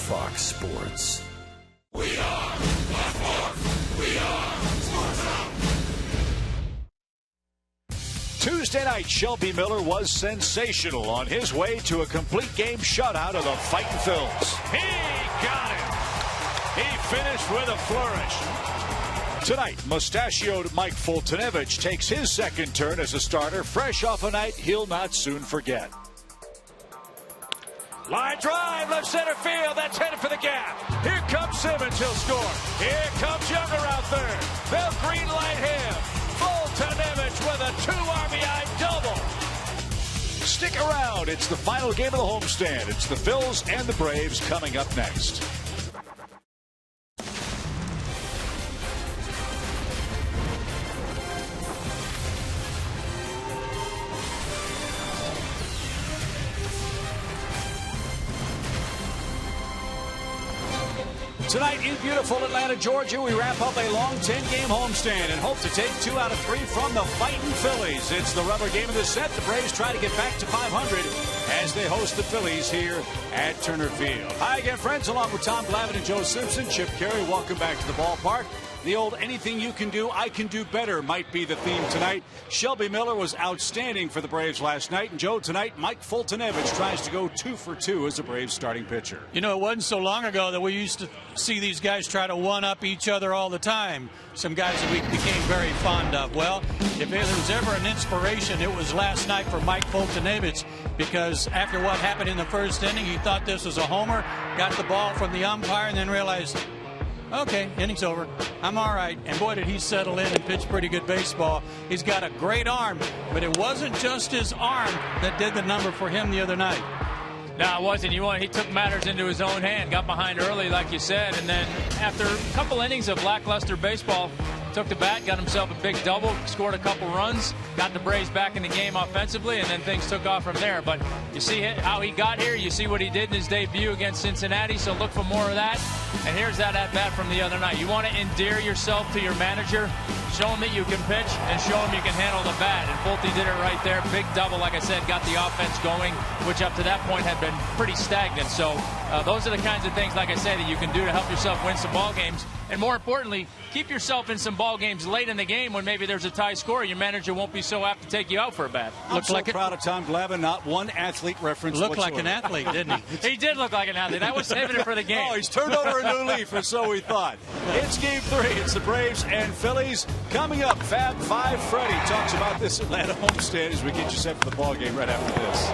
Fox Sports. We are Fox Sports. We are Sports Zone. Tuesday night, Shelby Miller was sensational on his way to a complete game shutout of the Fightin' Phils. He got it. He finished with a flourish. Tonight, mustachioed Mike Fultonevich takes his second turn as a starter, fresh off a night he'll not soon forget. Line drive, left center field. That's headed for the gap. Here comes Simmons. He'll score. Here comes Younger out third. They'll green light him. Fultonevich with a 2 RBI double. Stick around. It's the final game of the homestand. It's the Phils and the Braves coming up next. Tonight in beautiful Atlanta, Georgia, we wrap up a long 10-game homestand and hope to take 2 out of 3 from the Fightin' Phillies. It's the rubber game of the set. The Braves try to get back to 500 as they host the Phillies here at Turner Field. Hi again, friends, along with Tom Glavine and Joe Simpson. Chip Carey, welcome back to the ballpark. The old anything you can do, I can do better might be the theme tonight. Shelby Miller was outstanding for the Braves last night. And Joe, tonight, Mike Fultonevich tries to go 2 for 2 as a Braves starting pitcher. You know, it wasn't so long ago that we used to see these guys try to one-up each other all the time. Some guys that we became very fond of. Well, if there was ever an inspiration, it was last night for Mike Fultonevich, because after what happened in the first inning, he thought this was a homer, got the ball from the umpire, and then realized, okay, inning's over. I'm all right. And boy, did he settle in and pitch pretty good baseball. He's got a great arm, but it wasn't just his arm that did the number for him the other night. No, it wasn't. He took matters into his own hand, got behind early, like you said, and then after a couple innings of lackluster baseball, took the bat, got himself a big double, scored a couple runs, got the Braves back in the game offensively, and then things took off from there. But you see how he got here. You see what he did in his debut against Cincinnati, so look for more of that. And here's that at-bat from the other night. You want to endear yourself to your manager, show him that you can pitch, and show him you can handle the bat. And Fulty did it right there. Big double, like I said, got the offense going, which up to that point had been pretty stagnant. So those are the kinds of things, like I say, that you can do to help yourself win some ball games. And more importantly, keep yourself in some ball games late in the game when maybe there's a tie score. Your manager won't be so apt to take you out for a bat. I'm so proud of Tom Glavine. Not one athlete reference Looked whatsoever. like an athlete, didn't he? He did look like an athlete. I was saving it for the game. Oh, he's turned over a new leaf, or so we thought. It's Game 3. It's the Braves and Phillies. Coming up, Fab 5 Freddy talks about this Atlanta homestand as we get you set for the ball game right after this.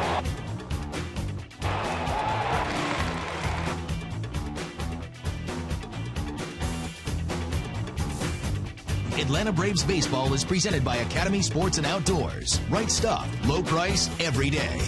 Atlanta Braves baseball is presented by Academy Sports and Outdoors. Right stuff, low price, every day.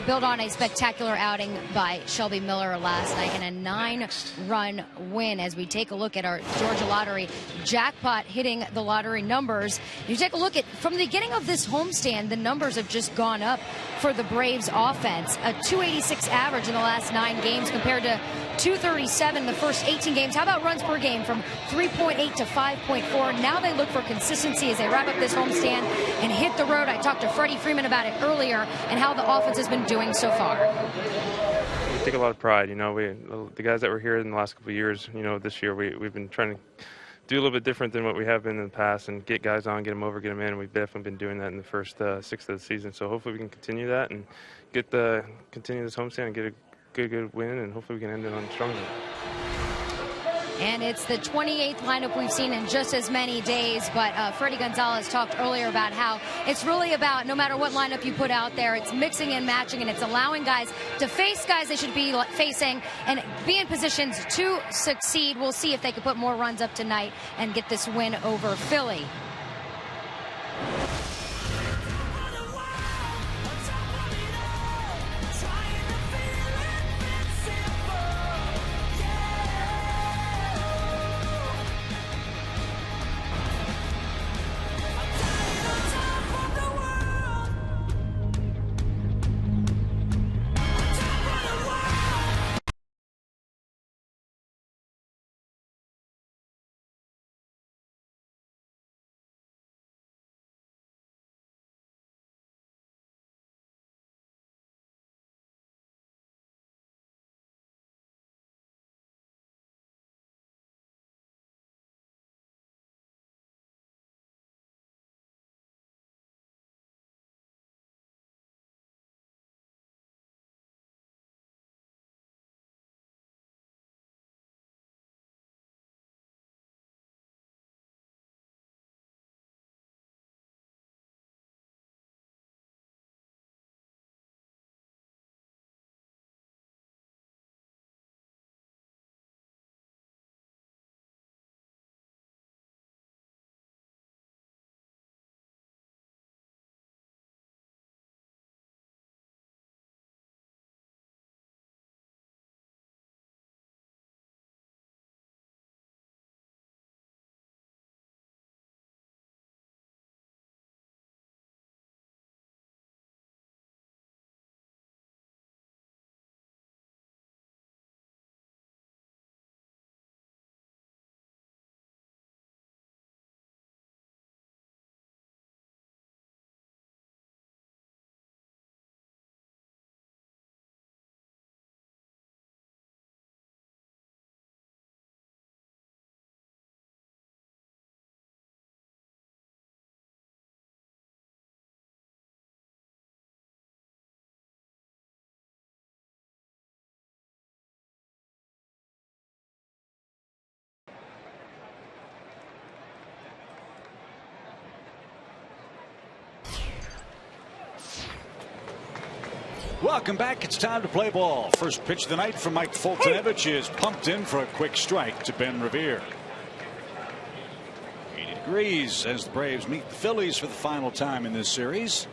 Build on a spectacular outing by Shelby Miller last night and a 9-run win. As we take a look at our Georgia lottery jackpot hitting the lottery numbers, you take a look at from the beginning of this homestand, the numbers have just gone up for the Braves offense. A 286 average in the last 9 games compared to 237 in the first 18 games. How about runs per game from 3.8 to 5.4? Now they look for consistency as they wrap up this homestand and hit the road. I talked to Freddie Freeman about it earlier and how the offense has been doing so far. We take a lot of pride. You know, the guys that were here in the last couple of years, you know, this year we've been trying to do a little bit different than what we have been in the past and get guys on, get them over, get them in. And we've definitely been doing that in the first 6 of the season. So hopefully we can continue that and continue this homestand and get a good win, and hopefully we can end it on a strong note. And it's the 28th lineup we've seen in just as many days, but Freddie Gonzalez talked earlier about how it's really about no matter what lineup you put out there, it's mixing and matching, and it's allowing guys to face guys they should be facing and be in positions to succeed. We'll see if they can put more runs up tonight and get this win over Philly. Welcome back. It's time to play ball. First pitch of the night from Mike Foltynewicz is pumped in for a quick strike to Ben Revere. 80 degrees as the Braves meet the Phillies for the final time in this series.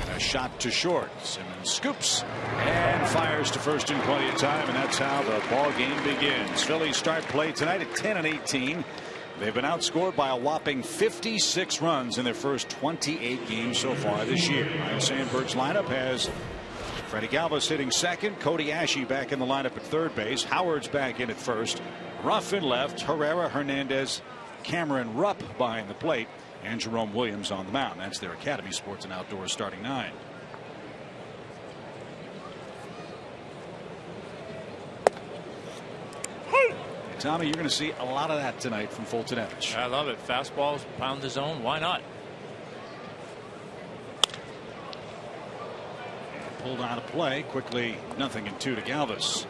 And a shot to short. Simmons scoops and fires to first in plenty of time, and that's how the ball game begins. Phillies start play tonight at 10-18. They've been outscored by a whopping 56 runs in their first 28 games so far this year. Ryan Sandberg's lineup has Freddie Galvis hitting second, Cody Ashe back in the lineup at third base, Howard's back in at first, Ruff in left, Herrera, Hernandez, Cameron Rupp behind the plate, and Jerome Williams on the mound. That's their Academy Sports and Outdoors starting 9. Tommy, you're going to see a lot of that tonight from Foltynewicz. I love it. Fastballs, pound the zone. Why not? Pulled out of play quickly. 0-2 to Galvis.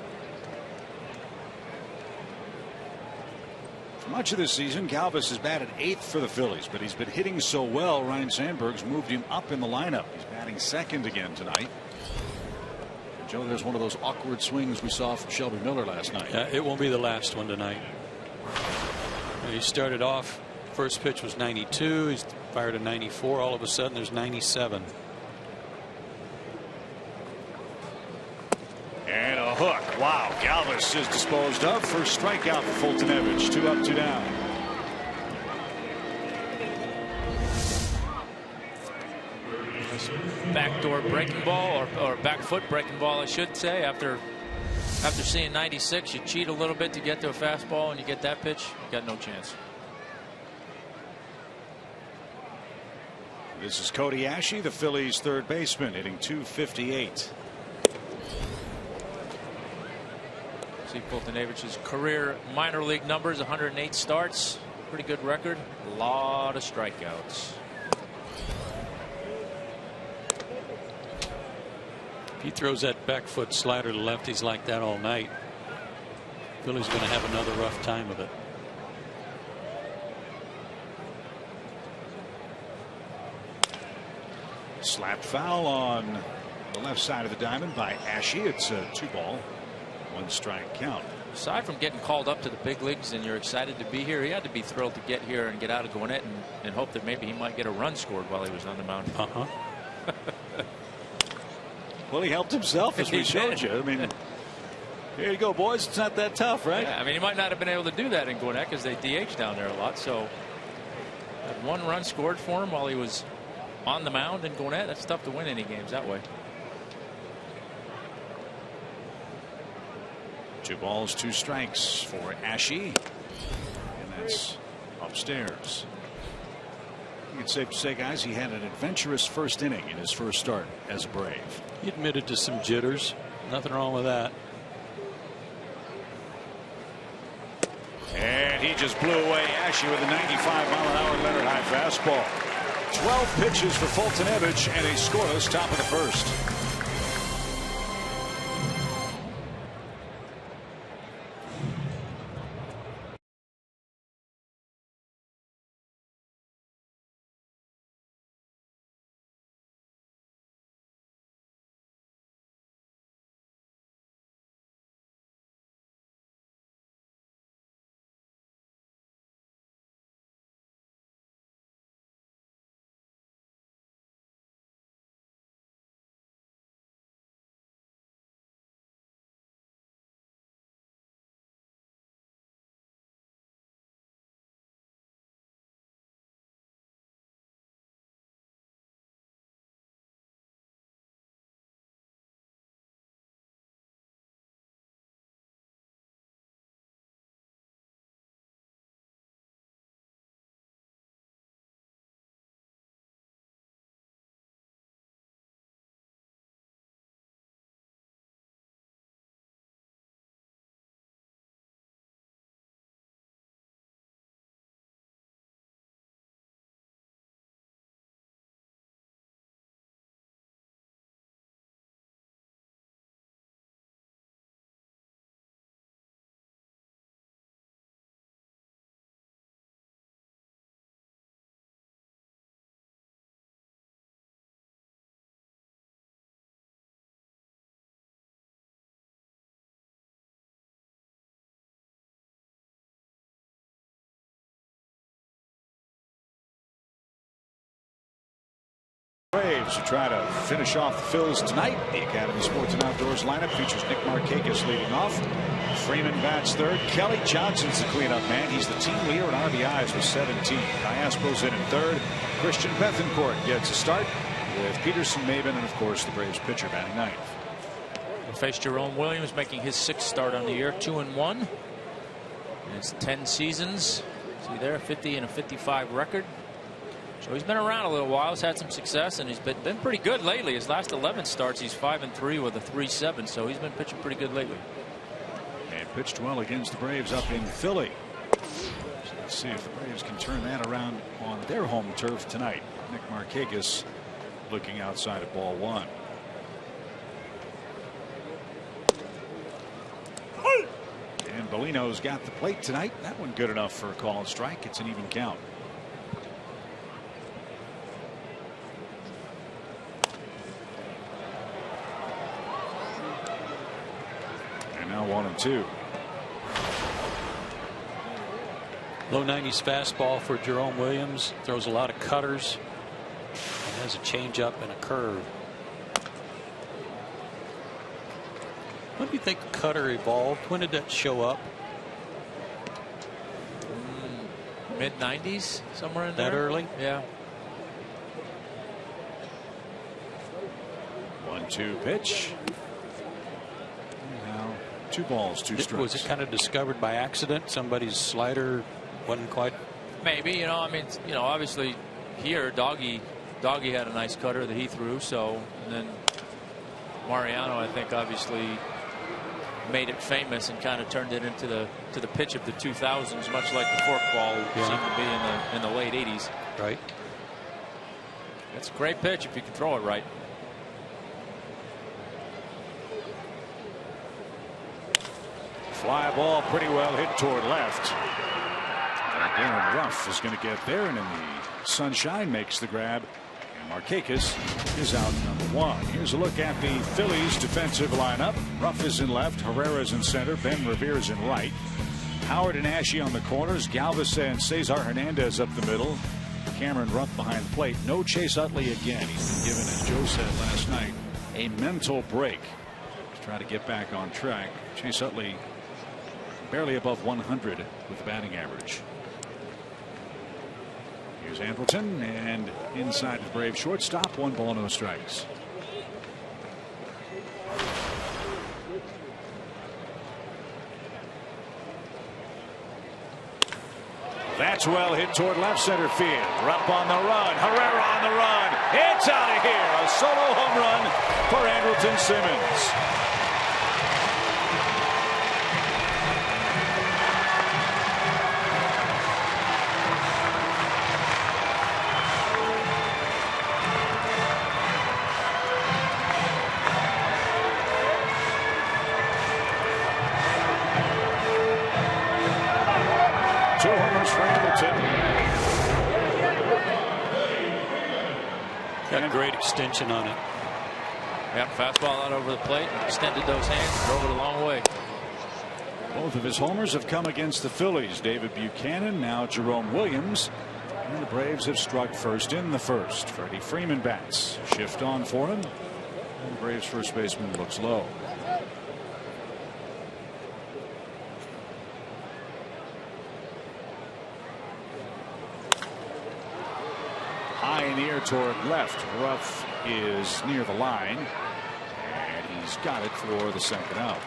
For much of this season, Galvis has batted 8th for the Phillies, but he's been hitting so well. Ryan Sandberg's moved him up in the lineup. He's batting second again tonight. Joe, there's one of those awkward swings we saw from Shelby Miller last night. Yeah, it won't be the last one tonight. He started off, first pitch was 92. He's fired a 94. All of a sudden, there's 97. Wow, Galvis is disposed of. First strikeout for Foltynewicz. 2 up, 2 down. Backdoor breaking ball, or back foot breaking ball, I should say. After seeing 96, you cheat a little bit to get to a fastball, and you get that pitch, you got no chance. This is Cody Ashe, the Phillies' third baseman, hitting .258. See Foltynewicz's career minor league numbers: 108 starts, pretty good record, a lot of strikeouts. If he throws that back foot slider to lefties like that all night, Philly's going to have another rough time of it. Slapped foul on the left side of the diamond by Ashe. It's a 2-ball, 1-strike count. Aside from getting called up to the big leagues and you're excited to be here, he had to be thrilled to get here and get out of Gwinnett and hope that maybe he might get a run scored while he was on the mound. Well, he helped himself, as we showed you. I mean, here you go, boys. It's not that tough, right? Yeah, I mean, he might not have been able to do that in Gwinnett because they DH down there a lot. So, had 1 run scored for him while he was on the mound in Gwinnett. That's tough to win any games that way. 2 balls, 2 strikes for Ashe, and that's upstairs. I think it's safe to say, guys, he had an adventurous first inning in his first start as a Brave. He admitted to some jitters. Nothing wrong with that. And he just blew away Ashe with a 95-mile-an-hour letter high fastball. 12 pitches for Foltynewicz and a scoreless top of the first. Braves who try to finish off the Phils tonight. The Academy Sports and Outdoors lineup features Nick Markakis leading off. Freeman bats third. Kelly Johnson's the cleanup man. He's the team leader in RBIs with 17. Diaspo's in third. Christian Bethencourt gets a start with Peterson, Maben, and of course the Braves pitcher batting ninth. We'll face Jerome Williams, making his 6th start on the year, 2-1. And it's 10 seasons. See there, 50 and a 55 record. So he's been around a little while. He's had some success, and he's been pretty good lately. His last 11 starts, he's 5-3 with a 3.7. So he's been pitching pretty good lately. And pitched well against the Braves up in Philly. So let's see if the Braves can turn that around on their home turf tonight. Nick Markakis looking outside of ball 1. And Bellino's got the plate tonight. That one good enough for a call and strike. It's an even count. And now 1-2. Low 90s fastball for Jerome Williams. Throws a lot of cutters. And has a changeup and a curve. you think cutter evolved? When did that show up? Mid-90s, somewhere in there. That early? Yeah. 1-2 pitch. Now 2 balls, 2 strikes. Was it kind of discovered by accident? Somebody's slider wasn't quite. Maybe, I mean, obviously here Doggy had a nice cutter that he threw. So, and then Mariano, I think, obviously made it famous and kind of turned it into the pitch of the 2000s, much like the forkball seemed to be in the late 80s. Right. It's a great pitch if you can throw it right. Fly ball pretty well hit toward left. Darren Ruff is going to get there, and in the sunshine makes the grab. And Markakis is out number 1. Here's a look at the Phillies defensive lineup. Ruff is in left, Herrera's in center, Ben Revere's in right. Howard and Ashe on the corners, Galvis and Cesar Hernandez up the middle. Cameron Ruff behind the plate. No Chase Utley again. He's been given, as Joe said last night, a mental break to try to get back on track. Chase Utley barely above 100 with the batting average. Here's Andrelton, and inside the Brave shortstop, 1 ball, no strikes. That's well hit toward left center field. Rupp on the run. Herrera on the run. It's out of here. A solo home run for Andrelton Simmons. Got a great extension on it. Yep, fastball out over the plate, extended those hands, drove it a long way. Both of his homers have come against the Phillies. David Buchanan, now Jerome Williams. And the Braves have struck first in the first. Freddie Freeman bats. Shift on for him. And the Braves first baseman looks low. High in the air toward left. Ruff is near the line, and he's got it for the second out.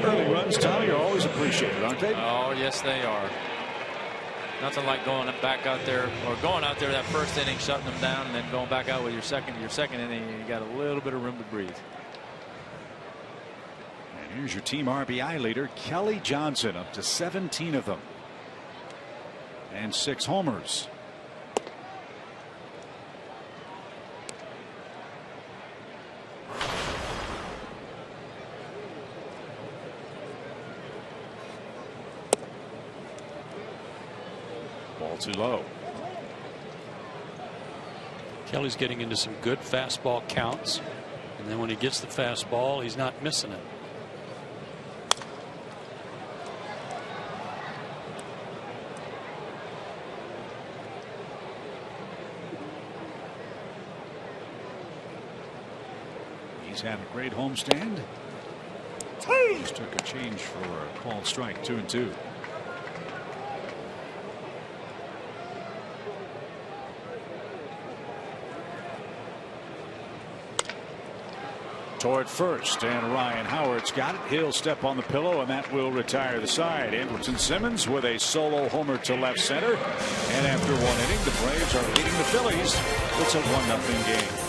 Early runs, Tommy, are always appreciated, aren't they? Oh, yes, they are. Nothing like going back out there, or going out there that first inning, shutting them down, and then going back out with your second inning. You got a little bit of room to breathe. Here's your team RBI leader, Kelly Johnson, up to 17 of them. And 6 homers. Ball too low. Kelly's getting into some good fastball counts. And then when he gets the fastball, he's not missing it. He's had a great homestand. Just took a change for a called strike, 2-2. Toward first, and Ryan Howard's got it. He'll step on the pillow, and that will retire the side. Andrelton Simmons with a solo homer to left center. And after 1 inning, the Braves are leading the Phillies. It's a 1-0 game.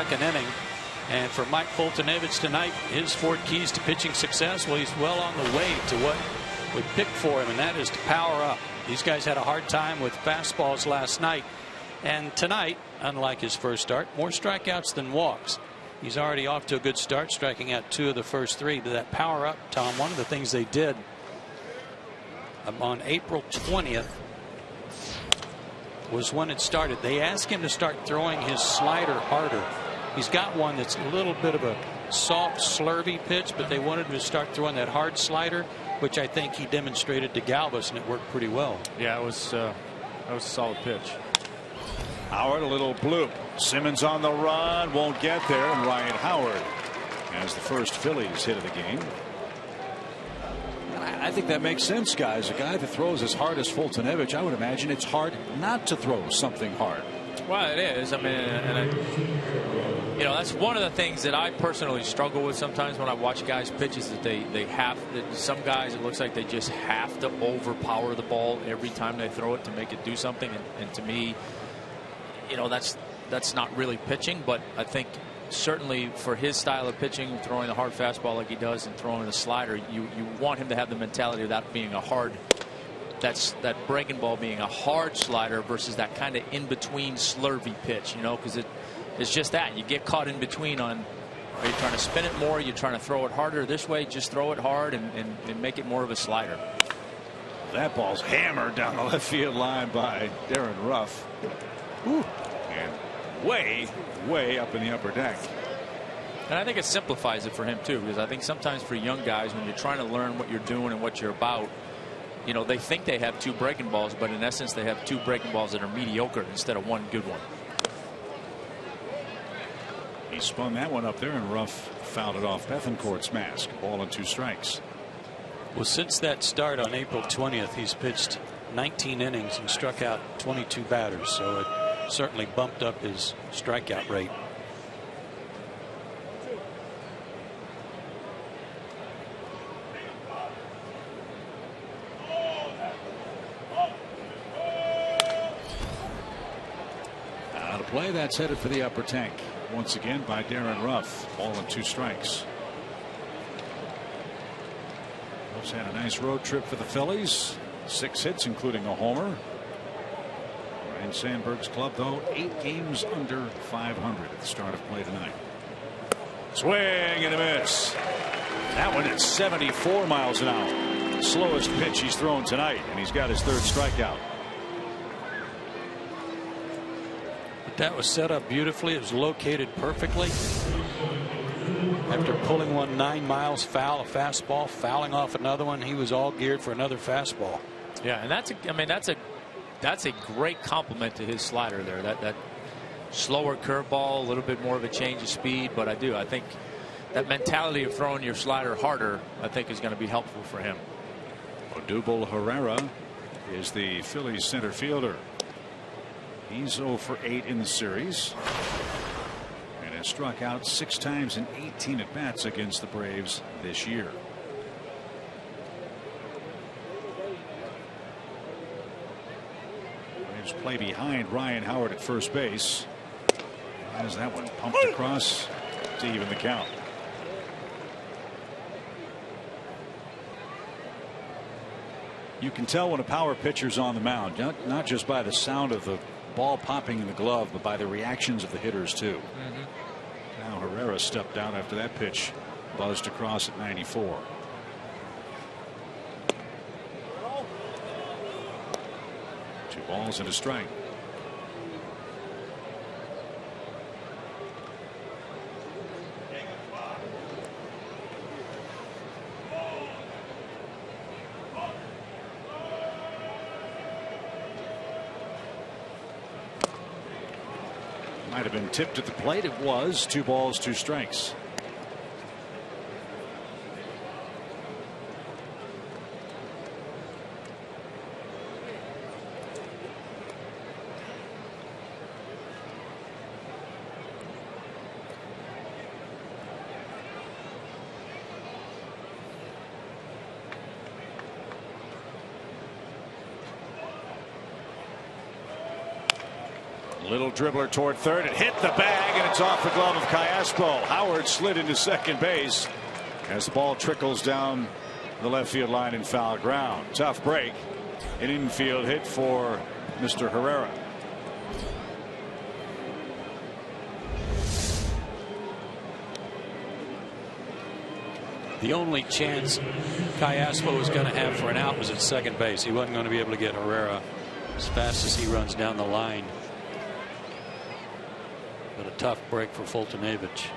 Second inning. And for Mike Foltynewicz tonight, his 4 keys to pitching success, well, he's well on the way to what we picked for him, and that is to power up. These guys had a hard time with fastballs last night. And tonight, unlike his first start, more strikeouts than walks. He's already off to a good start, striking out 2 of the first 3. But that power up, Tom, one of the things they did on April 20th was when it started. They asked him to start throwing his slider harder. He's got one that's a little bit of a soft, slurvy pitch, but they wanted him to start throwing that hard slider, which I think he demonstrated to Galvis, and it worked pretty well. Yeah, it was a solid pitch. Howard, a little bloop. Simmons on the run, won't get there, and Ryan Howard has the first Phillies hit of the game. I think that makes sense, guys. A guy that throws as hard as Foltynewicz, I would imagine it's hard not to throw something hard. Well, it is. I mean, you know, that's one of the things that I personally struggle with sometimes when I watch guys pitch, is that they have some guys, it looks like they just have to overpower the ball every time they throw it to make it do something. And to me, you know, that's not really pitching. But I think certainly for his style of pitching, throwing the hard fastball like he does and throwing the slider, you want him to have the mentality of that being a hard, that breaking ball being a hard slider versus that kind of in between slurvy pitch, you know, because it's just that you get caught in between on, are you trying to spin it more, you're trying to throw it harder this way, just throw it hard and make it more of a slider. That ball's hammered down the left field line by Darren Ruff. Ooh. And way up in the upper deck. And I think it simplifies it for him too, because I think sometimes for young guys, when you're trying to learn what you're doing and what you're about, you know, they think they have 2 breaking balls, but in essence they have 2 breaking balls that are mediocre instead of 1 good one. He spun that one up there, and Ruff fouled it off Bethancourt's mask. Ball and 2 strikes. Well, since that start on April 20th, he's pitched 19 innings and struck out 22 batters, so it certainly bumped up his strikeout rate. Out of play, that's headed for the upper tank. Once again by Darren Ruff. Ball and 2 strikes. Ruff's had a nice road trip for the Phillies. 6 hits, including a homer. Ryan Sandberg's club, though, 8 games under 500 at the start of play tonight. Swing and a miss. That one at 74 miles an hour. Slowest pitch he's thrown tonight, and he's got his 3rd strikeout. But that was set up beautifully. It was located perfectly. After pulling one 9 miles foul, a fastball, fouling off another one, he was all geared for another fastball. Yeah, and that's a great compliment to his slider there. That slower curveball, a little bit more of a change of speed, but I think that mentality of throwing your slider harder, I think, is going to be helpful for him. Odubel Herrera is the Phillies center fielder. He's 0 for 8 in the series and has struck out 6 times in 18 at bats against the Braves this year. Braves play behind Ryan Howard at first base. As that one pumped across to even the count. You can tell when a power pitcher's on the mound, not just by the sound of the ball popping in the glove, but by the reactions of the hitters too. Now Herrera stepped down after that pitch buzzed across at 94. Two balls and a strike. Might have been tipped at the plate. It was 2 balls, 2 strikes. Little dribbler toward third. It hit the bag, and it's off the glove of Callaspo. Howard slid into second base as the ball trickles down the left field line in foul ground. Tough break. An infield hit for Mr. Herrera. The only chance Callaspo was going to have for an out was at second base. He wasn't going to be able to get Herrera as fast as he runs down the line. But a tough break for Fultonevich.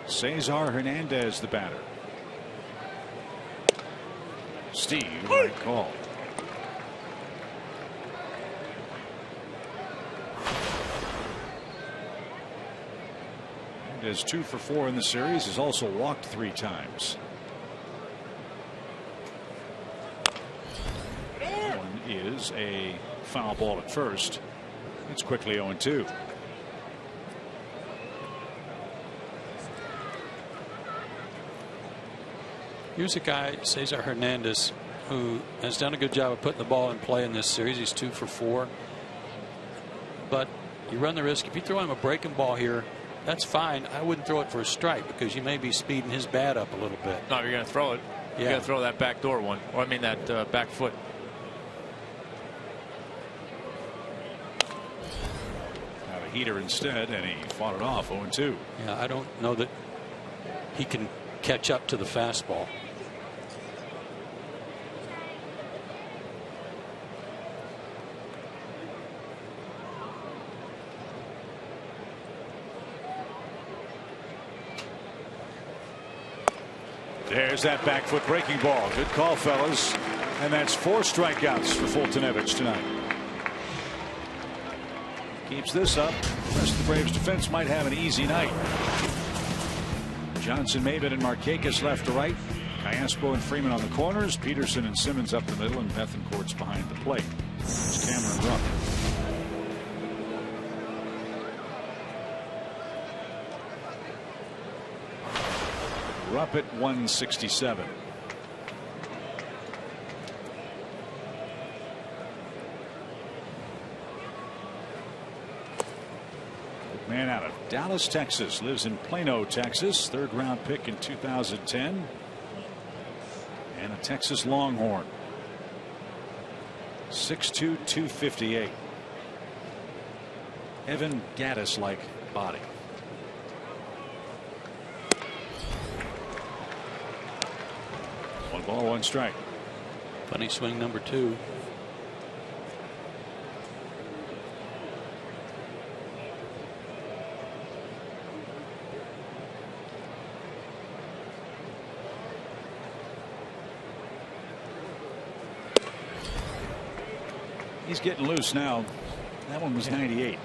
Cesar Hernandez, the batter. Steve, right call. Hernandez 2 for 4 in the series. Has also walked 3 times. One is a foul ball at first. It's quickly 0-2. Here's a guy, Cesar Hernandez, who has done a good job of putting the ball in play in this series. He's 2 for 4. But you run the risk, if you throw him a breaking ball here, that's fine. I wouldn't throw it for a strike because you may be speeding his bat up a little bit. No, you're going to throw it. Yeah. You got to throw that back door one. Or I mean that back foot. Got a heater instead, and he fought it off 0-2. Yeah, I don't know that he can catch up to the fastball. There's that back foot breaking ball. Good call, fellas. And that's 4 strikeouts for Fultonevich tonight. Keeps this up. The rest of the Braves defense might have an easy night. Johnson, Maven, and Markakis left to right. Callaspo and Freeman on the corners. Peterson and Simmons up the middle, and Bethancourt's behind the plate. It's Cameron Rupp. Rupp at 167. Man out of Dallas, Texas, lives in Plano, Texas. 3rd round pick in 2010. And a Texas Longhorn. 6'2", 258. Evan Gattis-like body. One ball, 1 strike. Funny swing number 2. He's getting loose now. That one was 98.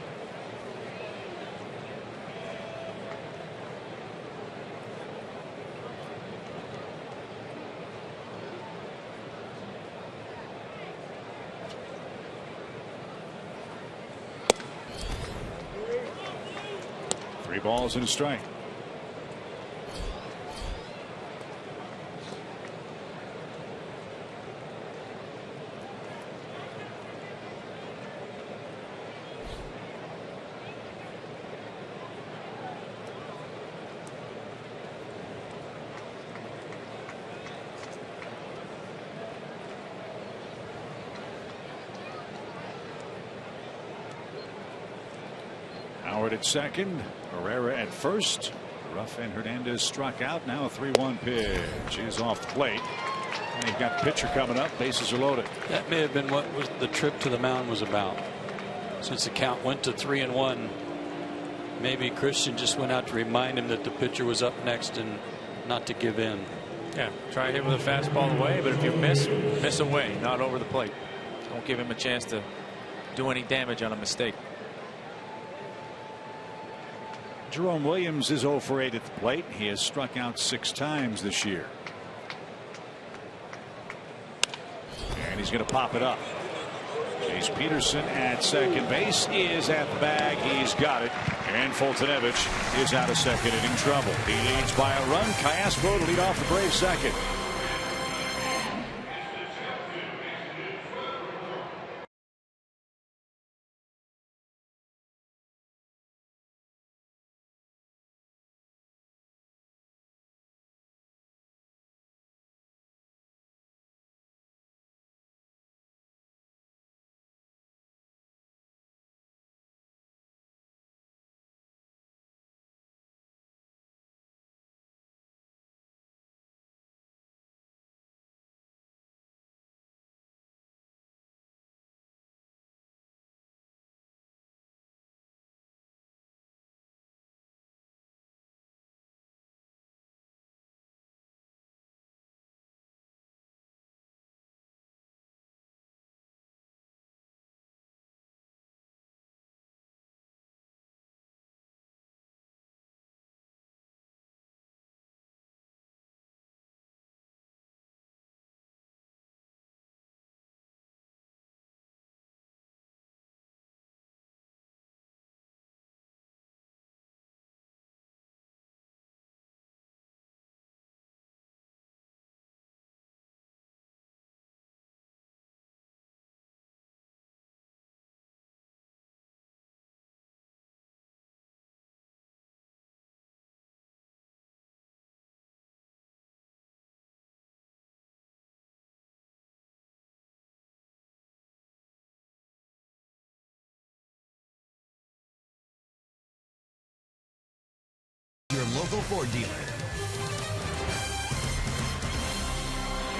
Three balls and a strike. Howard at second, Herrera at first. Ruff and Hernandez struck out. Now a 3-1 pitch is off the plate. And you've got the pitcher coming up. Bases are loaded. That may have been what was the trip to the mound was about. Since the count went to 3-1, maybe Christian just went out to remind him that the pitcher was up next and not to give in. Yeah, try to hit with a fastball away, but if you miss away, not over the plate. Don't give him a chance to do any damage on a mistake. Jerome Williams is 0 for 8 at the plate. He has struck out 6 times this year. And he's going to pop it up. Chase Peterson at second base is at the bag. He's got it. And Fultonevich is out of second inning trouble. He leads by a run. Callaspo to lead off the Braves second. Ford dealer.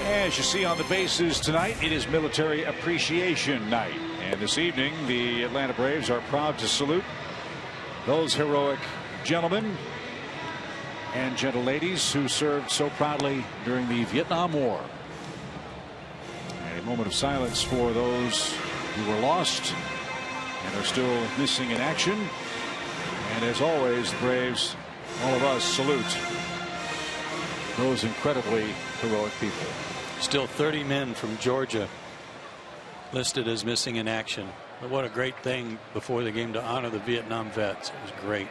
As you see on the bases tonight, it is Military Appreciation Night. And this evening, the Atlanta Braves are proud to salute those heroic gentlemen and gentle ladies who served so proudly during the Vietnam War. A moment of silence for those who were lost and are still missing in action. And as always, the Braves, all of us, salute those incredibly heroic people. Still 30 men from Georgia listed as missing in action. But what a great thing before the game to honor the Vietnam vets. It was great.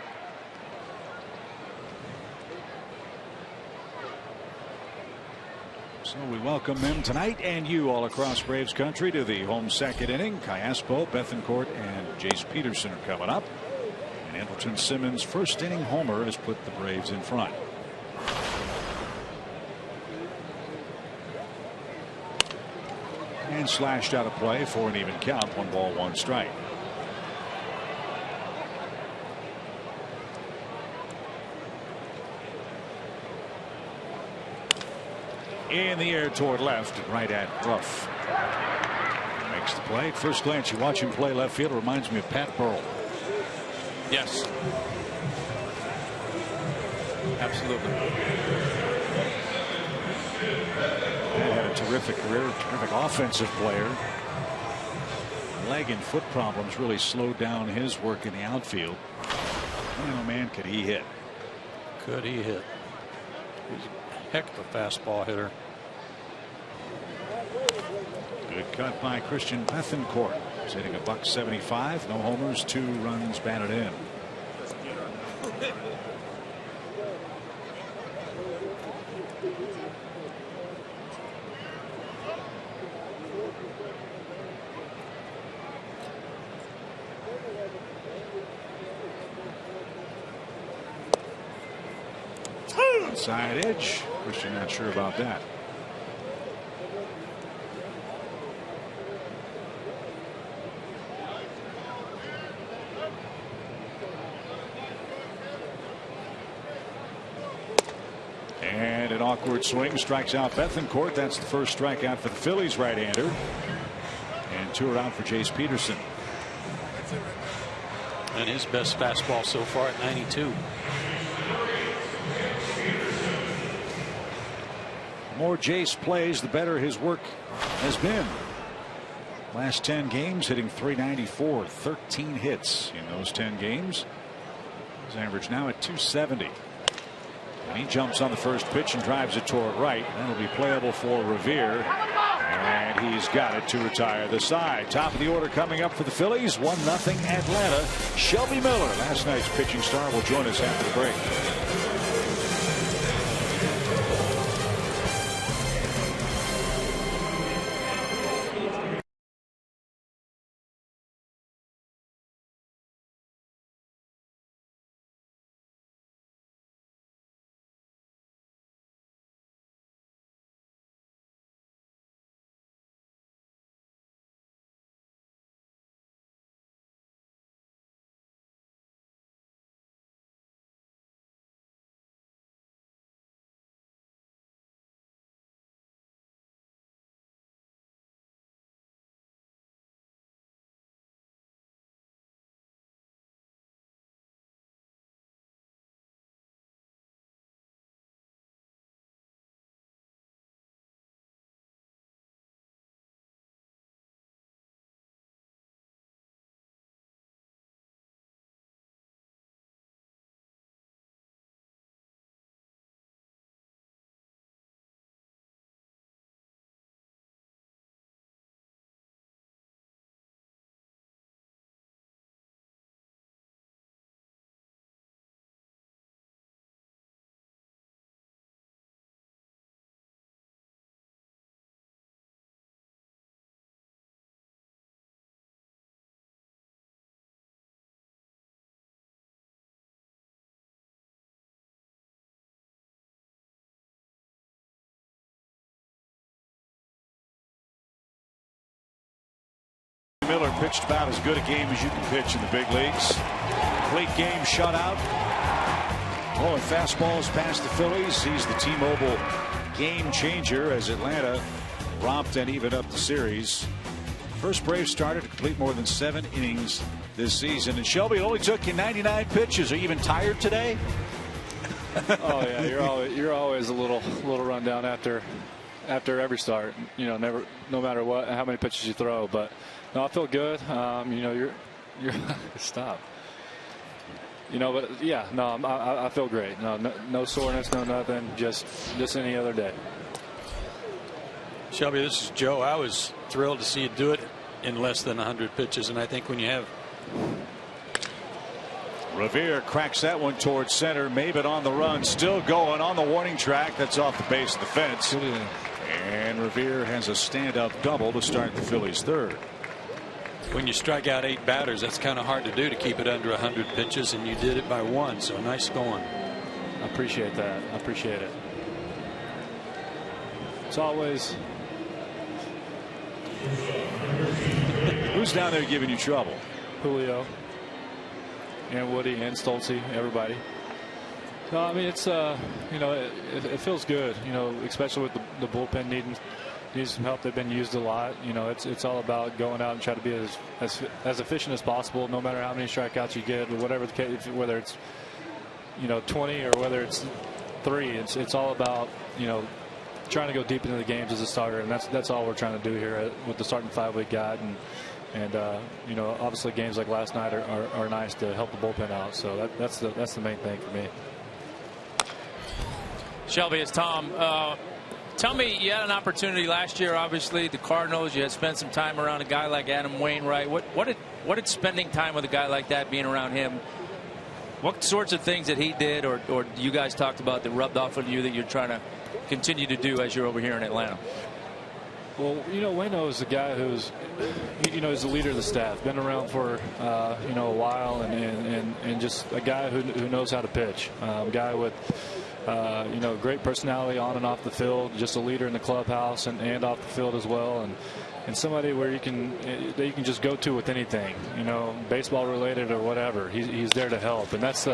So we welcome them tonight and you all across Braves country to the home second inning. Cayaspo, Bethancourt, and Jace Peterson are coming up. And Andrelton Simmons' first inning homer has put the Braves in front. And slashed out of play for an even count. 1 ball, 1 strike. In the air toward left, right at Ruff. Makes the play. First glance, you watch him play left field, it reminds me of Pat Burrell. Yes. Absolutely. Pat had a terrific career, terrific offensive player. Leg and foot problems really slowed down his work in the outfield. Man, oh man, could he hit. Could he hit. He's a heck of a fastball hitter. Good cut by Christian Bethancourt. He's hitting $175. No homers, 2 runs batted in. Side edge. Christian not sure about that. And an awkward swing strikes out Bethancourt. That's the first strikeout for the Phillies right-hander. And 2 are out for Jace Peterson. And his best fastball so far at 92. The more Jace plays, the better his work has been. Last 10 games, hitting .394, 13 hits in those 10 games. His average now at .270. And he jumps on the first pitch and drives it toward right. That'll be playable for Revere. And he's got it to retire the side. Top of the order coming up for the Phillies. 1-0 Atlanta. Shelby Miller, last night's pitching star, will join us after the break. Miller pitched about as good a game as you can pitch in the big leagues. Complete game shutout. Throwing fastballs past the Phillies. He's the T-Mobile game changer as Atlanta romped and even up the series. First Braves starter to complete more than 7 innings this season. And Shelby, it only took you 99 pitches. Are you even tired today? Oh yeah, you're always a little run down after every start. You know, no matter what, how many pitches you throw. But no, I feel good. You know, you're stop. You know, but yeah, no, I feel great. No soreness, no nothing. Just any other day. Shelby, this is Joe. I was thrilled to see you do it in less than 100 pitches, and I think when you have. Revere cracks that one towards center. Maven on the run, still going on the warning track. That's off the base of the fence. And Revere has a stand-up double to start the Phillies' third. When you strike out 8 batters, that's kind of hard to do, to keep it under 100 pitches, and you did it by 1. So nice going. I appreciate that. I appreciate it. It's always. Who's down there giving you trouble? Julio and Woody and Stolze, everybody. No, I mean, it's you know, it feels good, you know, especially with the bullpen needs some help. They've been used a lot. You know, it's all about going out and try to be as efficient as possible, no matter how many strikeouts you get or whatever the case, whether it's, you know, 20 or whether it's 3. It's all about, you know, trying to go deep into the games as a starter, and that's all we're trying to do here with the starting 5 we got. And you know, obviously games like last night are nice to help the bullpen out. So that's the main thing for me. Shelby, it's Tom. Tell me, you had an opportunity last year, obviously, the Cardinals. You had spent some time around a guy like Adam Wainwright. What did spending time with a guy like that, being around him, what sorts of things that he did or you guys talked about that rubbed off on you that you're trying to continue to do as you're over here in Atlanta? Well, you know, Waino is a guy who's, you know, is the leader of the staff. Been around for, you know, a while, and just a guy who knows how to pitch. A guy with, you know, great personality on and off the field. Just a leader in the clubhouse and off the field as well. And somebody where that you can just go to with anything, you know, baseball related or whatever. He's there to help, and that's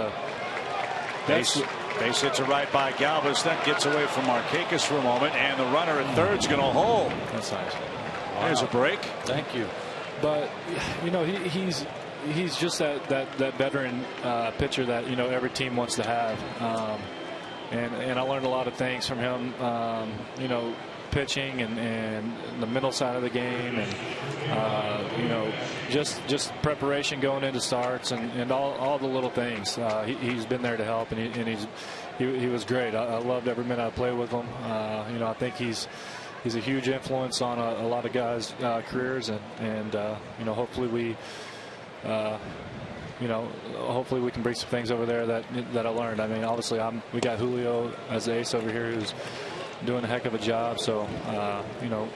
Base hits a right by Galvis. That gets away from Markakis for a moment, and the runner at third's going to hold. That's nice. Wow. There's a break. Thank you. But you know, he's just that veteran pitcher that, you know, every team wants to have. And I learned a lot of things from him. You know, pitching and the middle side of the game, and you know, just preparation going into starts and all the little things. He's been there to help, and he was great. I loved every minute I played with him. You know, I think he's a huge influence on a lot of guys' careers, and you know, hopefully we can bring some things over there that I learned. I mean, obviously we got Julio as the ace over here who's doing a heck of a job, so you know,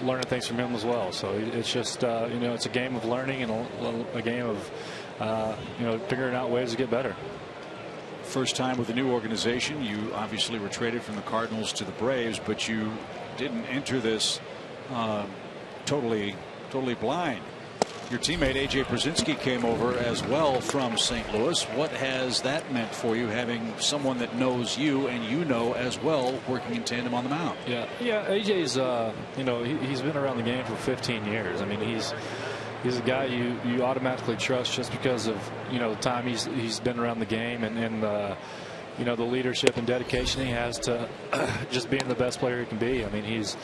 learning things from him as well. So it's just you know, it's a game of learning and a game of you know, figuring out ways to get better. First time with a new organization. You obviously were traded from the Cardinals to the Braves, but you didn't enter this totally blind. Your teammate A.J. Brzezinski came over as well from St. Louis. What has that meant for you, having someone that knows you and you know as well, working in tandem on the mound? Yeah. A.J.'s you know, he's been around the game for 15 years. I mean, he's a guy you automatically trust just because of, you know, the time he's been around the game and you know, the leadership and dedication he has to just being the best player he can be. I mean, he's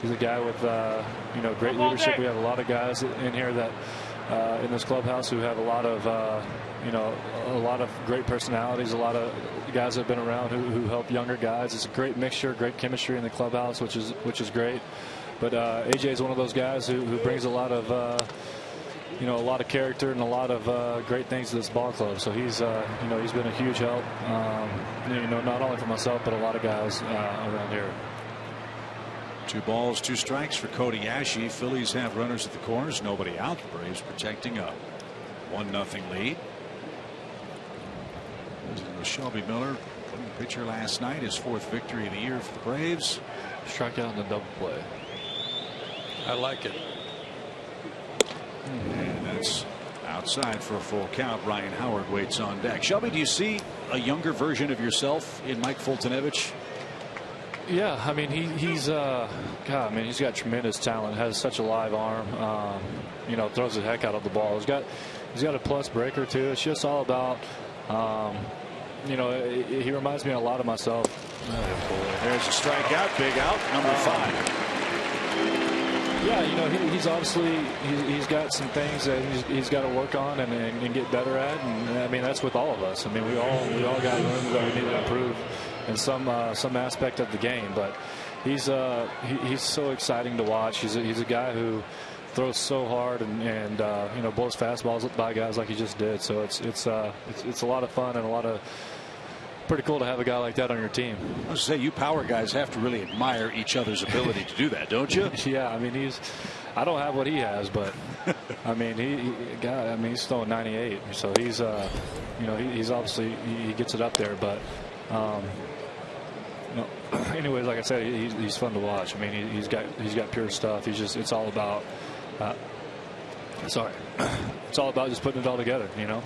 a guy with you know, great leadership. We have a lot of guys in here that in this clubhouse who have a lot of you know, a lot of great personalities. A lot of guys that have been around who help younger guys. It's a great mixture, great chemistry in the clubhouse, which is great. But AJ is one of those guys who brings a lot of you know, a lot of character and a lot of great things to this ball club. So he's you know, he's been a huge help. You know, not only for myself but a lot of guys around here. 2 balls, 2 strikes for Cody Ashe. Phillies have runners at the corners, nobody out. The Braves protecting up. 1-0 lead. Shelby Miller, winning pitcher last night, his 4th victory of the year for the Braves. Struck out in the double play. I like it. And that's outside for a full count. Ryan Howard waits on deck. Shelby, do you see a younger version of yourself in Mike Foltynewicz? Yeah, I mean he's God, I mean he's got tremendous talent. Has such a live arm. You know, throws the heck out of the ball. He's got a plus breaker too. It's just all about. You know, he reminds me a lot of myself. Oh, boy. There's a strikeout, big out, number 5. Yeah, you know, he's obviously he's got some things that he's got to work on and get better at, and I mean that's with all of us. I mean we all got rooms that we need to improve in some aspect of the game, but he's so exciting to watch. He's a guy who throws so hard and you know, blows fastballs by guys like he just did. So it's a lot of fun and a lot of pretty cool to have a guy like that on your team. I was going to say, you power guys have to really admire each other's ability to do that, don't you? Yeah, I mean I don't have what he has, but I mean he's throwing 98, so he's you know, he's obviously he gets it up there, but you know, anyways, like I said, he's fun to watch. I mean he's got pure stuff. It's all about it's all about just putting it all together, you know.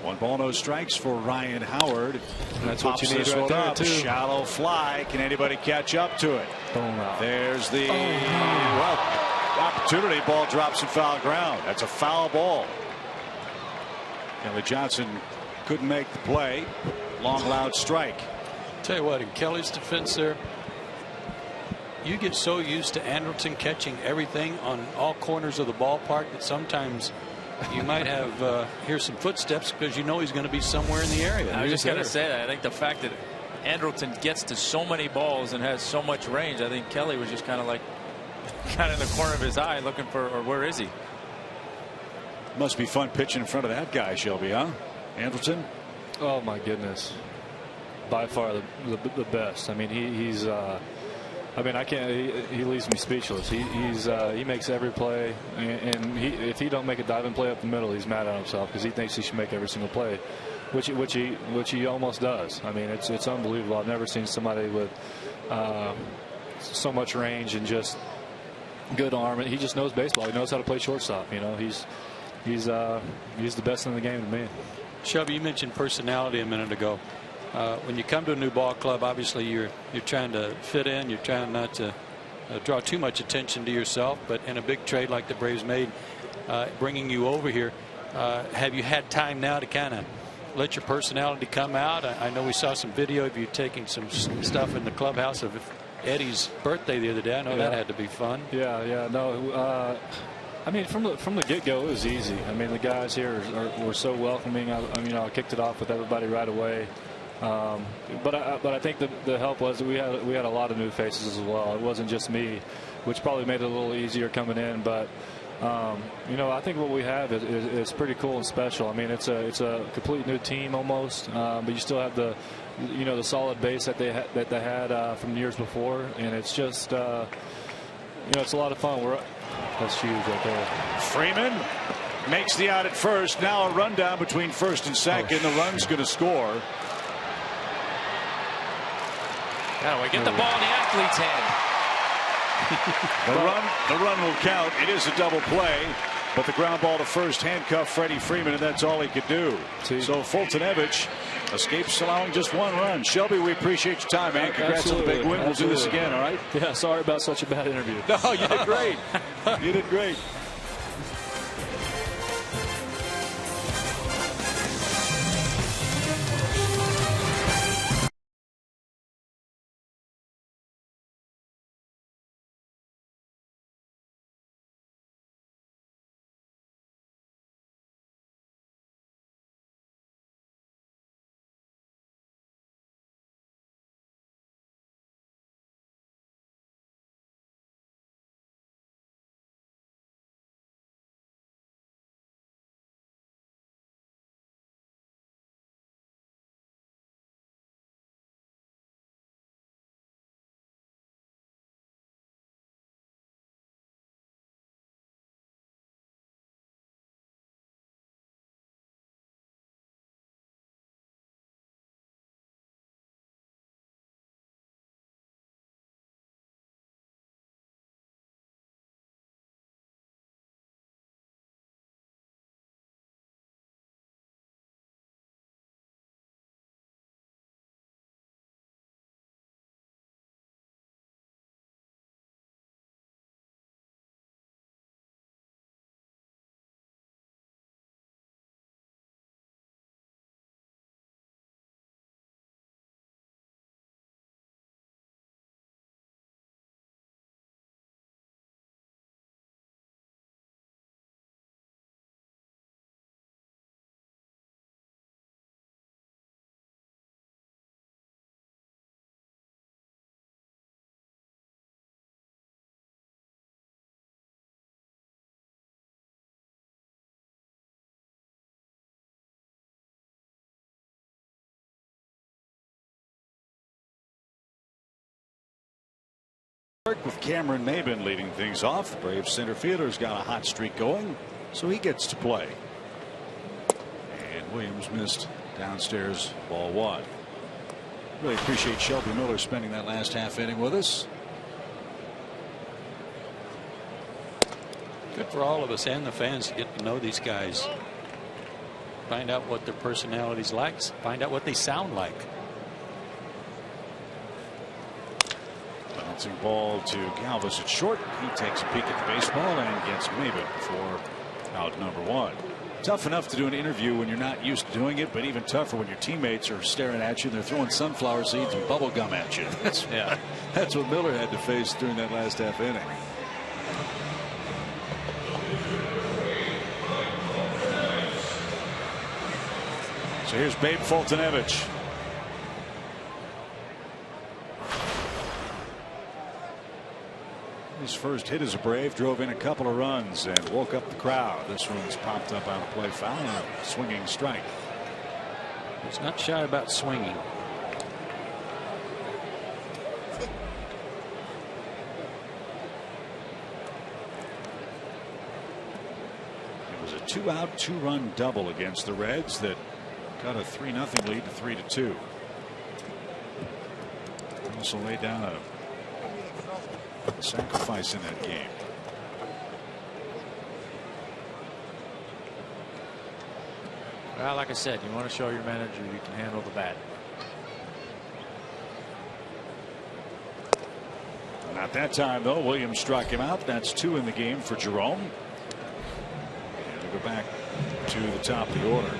1 ball, no strikes for Ryan Howard. That's what you need right there, too. Shallow fly. Can anybody catch up to it? There's the opportunity. Ball drops in foul ground. That's a foul ball. Kelly Johnson couldn't make the play. Long, loud strike. Tell you what, in Kelly's defense there, you get so used to Anderson catching everything on all corners of the ballpark that sometimes you might have hear some footsteps because you know he's going to be somewhere in the area. I was just going to say that. I think the fact that Anderson gets to so many balls and has so much range, I think Kelly was just kind of in the corner of his eye looking for, or where is he? Must be fun pitching in front of that guy, Shelby, huh? Anderson? Oh my goodness, by far the best. I mean he's I mean I can't, he leaves me speechless. He makes every play, and if he don't make a diving play up the middle, he's mad at himself because he thinks he should make every single play, which he almost does. I mean it's unbelievable. I've never seen somebody with so much range and just good arm, and he just knows baseball. He knows how to play shortstop. You know, he's the best in the game to me. Shelby, you mentioned personality a minute ago. When you come to a new ball club, obviously you're trying to fit in. You're trying not to draw too much attention to yourself. But in a big trade like the Braves made, bringing you over here, have you had time now to kind of let your personality come out? I know we saw some video of you taking some stuff in the clubhouse of Eddie's birthday the other day. I know that had to be fun. Yeah. No. I mean, from the get-go, it was easy. I mean, the guys here were so welcoming. I kicked it off with everybody right away. But I think the help was that we had a lot of new faces as well. It wasn't just me, which probably made it a little easier coming in. But you know, I think what we have is pretty cool and special. I mean, it's a complete new team almost, but you still have the solid base that they had from years before, and it's just it's a lot of fun. That's huge right there. Freeman makes the out at first. Now a rundown between first and second. The run's going to score. We get the ball in the athlete's hand. The run will count. It is a double play, but the ground ball to first handcuffed Freddie Freeman, and that's all he could do. So Foltynewicz escapes allowing just 1 run. Shelby, we appreciate your time, man. Congrats on the big win. We'll do this again, all right? Yeah, sorry about such a bad interview. No, you did great. You did great. With Cameron Maben leading things off, the Braves center fielder's got a hot streak going, so he gets to play. And Williams missed downstairs, ball one. Really appreciate Shelby Miller spending that last half inning with us. Good for all of us and the fans to get to know these guys. Find out what their personalities like. Find out what they sound like. Bouncing ball to Galvis at short. He takes a peek at the baseball and gets Maben for out number one. Tough enough to do an interview when you're not used to doing it, but even tougher when your teammates are staring at you and they're throwing sunflower seeds and bubble gum at you. That's what Miller had to face during that last half inning. So here's Babe Fultonevich. His first hit as a Brave drove in a couple of runs and woke up the crowd. This one's popped up on a play foul and a swinging strike. He's not shy about swinging. It was a 2-out 2-run double against the Reds that cut a 3-0 lead to 3-2. Also laid down a sacrifice in that game. Well, like I said, you want to show your manager you can handle the bat. Not that time though. Williams struck him out. That's 2 in the game for Jerome. And we go back to the top of the order.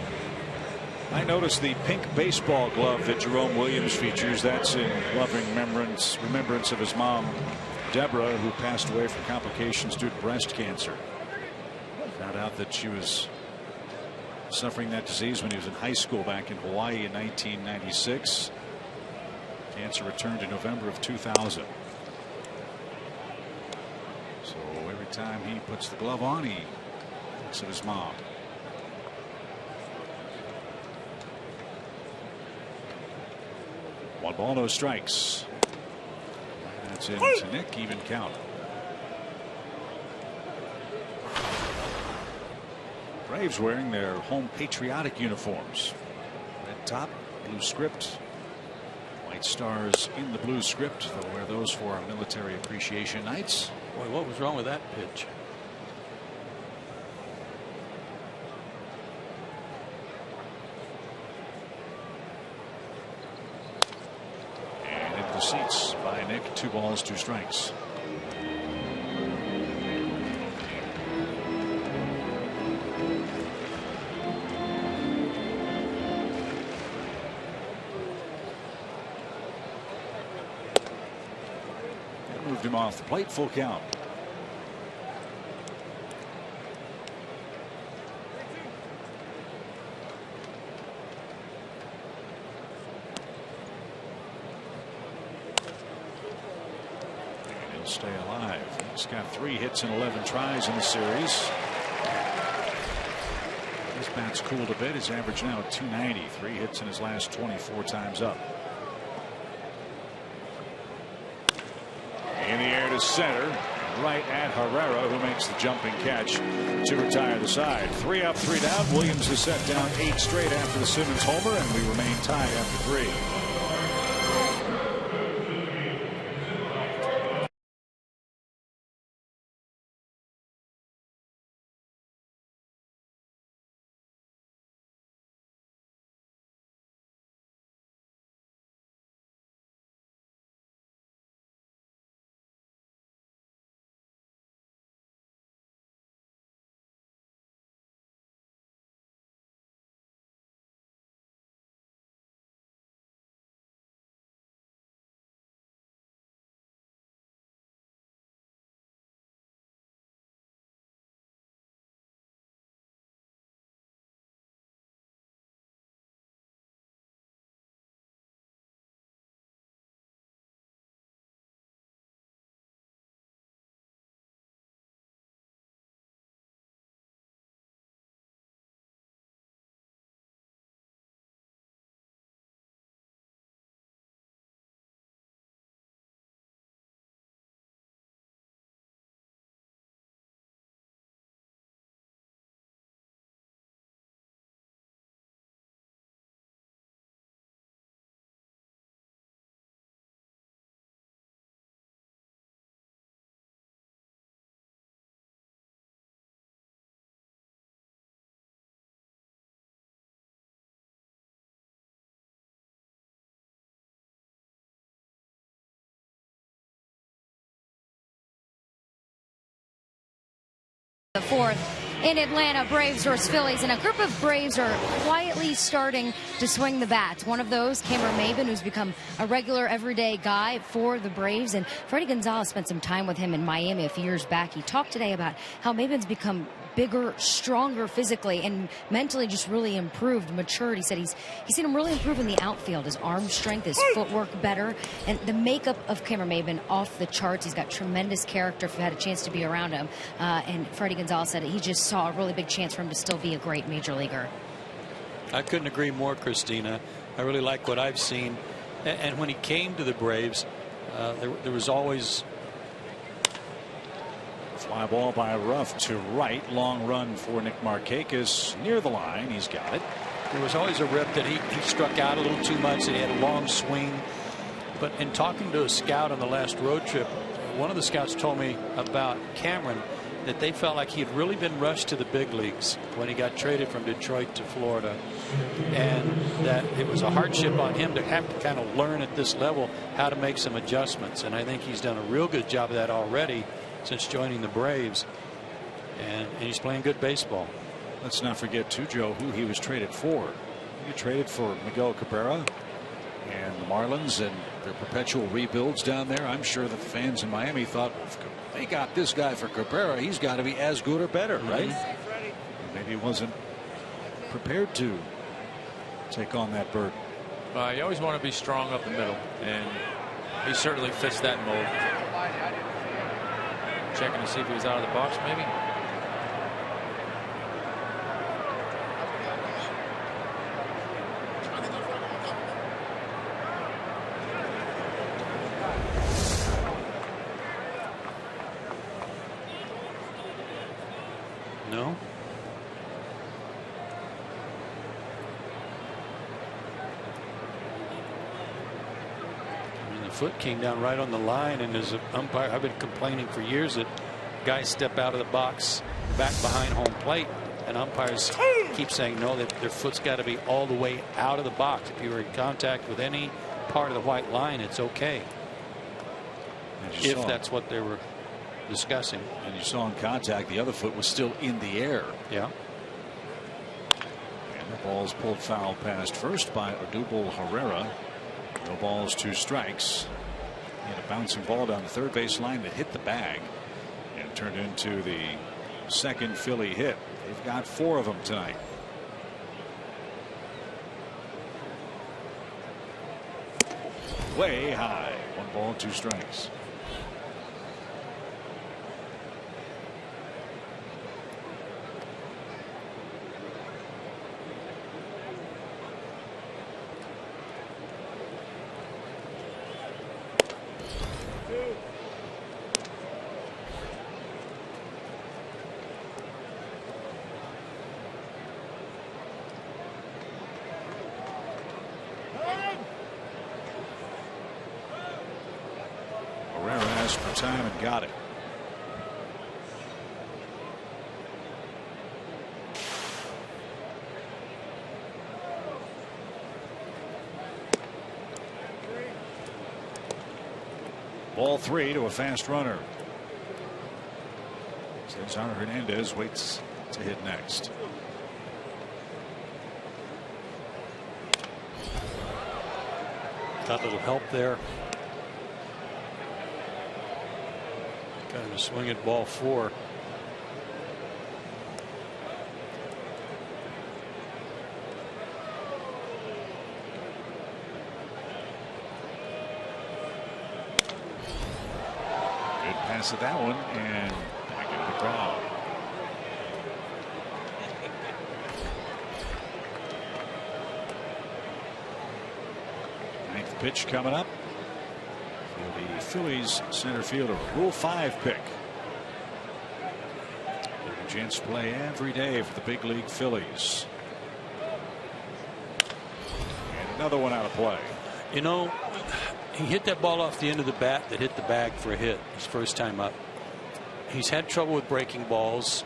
I noticed the pink baseball glove that Jerome Williams features. That's in loving remembrance of his mom, Deborah, who passed away from complications due to breast cancer. Found out that she was suffering that disease when he was in high school back in Hawaii in 1996. Cancer returned in November of 2000. So every time he puts the glove on, he thinks of his mom. One ball, no strikes. That's in to Nick, even count. Braves wearing their home patriotic uniforms. Red top, blue script. White stars in the blue script. They'll wear those for our military appreciation nights. Boy, what was wrong with that pitch? The seats by Nick. 2 balls, 2 strikes. Moved him off the plate. Full count. Stay alive. He's got 3 hits and 11 tries in the series. His bat's cooled a bit. His average now at 290. 3 hits in his last 24 times up. In the air to center. Right at Herrera, who makes the jumping catch to retire the side. 3 up, 3 down. Williams has set down 8 straight after the Simmons homer, and we remain tied after 3. The fourth in Atlanta, Braves versus Phillies, and a group of Braves are quietly starting to swing the bats. One of those, Cameron Maybin, who's become a regular everyday guy for the Braves, and Freddie Gonzalez spent some time with him in Miami a few years back. He talked today about how Maybin's become bigger, stronger physically, and mentally just really improved, matured. He said he's seen him really improve in the outfield. His arm strength, his footwork better, and the makeup of Cameron Maybin off the charts. He's got tremendous character if you had a chance to be around him. And Freddie Gonzalez said he just saw a really big chance for him to still be a great major leaguer. I couldn't agree more, Christina. I really like what I've seen. And when he came to the Braves, there was always... Fly ball by Ruff to right. Long run for Nick Markakis near the line. He's got it. There was always a rip that he struck out a little too much, that he had a long swing. But in talking to a scout on the last road trip, one of the scouts told me about Cameron that they felt like he had really been rushed to the big leagues when he got traded from Detroit to Florida, and that it was a hardship on him to have to kind of learn at this level how to make some adjustments. And I think he's done a real good job of that already since joining the Braves, and he's playing good baseball. Let's not forget too, Joe, who he was traded for. He traded for Miguel Cabrera and the Marlins and their perpetual rebuilds down there. I'm sure the fans in Miami thought, if they got this guy for Cabrera, he's got to be as good or better, right? Maybe he wasn't prepared to take on that burden. You always want to be strong up the middle, and he certainly fits that mold. Checking to see if he was out of the box, maybe. No. Foot came down right on the line, and as an umpire, I've been complaining for years that guys step out of the box back behind home plate, and umpires keep saying no, that their foot's got to be all the way out of the box. If you were in contact with any part of the white line, it's okay, if that's what they were discussing. And you saw in contact the other foot was still in the air. Yeah. And the ball's pulled foul past first by Odubel Herrera. No balls, 2 strikes. He had a bouncing ball down the third base line that hit the bag and turned into the second Philly hit. They've got 4 of them tonight. Way high. 1 ball, 2 strikes. For time and got it. Ball 3 to a fast runner. Cesar Hernandez waits to hit next. Got a little help there. Kind of swing at ball 4. Good pass at that one, and back into the crowd. Ninth pitch coming up. The Phillies center fielder, Rule 5 pick. A chance to play every day for the big league Phillies. And another one out of play. You know, he hit that ball off the end of the bat that hit the bag for a hit his first time up. He's had trouble with breaking balls.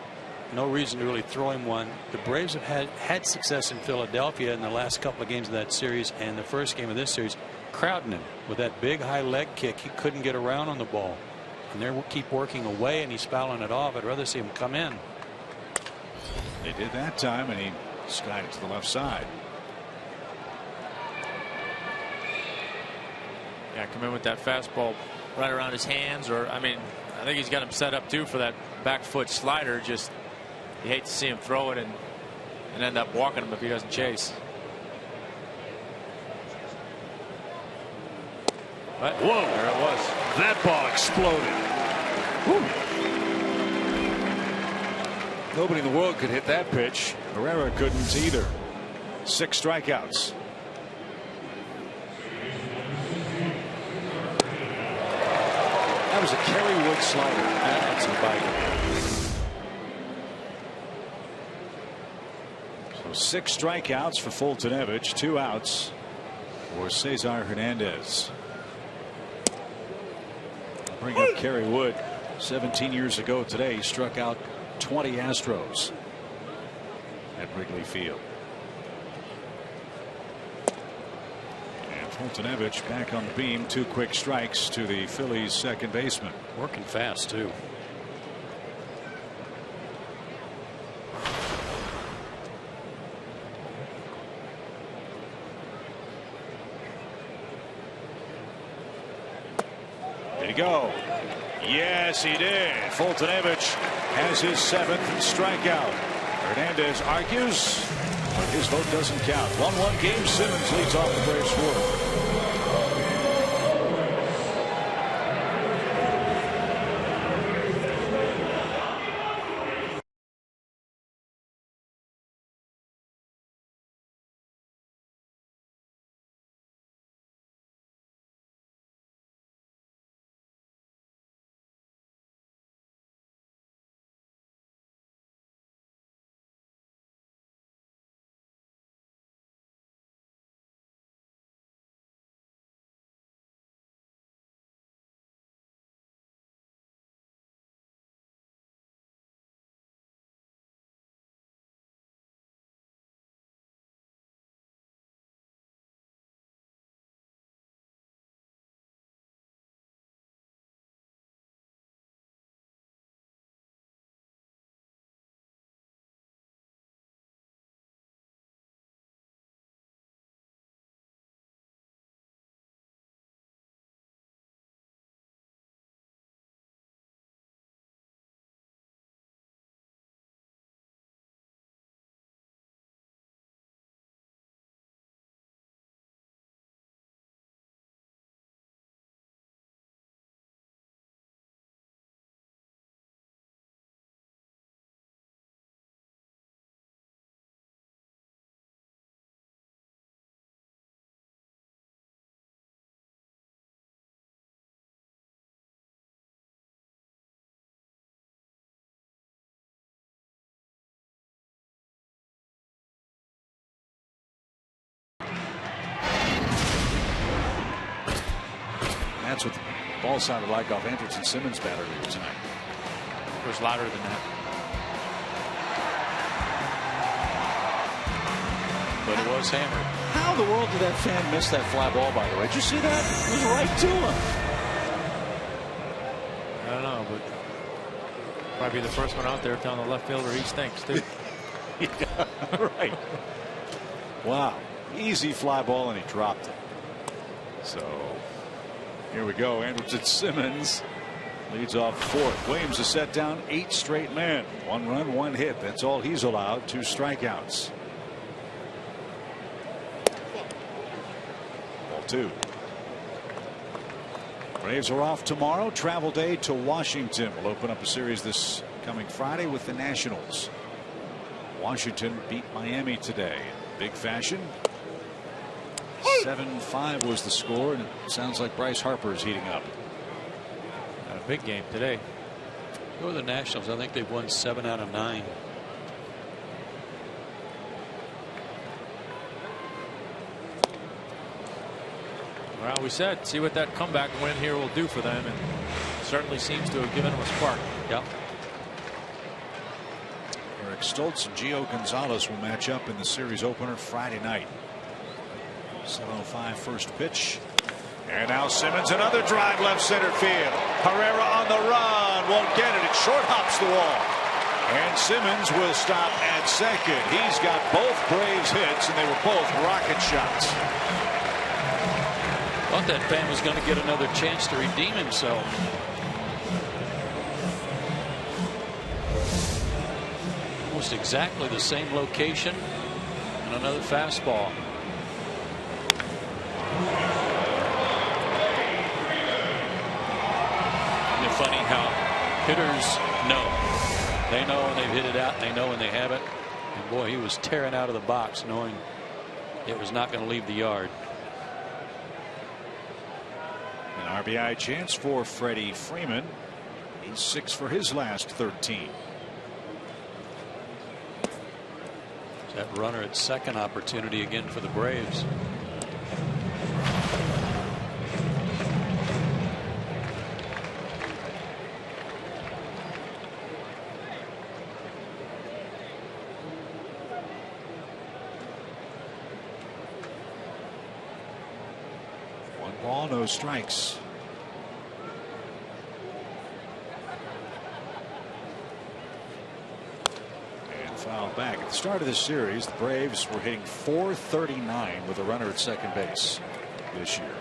No reason to really throw him one. The Braves have had success in Philadelphia in the last couple of games of that series, and the first game of this series, crowding him with that big high leg kick. He couldn't get around on the ball, and they keep working away, and he's fouling it off. I'd rather see him come in. They did that time, and he skied it to the left side. Yeah, come in with that fastball right around his hands, or I mean, I think he's got him set up too for that back foot slider. Just you hate to see him throw it and end up walking him if he doesn't chase. But Whoa, there it was. That ball exploded. Woo. Nobody in the world could hit that pitch. Herrera couldn't either. 6 strikeouts. That was a Kerry Wood slider. That's a bite. So 6 strikeouts for Foltynewicz, 2 outs for Cesar Hernandez. Bring up Kerry Wood. 17 years ago today, he struck out 20 Astros at Wrigley Field. And Foltynewicz back on the beam. 2 quick strikes to the Phillies second baseman. Working fast too. Did he go? Yes, he did. Foltynewicz has his 7th strikeout. Hernandez argues, but his vote doesn't count. 1-1 game. Simmons leads off the Braves 4th. That's what the ball sounded like off Anderson Simmons' bat earlier tonight. It was louder than that. But it was hammered. How in the world did that fan miss that fly ball, by the way? Did you see that? It was right to him. I don't know, but probably the first one out there telling the left fielder he stinks too. Yeah, right. Wow. Easy fly ball, and he dropped it. So here we go. Anderson Simmons leads off the 4th. Williams has set down 8 straight men. 1 run, 1 hit. That's all he's allowed. 2 strikeouts. Ball 2. Braves are off tomorrow. Travel day to Washington. We'll open up a series this coming Friday with the Nationals. Washington beat Miami today in big fashion. 7-5 was the score, and it sounds like Bryce Harper is heating up. Had a big game today. Go to the Nationals. I think they've won 7 out of 9. Well, we said, see what that comeback win here will do for them, and certainly seems to have given them a spark. Yep. Eric Stoltz and Gio Gonzalez will match up in the series opener Friday night. 7:05 first pitch. And now Simmons, another drive left center field. Herrera on the run. Won't get it. It short hops the wall. And Simmons will stop at second. He's got both Braves hits, and they were both rocket shots. Thought that fan was going to get another chance to redeem himself. Almost exactly the same location, and another fastball. Isn't it funny how hitters know? They know when they've hit it out, and they know when they haven't. And boy, he was tearing out of the box knowing it was not going to leave the yard. An RBI chance for Freddie Freeman. He's 6 for his last 13. That runner at second opportunity again for the Braves. Ball, no strikes. And fouled back. At the start of this series, the Braves were hitting .439 with a runner at second base this year.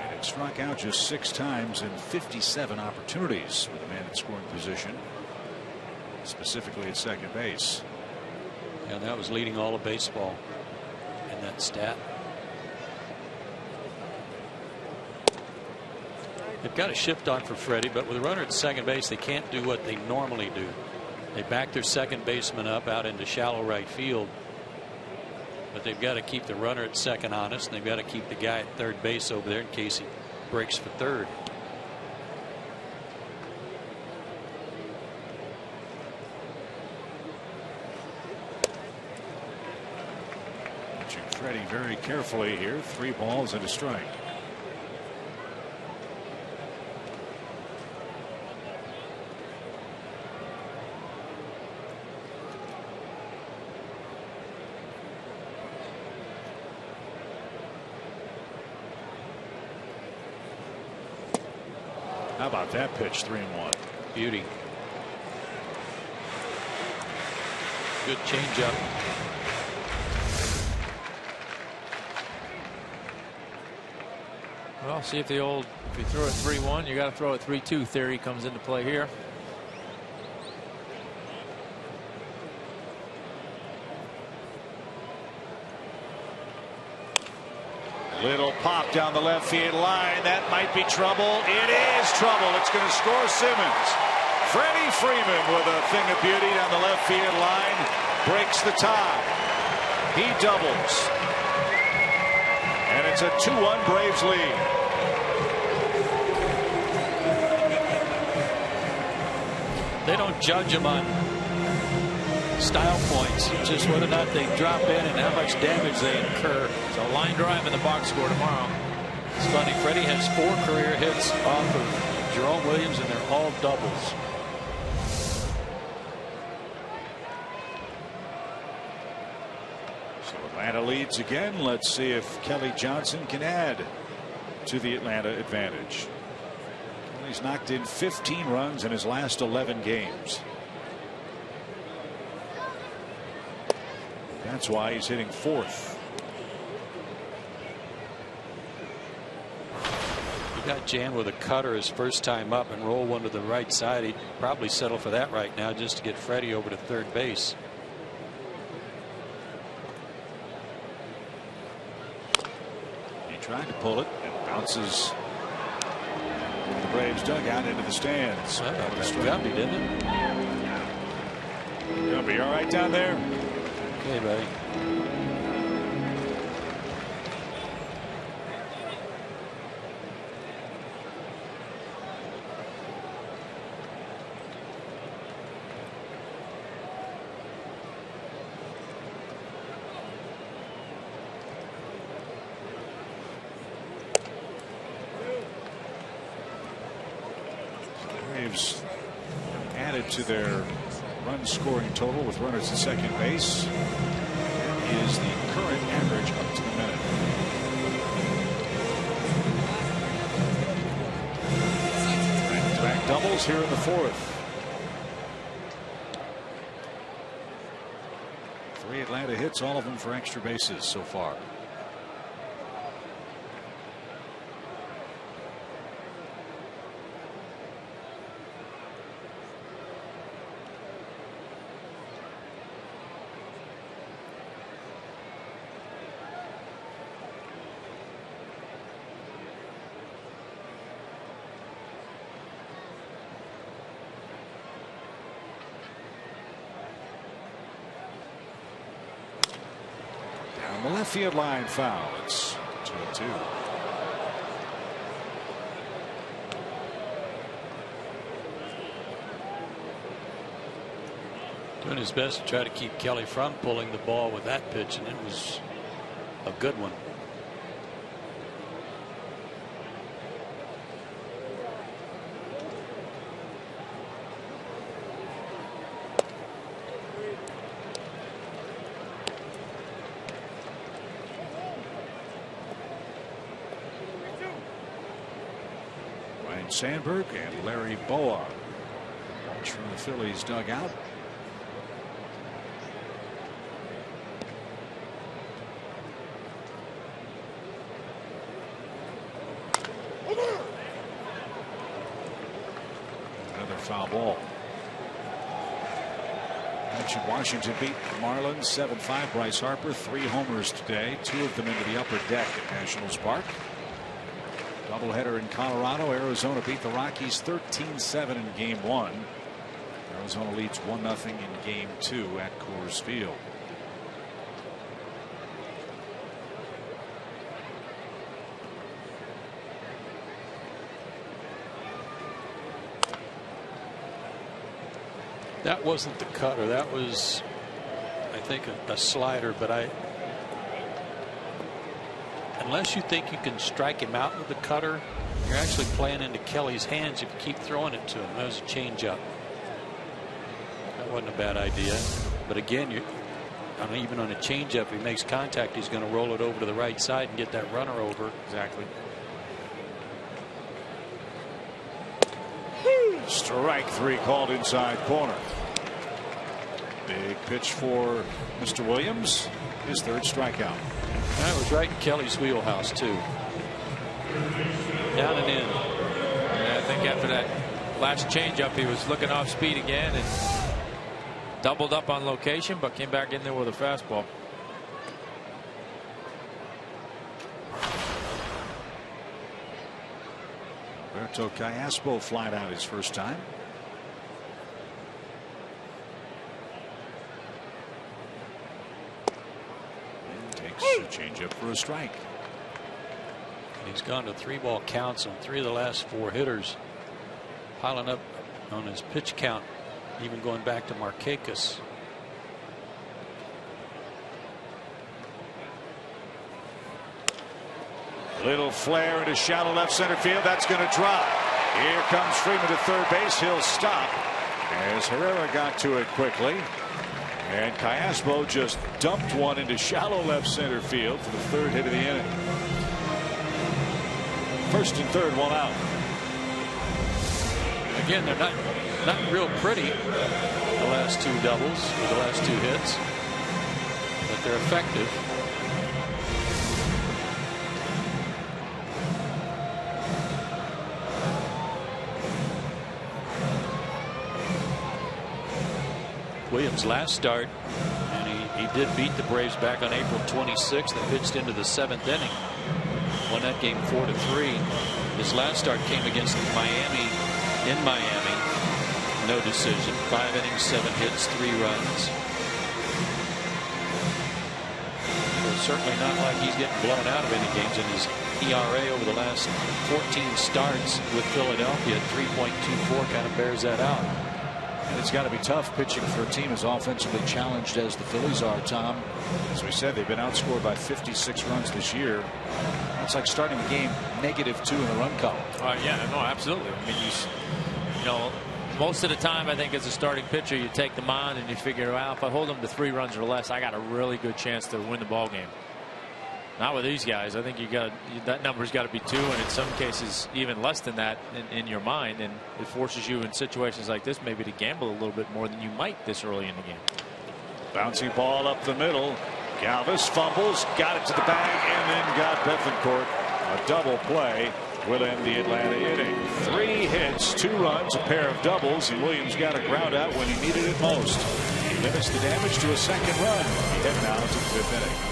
And it struck out just 6 times in 57 opportunities with a man in scoring position, specifically at second base. And that was leading all of baseball in that stat. They've got a shift on for Freddie, but with a runner at second base, they can't do what they normally do. They back their second baseman up out into shallow right field, but they've got to keep the runner at second honest, and they've got to keep the guy at third base over there in case he breaks for third. Watching Freddie very carefully here. 3 balls and a strike. How about that pitch? 3-1. Beauty. Good changeup. Well, see if the old, if you throw it 3-1, you got to throw it 3-2 theory comes into play here. Little pop down the left field line. That might be trouble. It is trouble. It's going to score Simmons. Freddie Freeman with a thing of beauty down the left field line. Breaks the tie. He doubles. And it's a 2-1 Braves lead. They don't judge him on style points, just whether or not they drop in and how much damage they incur. It's a line drive in the box score tomorrow. It's funny, Freddie has 4 career hits off of Jerome Williams, and they're all doubles. So Atlanta leads again. Let's see if Kelly Johnson can add to the Atlanta advantage. He's knocked in 15 runs in his last 11 games. That's why he's hitting 4th. He got jammed with a cutter his first time up and roll one to the right side. He'd probably settle for that right now just to get Freddie over to third base. He tried to pull it and bounces the Braves dugout into the stands. Well, that was Gumby, didn't it? Gumby, all right down there? Okay, buddy. Braves added to their run scoring total with runners at second base. That is the current average up to the minute. Back doubles here in the 4th. Atlanta hits, all of them for extra bases so far. The left field line foul. It's 2-2. Doing his best to try to keep Kelly from pulling the ball with that pitch, and it was a good one. Sandberg and Larry Boa watch from the Phillies dugout. Another foul ball. Washington beat the Marlins 7-5. Bryce Harper 3 homers today, 2 of them into the upper deck at Nationals Park. Doubleheader in Colorado. Arizona beat the Rockies 13-7 in game 1. Arizona leads 1-0 in game 2 at Coors Field. That wasn't the cutter. That was, I think, a slider, but unless you think you can strike him out with the cutter, you're actually playing into Kelly's hands if you keep throwing it to him. That was a changeup. That wasn't a bad idea. But again, even on a changeup, if he makes contact, he's going to roll it over to the right side and get that runner over. Exactly. Strike 3 called inside corner. Big pitch for Mr. Williams. His 3rd strikeout. That was right in Kelly's wheelhouse, too. Down and in. Yeah, I think after that last changeup, he was looking off speed again and doubled up on location, but came back in there with a fastball. Roberto Callaspo flied out his first time. Change up for a strike. He's gone to 3-ball counts on 3 of the last 4 hitters, piling up on his pitch count, even going back to Markakis. Little flare into shallow left center field. That's going to drop. Here comes Freeman to third base. He'll stop as Herrera got to it quickly. And Callaspo just dumped one into shallow left center field for the 3rd hit of the inning. 1st and 3rd, 1 out. Again, they're not real pretty, the last 2 doubles or the last 2 hits, but they're effective. Williams' last start, and he did beat the Braves back on April 26th and pitched into the 7th inning. Won that game 4-3. His last start came against Miami in Miami. No decision. 5 innings, 7 hits, 3 runs. It's certainly not like he's getting blown out of any games, and his ERA over the last 14 starts with Philadelphia at 3.24 kind of bears that out. And it's got to be tough pitching for a team as offensively challenged as the Phillies are, Tom. As we said, they've been outscored by 56 runs this year. It's like starting the game -2 in the run column. Yeah, no, absolutely. I mean, you know, most of the time, I think as a starting pitcher, you take them on and you figure, well, if I hold them to 3 runs or less, I got a really good chance to win the ball game. Not with these guys. I think that number's got to be 2, and in some cases even less than that in your mind, and it forces you in situations like this maybe to gamble a little bit more than you might this early in the game. Bouncy ball up the middle. Galvis fumbles, got it to the bag, and then got Bethencourt. A double play will end the Atlanta inning. 3 hits, 2 runs, a pair of doubles, and Williams got a ground out when he needed it most. He limits the damage to a 2nd run. We head now to the 5th inning.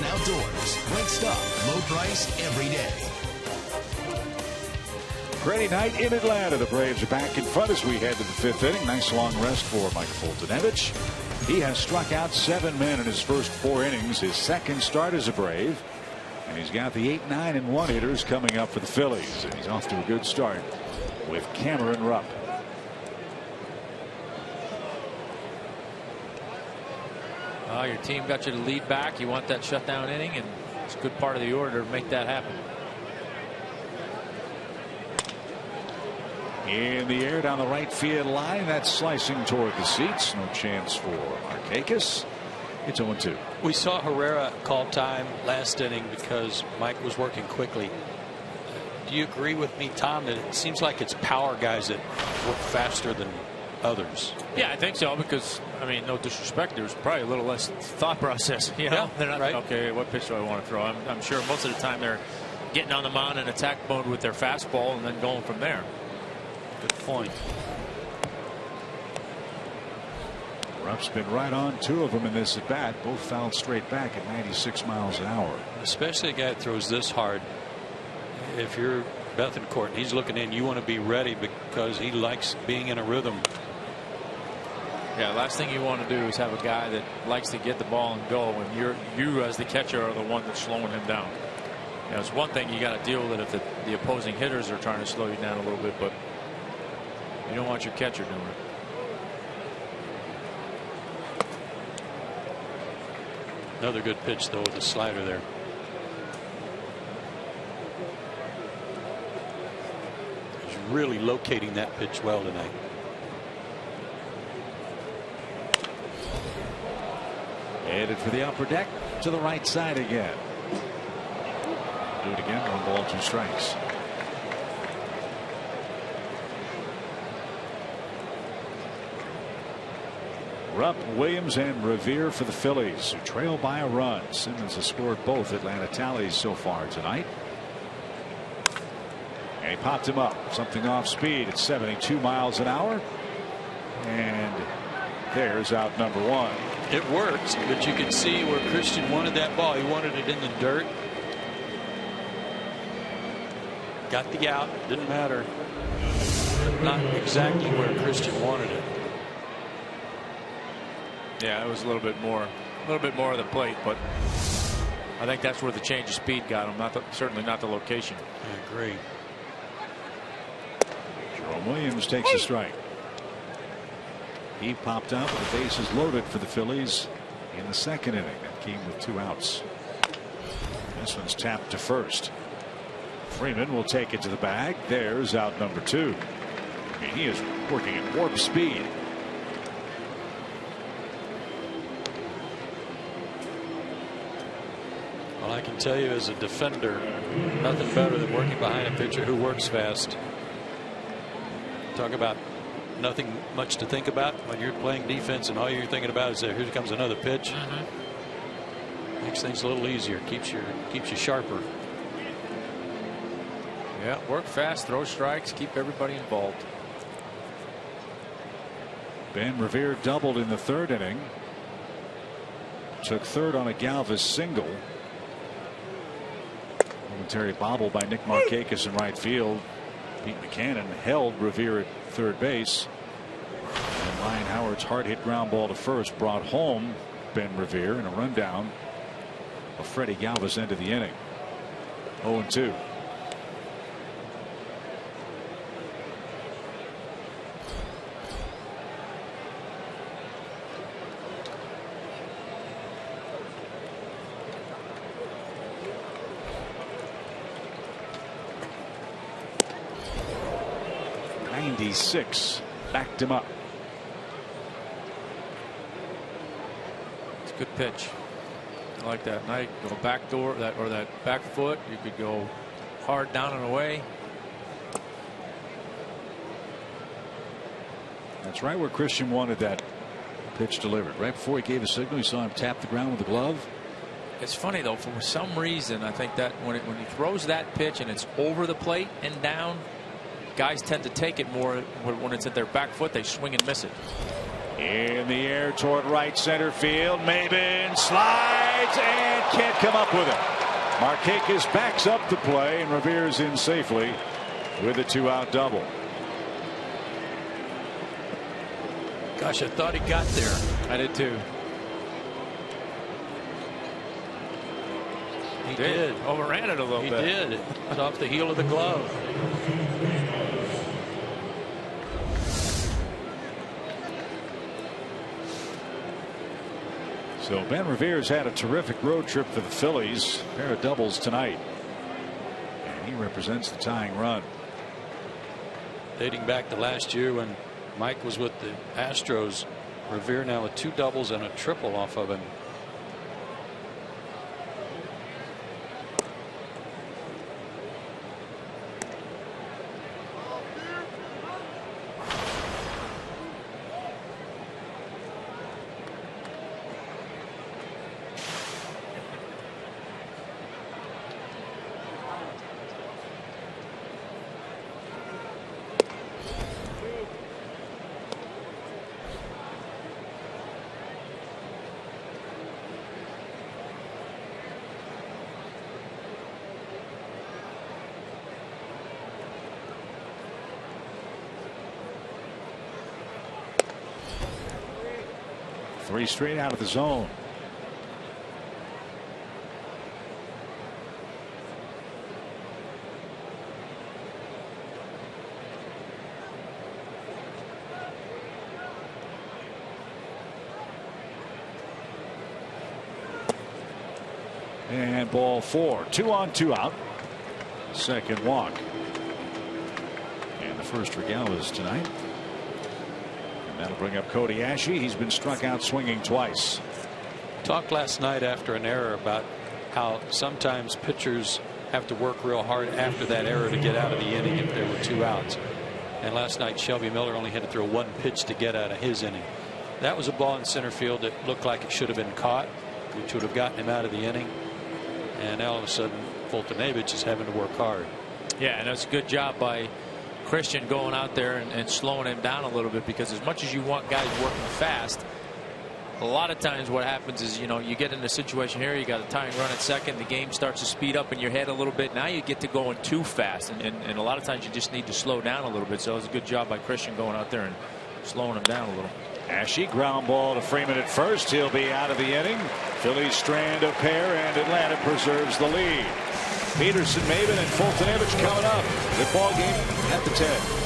Outdoors. Right stuff, low price, every day. Friday night in Atlanta. The Braves are back in front as we head to the 5th inning. Nice long rest for Mike Foltynewicz. He has struck out 7 men in his first 4 innings. His 2nd start as a Brave. And he's got the 8, 9, and 1 hitters coming up for the Phillies. And he's off to a good start with Cameron Rupp. Your team got you to lead back. You want that shutdown inning, and it's a good part of the order to make that happen. In the air down the right field line. That's slicing toward the seats. No chance for Markakis. It's 0-2. We saw Herrera call time last inning because Mike was working quickly. Do you agree with me, Tom, that it seems like it's power guys that work faster than others? Yeah, I think so, because, I mean, no disrespect, there's probably a little less thought process. You know? Yeah, they're not, right. okay, what pitch do I want to throw? I'm sure most of the time they're getting on the mound in attack mode with their fastball and then going from there. Good point. Rupp's been right on 2 of them in this at bat. Both fouled straight back at 96 miles an hour. Especially a guy that throws this hard. If you're Bethencourt, he's looking in, you want to be ready because he likes being in a rhythm. Yeah, last thing you want to do is have a guy that likes to get the ball and go, and you as the catcher are the one that's slowing him down. You know, it's one thing you got to deal with it if the opposing hitters are trying to slow you down a little bit, but you don't want your catcher doing it. Another good pitch, though, with the slider there. He's really locating that pitch well tonight. Headed for the upper deck to the right side again. Do it again. 1 ball, 2 strikes. Rupp, Williams, and Revere for the Phillies, who trail by a run. Simmons has scored both Atlanta tallies so far tonight. And he popped him up. Something off speed at 72 miles an hour. And there's out number 1. It worked, but you can see where Christian wanted that ball. He wanted it in the dirt. Got the out. Didn't matter. Not exactly where Christian wanted it. Yeah, it was a little bit more of the plate, but I think that's where the change of speed got him. Certainly not the location. I agree. Jerome Williams takes a strike. He popped up with the bases loaded for the Phillies in the second inning. That came with 2 outs. This one's tapped to first. Freeman will take it to the bag. There's out number 2. I mean, he is working at warp speed. Well, I can tell you as a defender, nothing better than working behind a pitcher who works fast. Talk about nothing much to think about when you're playing defense and all you're thinking about is that here comes another pitch. Makes things a little easier, keeps you sharper. Yeah, work fast, throw strikes, keep everybody involved. Ben Revere doubled in the 3rd inning. Took 3rd on a Galvis single. Momentary bobble by Nick Markakis in right field. Pete Buchanan held Revere at 3rd base. And Ryan Howard's hard hit ground ball to first brought home Ben Revere, and a rundown of Freddie Galvis into the inning. 0-2. .96 backed him up. It's a good pitch. I like that. Now you go back door or that back foot. You could go hard down and away. That's right where Christian wanted that pitch delivered. Right before he gave a signal, you saw him tap the ground with the glove. It's funny though, for some reason I think that when he throws that pitch and it's over the plate and down, guys tend to take it more. When it's at their back foot, they swing and miss it. In the air toward right center field. Maben slides and can't come up with it. Markakis backs up the play, and Revere's in safely with a 2-out double. Gosh, I thought he got there. I did too. He did. Overran it a little bit. He did. It was off the heel of the glove. So Ben Revere's had a terrific road trip for the Phillies. A pair of doubles tonight. And he represents the tying run. Dating back to last year when Mike was with the Astros, Revere now with 2 doubles and a triple off of him. Three straight out of the zone. And ball 4. 2 on, 2 out. Second walk. And the first for Galvis tonight. That'll bring up Cody Ashe. He's been struck out swinging twice. Talked last night after an error about how sometimes pitchers have to work real hard after that error to get out of the inning if there were 2 outs. And last night Shelby Miller only had to throw 1 pitch to get out of his inning. That was a ball in center field that looked like it should have been caught, which would have gotten him out of the inning. And all of a sudden Fultonavich is having to work hard. Yeah, and that's a good job by Christian going out there and slowing him down a little bit, because as much as you want guys working fast, a lot of times what happens is, you get in a situation here, you got a tying run at second, the game starts to speed up in your head a little bit. Now you get to going too fast, and a lot of times you just need to slow down a little bit. So it was a good job by Christian going out there and slowing him down a little. Ashe, ground ball to Freeman at first. He'll be out of the inning. Phillies strand a pair, and Atlanta preserves the lead. Peterson, Maben, and Fultonevich coming up. The ball game at the 10.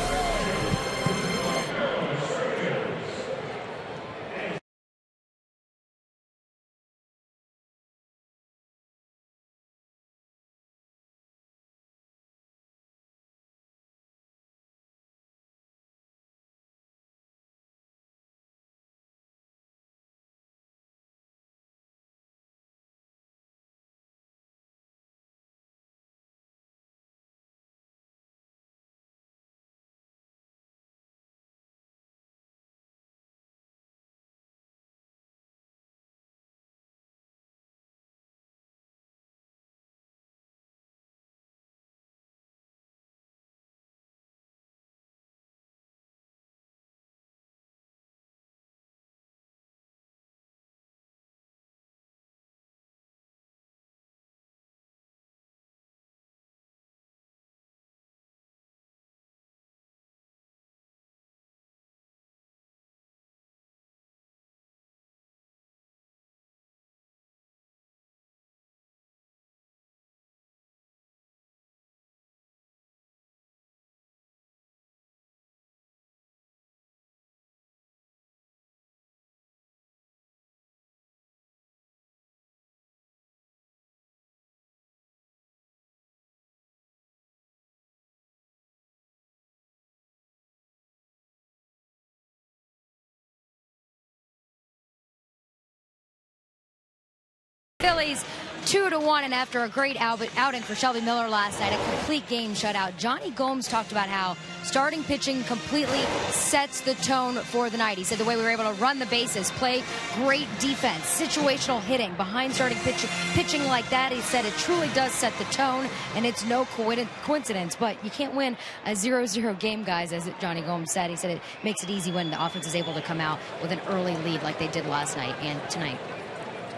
Phillies 2-1, and after a great outing for Shelby Miller last night, a complete game shutout. Johnny Gomes talked about how starting pitching completely sets the tone for the night. He said the way we were able to run the bases, play great defense, situational hitting, behind starting pitching like that, he said it truly does set the tone, and it's no coincidence. But you can't win a 0-0 game, guys, as Johnny Gomes said. He said it makes it easy when the offense is able to come out with an early lead like they did last night and tonight.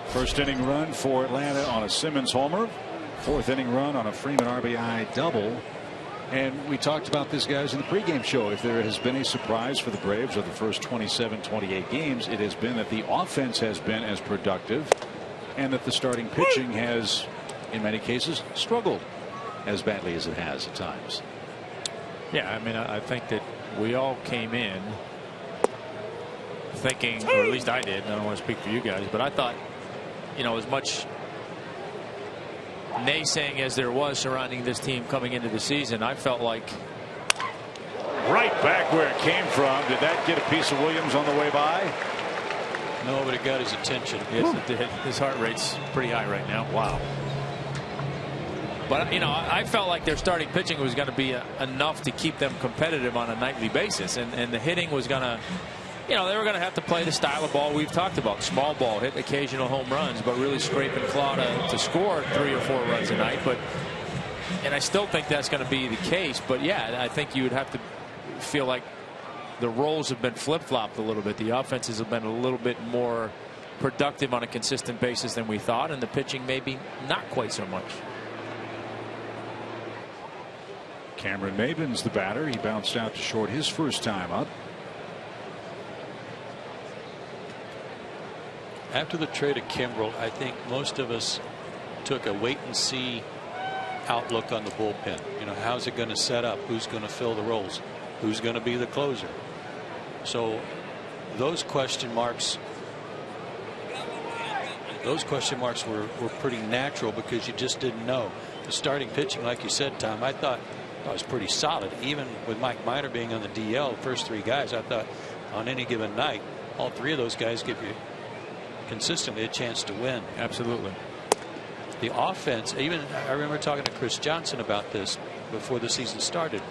First inning run for Atlanta on a Simmons homer. Fourth inning run on a Freeman RBI double. And we talked about this, guys, in the pregame show. If there has been a surprise for the Braves of the first 27, 28 games, it has been that the offense has been as productive and that the starting pitching has, in many cases, struggled as badly as it has at times. Yeah, I mean, I think that we all came in thinking, or at least I did, and I don't want to speak for you guys, but I thought, you know, as much naysaying as there was surrounding this team coming into the season, I felt like right back where it came from. Did that get a piece of Williams on the way by? No, but it got his attention. Yes, it did. His heart rate's pretty high right now. Wow. But, you know, I felt like their starting pitching was going to be enough to keep them competitive on a nightly basis, and the hitting was going to, you know, they were going to have to play the style of ball we've talked about. Small ball, hit occasional home runs, but really scrape and claw to score 3 or 4 runs a night. And I still think that's going to be the case. But, yeah, I think you would have to feel like the roles have been flip-flopped a little bit. The offenses have been a little bit more productive on a consistent basis than we thought, and the pitching maybe not quite so much. Cameron Maben's the batter. He bounced out to short his first time up. After the trade of Kimbrel, I think most of us took a wait-and-see outlook on the bullpen. You know, how's it going to set up? Who's going to fill the roles? Who's going to be the closer? So those question marks were pretty natural because you just didn't know. The starting pitching, like you said, Tom, I thought was pretty solid. Even with Mike Minor being on the DL, the first 3 guys, I thought on any given night, all 3 of those guys give you consistently a chance to win. Absolutely. The offense, even I remember talking to Chris Johnson about this before the season started,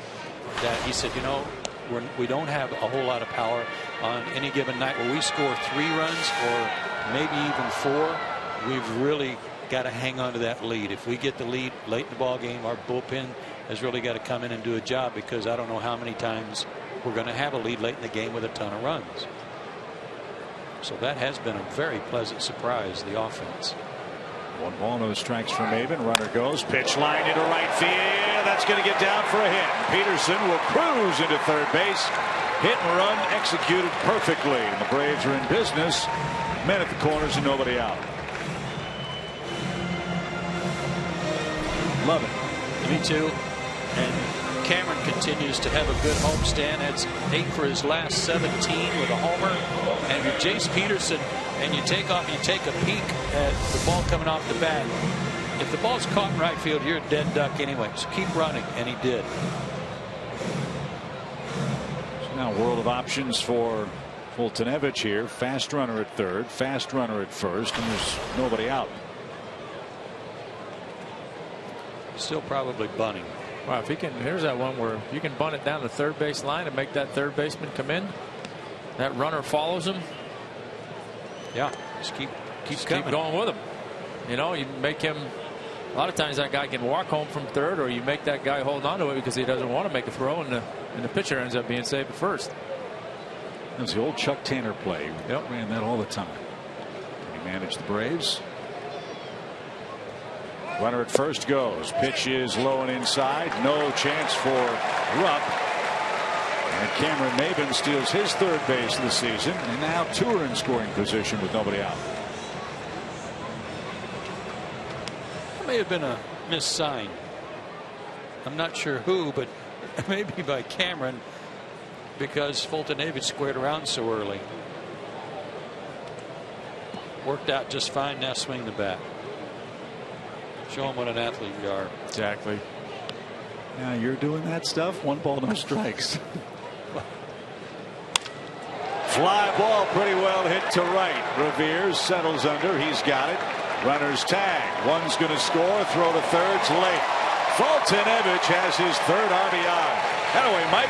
that he said, you know, we don't have a whole lot of power on any given night where we score 3 runs or maybe even 4. We've really got to hang on to that lead. If we get the lead late in the ball game, our bullpen has really got to come in and do a job, because I don't know how many times we're going to have a lead late in the game with a ton of runs. So that has been a very pleasant surprise, the offense. 1 ball, no strikes for Maben. Runner goes. Pitch line into right field. That's going to get down for a hit. Peterson will cruise into third base. hit and run executed perfectly. And the Braves are in business. Men at the corners and nobody out. Love it. Me too. And Cameron continues to have a good homestand. That's 8 for his last 17 with a homer. And if you're Jace Peterson and you take a peek at the ball coming off the bat, if the ball's caught in right field, you're a dead duck anyway. So keep running, and he did. So now a world of options for Fultonevich here. Fast runner at third, fast runner at first, and there's nobody out. Still probably bunting. Wow, if he can, here's that one where you can bunt it down the third base line and make that third baseman come in. That runner follows him. Yeah, just keep going with him. You know, you make him. A lot of times that guy can walk home from third, or you make that guy hold on to it because he doesn't want to make a throw, and the pitcher ends up being saved at first. That was the old Chuck Tanner play. Yep. Ran that all the time. He managed the Braves. Runner at first goes. Pitch is low and inside. No chance for Rupp. And Cameron Maben steals his third base of the season. And now 2 are in scoring position with nobody out. That may have been a missed sign. I'm not sure who, but maybe by Cameron, because Fultonevich squared around so early. Worked out just fine. Now swing the bat. Show him what an athlete you are. Exactly. Now you're doing that stuff. 1 ball, no strikes. Fly ball pretty well hit to right. Revere settles under. He's got it. Runners tag. One's going to score. Throw to third's late. Fultonevich has his 3rd RBI. Anyway, Mike.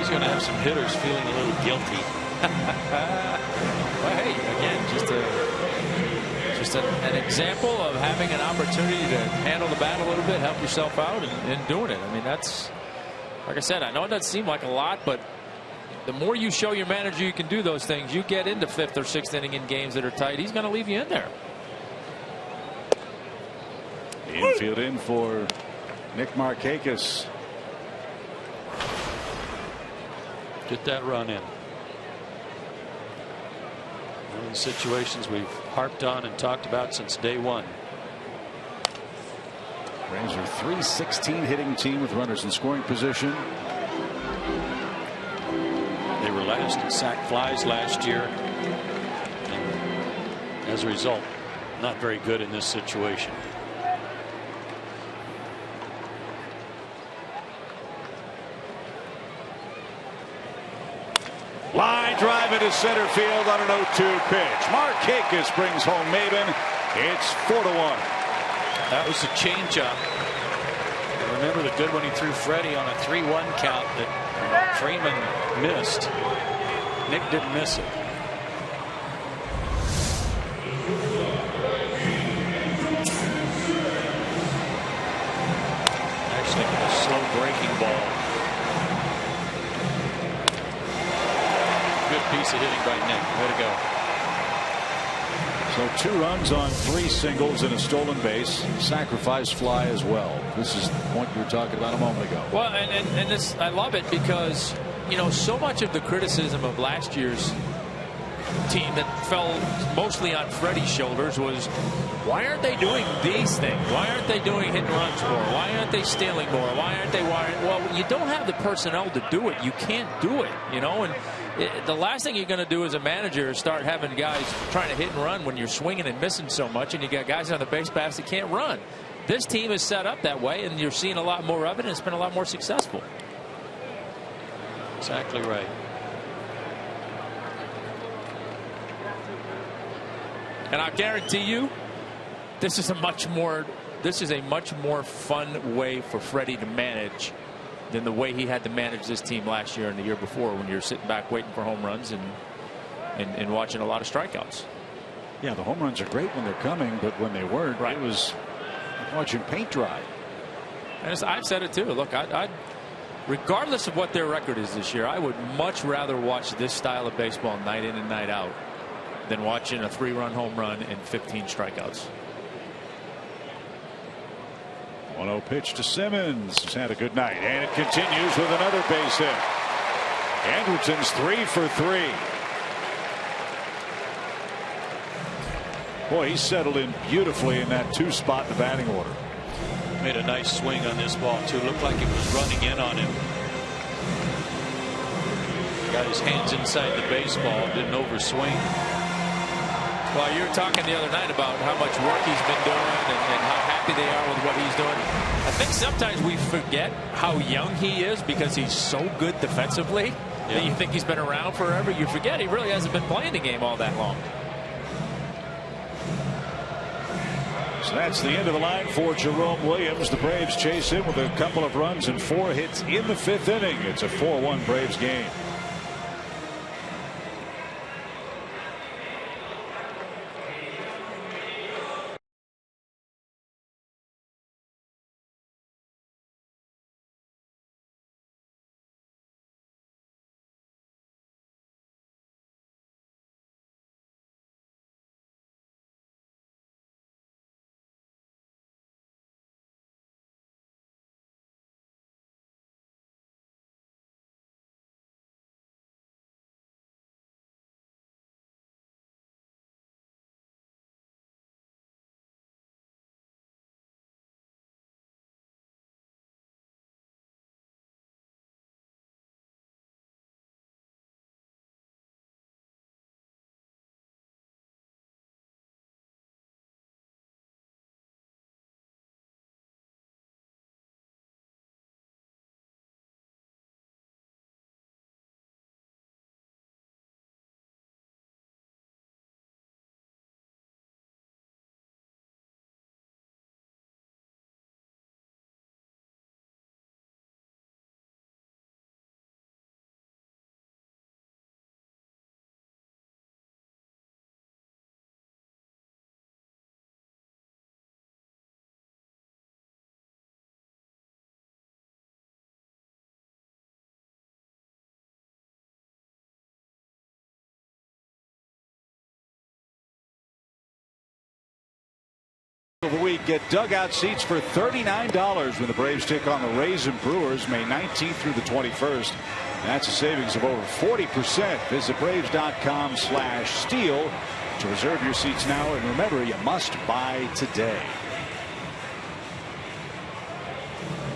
Going to have some hitters feeling a little guilty. Well, hey, again, just an example of having an opportunity to handle the bat a little bit, help yourself out, and doing it. I mean, that's, like I said, I know it doesn't seem like a lot, but the more you show your manager you can do those things, you get into 5th or 6th inning in games that are tight, he's going to leave you in there. The infield in for Nick Markakis. Get that run in. One of the situations we've harped on and talked about since day one. Braves are .316 hitting team with runners in scoring position. They were last in sac flies last year. And as a result, not very good in this situation. Line drive into center field on an 0-2 pitch. Markakis brings home Maben. It's 4-1. That was a changeup. Remember the good one he threw Freddie on a 3-1 count that Freeman missed. Nick didn't miss it. Actually, a slow breaking ball. Good piece of hitting by Nick. Way to go. So 2 runs on 3 singles and a stolen base. Sacrifice fly as well. This is the point we were talking about a moment ago. Well, and this, I love it because, you know, so much of the criticism of last year's team that fell mostly on Freddie's shoulders was, why aren't they doing these things? Why aren't they doing hit and runs more? Why aren't they stealing more? Why aren't they wiring? Well, you don't have the personnel to do it. You can't do it, you know, and the last thing you're going to do as a manager is start having guys trying to hit and run when you're swinging and missing so much, and you got guys on the base paths that can't run. This team is set up that way, and you're seeing a lot more of it, and it's been a lot more successful. Exactly right. And I guarantee you, this is a much more fun way for Freddie to manage than the way he had to manage this team last year and the year before, when you're sitting back waiting for home runs and watching a lot of strikeouts. Yeah, the home runs are great when they're coming, but when they weren't, right, it was watching paint dry. And I've said it too. Look, regardless of what their record is this year, I would much rather watch this style of baseball night in and night out than watching a 3-run home run and 15 strikeouts. 1-0 pitch to Simmons. He's had a good night, and it continues with another base hit. Anderson's 3 for 3. Boy, he settled in beautifully in that 2 spot in the batting order. Made a nice swing on this ball too. Looked like it was running in on him. Got his hands inside the baseball. Didn't overswing. Well, you were talking the other night about how much work he's been doing and how happy they are with what he's doing. I think sometimes we forget how young he is because he's so good defensively that you think he's been around forever. You forget he really hasn't been playing the game all that long. So that's the end of the line for Jerome Williams. The Braves chase him with a couple of runs and 4 hits in the 5th inning. It's a 4-1 Braves game. Of the week, get dugout seats for $39 when the Braves take on the Rays and Brewers May 19th through the 21st. That's a savings of over 40%. Visit Braves.com/steal to reserve your seats now, and remember, you must buy today.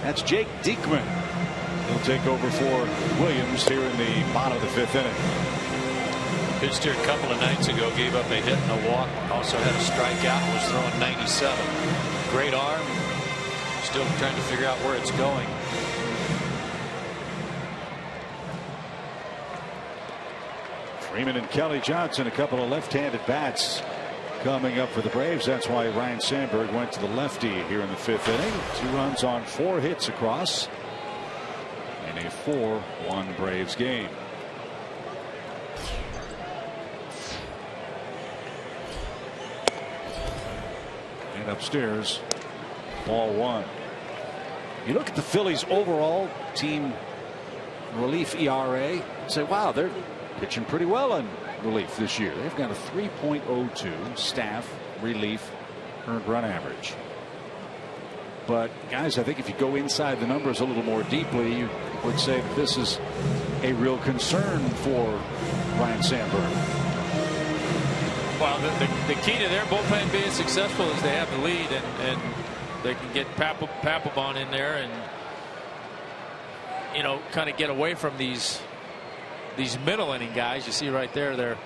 That's Jake Diekman. He'll take over for Williams here in the bottom of the 5th inning. Pitched here a couple of nights ago, gave up a hit and a walk, also had a strikeout, was throwing 97. Great arm, still trying to figure out where it's going. Freeman and Kelly Johnson, a couple of left-handed bats coming up for the Braves. That's why Ryan Sandberg went to the lefty here in the 5th inning. 2 runs on 4 hits across in a 4-1 Braves game. Upstairs, ball 1. You look at the Phillies overall team relief ERA and say, wow, they're pitching pretty well in relief this year. They've got a 3.02 staff relief earned run average. But guys, I think if you go inside the numbers a little more deeply, you would say that this is a real concern for Ryan Sandberg. Well, the key to their bullpen being successful is they have the lead, and they can get Papelbon in there and, you know, kind of get away from these middle inning guys. You see right there their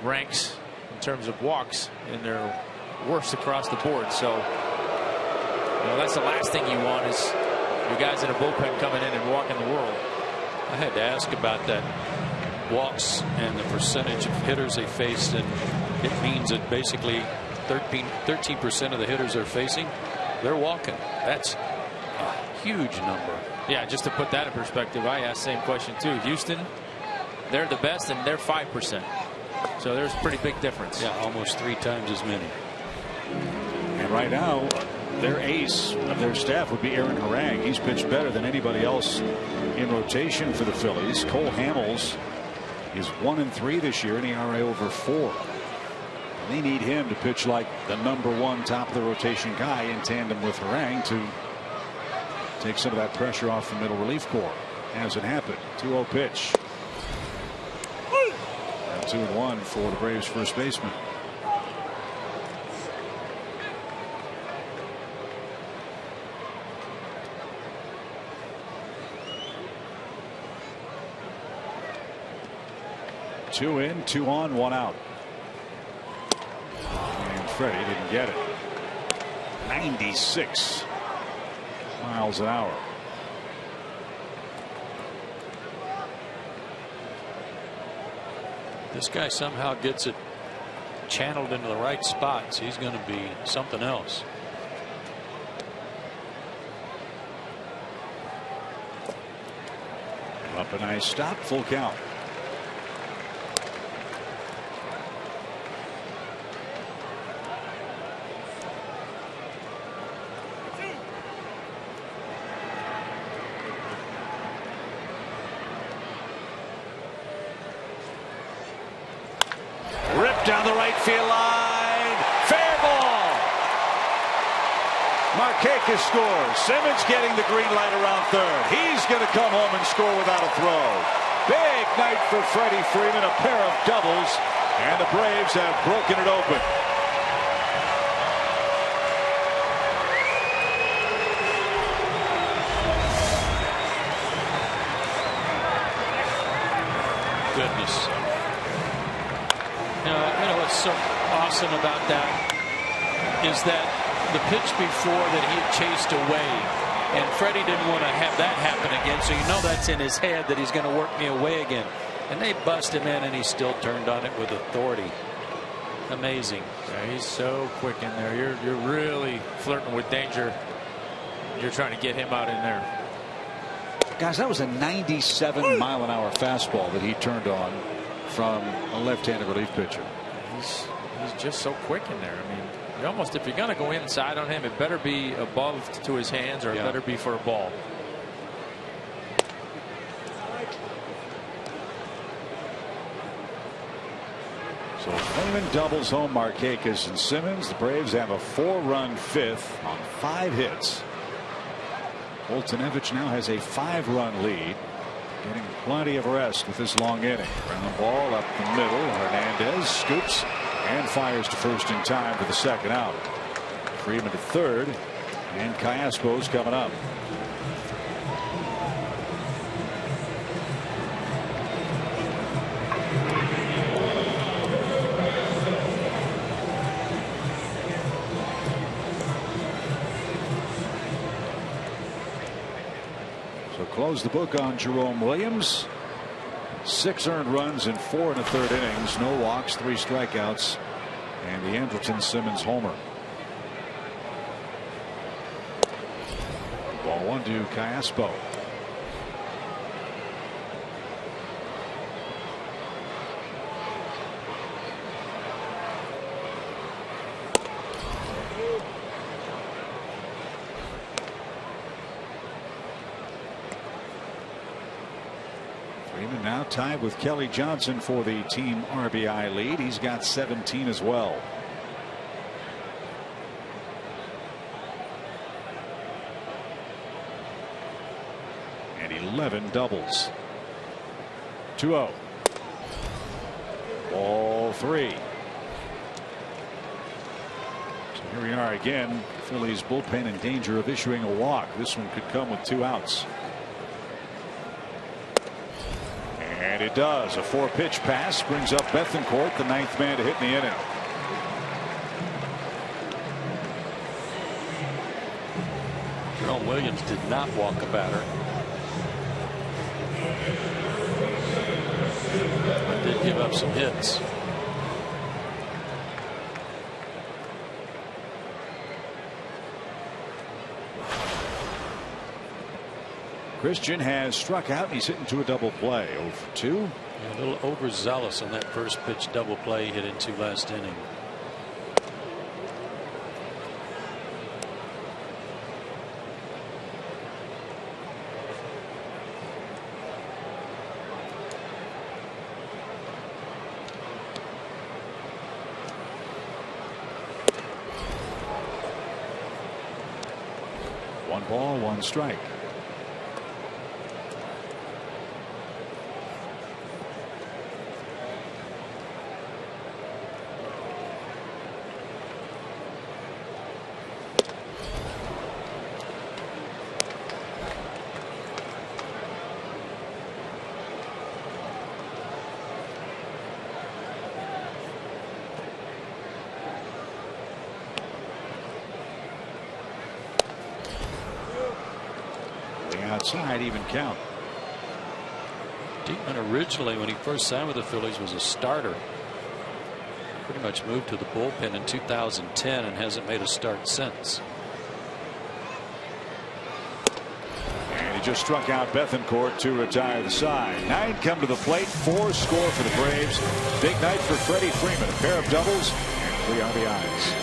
ranks in terms of walks, and they're worst across the board. So, you know, that's the last thing you want is your guys in a bullpen coming in and walking the world. I had to ask about that. Walks and the percentage of hitters they faced, and it means that basically 13% of the hitters they're facing, they're walking. That's a huge number. Yeah, just to put that in perspective, I asked the same question too. Houston, they're the best, and they're 5%. So there's a pretty big difference. Yeah, almost 3 times as many. And right now, their ace of their staff would be Aaron Harang. He's pitched better than anybody else in rotation for the Phillies. Cole Hamels is 1-3 this year, an ERA over 4. They need him to pitch like the #1 top of the rotation guy in tandem with Harang to take some of that pressure off the middle relief corps. Hasn't happened. 2-0 pitch. 2-1 for the Braves first baseman. Two in, 2 on, 1 out. And Freddie didn't get it. 96 miles an hour. This guy somehow gets it channeled into the right spots. He's going to be something else. Up a nice stop, full count. Down the right field line. Fair ball. Markakis scores. Simmons getting the green light around third. He's going to come home and score without a throw. Big night for Freddie Freeman. A pair of doubles. And the Braves have broken it open. Goodness. You know what's so awesome about that is that the pitch before that he had chased away, and Freddie didn't want to have that happen again, so you know that's in his head that he's going to work me away again. And they bust him in, and he still turned on it with authority. Amazing. Yeah, he's so quick in there. You're really flirting with danger. You're trying to get him out in there. Guys, that was a 97 mile an hour fastball that he turned on from a left-handed relief pitcher. He's just so quick in there. I mean, you almost, if you're going to go inside on him, it better be above to his hands, or it better be for a ball. So Freeman doubles home Markakis and Simmons. The Braves have a 4-run fifth on 5 hits. Boltonevich now has a 5-run lead. Getting plenty of rest with this long inning. Ground ball up the middle. Hernandez scoops and fires to first in time for the second out. Freeman to third, and Callaspo's coming up. Close the book on Jerome Williams. 6 earned runs in 4 1/3 innings. No walks, 3 strikeouts, and the Andrelton Simmons homer. Ball 1 to Callaspo. Freeman now tied with Kelly Johnson for the team RBI lead. He's got 17 as well. And 11 doubles. 2-0. Ball 3. So here we are again. Phillies bullpen in danger of issuing a walk. This one could come with 2 outs. And it does. A 4-pitch pass brings up Bethancourt, the 9th man to hit in the inning. Jerome Williams did not walk a batter. But did give up some hits. Christian has struck out. He's hitting to a double play. 0 for 2. Yeah, a little overzealous on that first pitch double play he hit into last inning. ball, 1 strike. Outside, even count. Diekman originally, when he first signed with the Phillies, was a starter. Pretty much moved to the bullpen in 2010 and hasn't made a start since. And he just struck out Bethancourt to retire the side. 9 come to the plate, 4 score for the Braves. Big night for Freddie Freeman. A pair of doubles and 3 RBIs.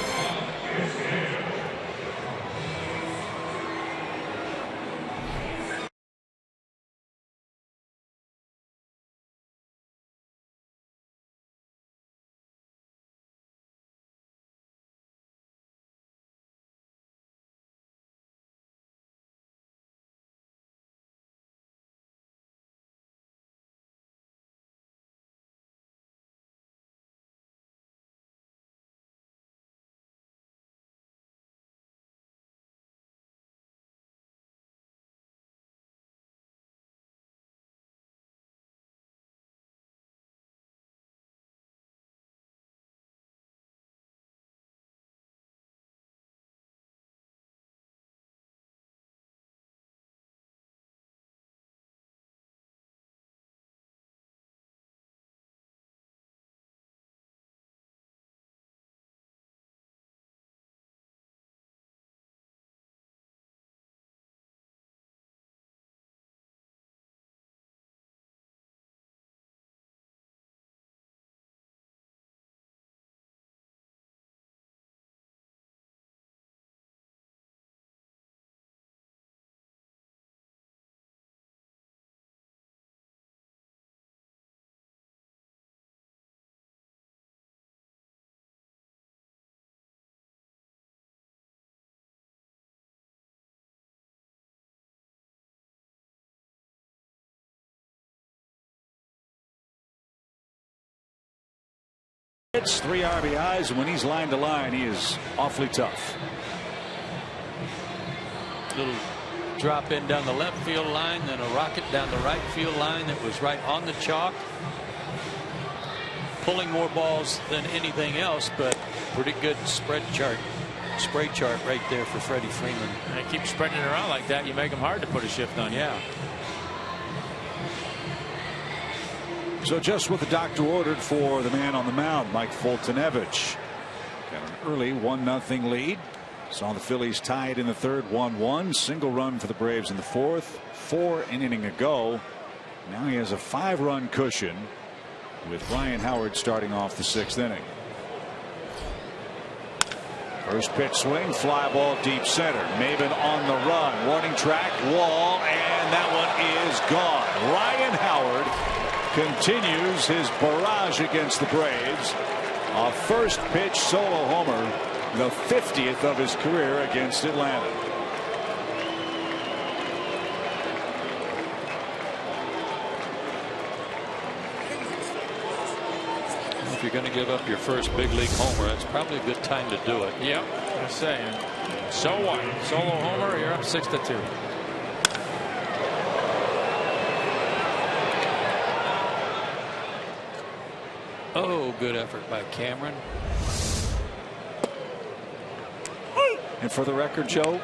It's 3 RBIs, and when he's line to line, he is awfully tough. Little drop in down the left field line, then a rocket down the right field line that was right on the chalk. Pulling more balls than anything else, but pretty good spray chart right there for Freddie Freeman. And they keep spreading it around like that. You make them hard to put a shift on. Yeah. So just what the doctor ordered for the man on the mound, Mike Foltynewicz. Got an early 1-0 lead. Saw the Phillies tied in the third, 1-1. Single run for the Braves in the fourth. 4 an inning ago. Now he has a 5-run cushion with Ryan Howard starting off the 6th inning. First pitch swing, fly ball deep center. Maben on the run. Warning track, wall, and that one is gone. Ryan Howard continues his barrage against the Braves. A first pitch solo homer, the 50th of his career against Atlanta. If you're going to give up your first big league homer, that's probably a good time to do it. Yep, I'm saying. So what? Solo homer, you're up 6-2. Oh, good effort by Cameron. And for the record, Joe,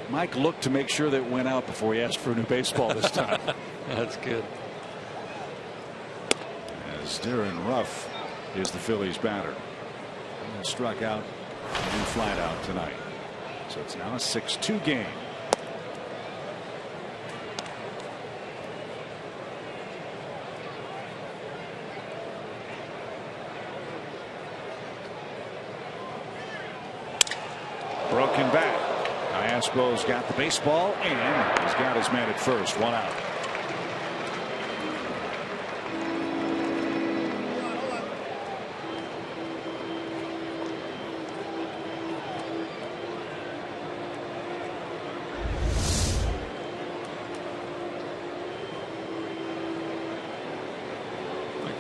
Mike looked to make sure that it went out before he asked for a new baseball this time. That's good. As Darren Ruff is the Phillies batter. And struck out and flat out tonight. So it's now a 6-2 game. Broken back. Iaspo's got the baseball and he's got his man at first. 1 out.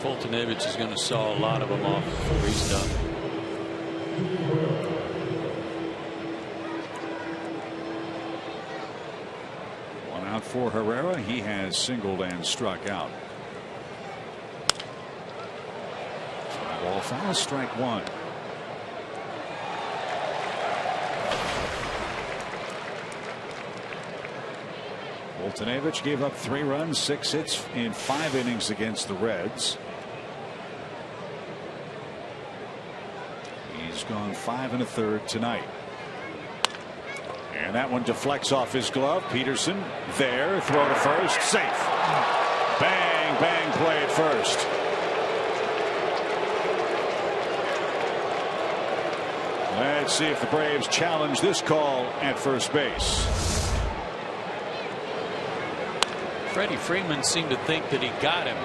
Foltynewicz is going to saw a lot of them off before he's done. One out for Herrera. He has singled and struck out. Ball foul, strike one. Foltynewicz gave up 3 runs, 6 hits in 5 innings against the Reds. He's gone 5 1/3 tonight. And that one deflects off his glove. Peterson there, throw to first, safe. Bang, bang play at first. Let's see if the Braves challenge this call at first base. Freddie Freeman seemed to think that he got him.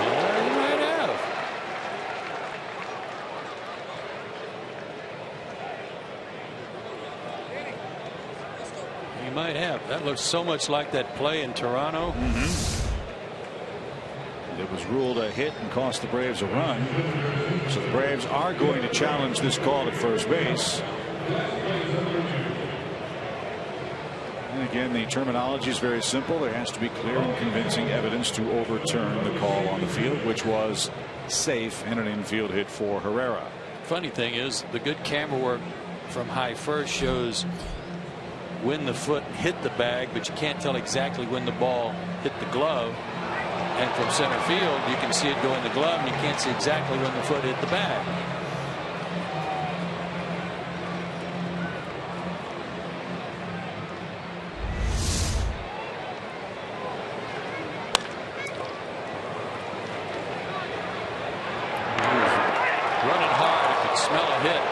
Well, he might have. He might have. That looks so much like that play in Toronto. It was ruled a hit and cost the Braves a run. So the Braves are going to challenge this call at first base. And again, the terminology is very simple. There has to be clear and convincing evidence to overturn the call on the field, which was safe and an infield hit for Herrera. Funny thing is, the good camera work from high first shows when the foot hit the bag, but you can't tell exactly when the ball hit the glove. And from center field, you can see it go in the glove, and you can't see exactly when the foot hit the bag. He was running hard. You could smell a hit.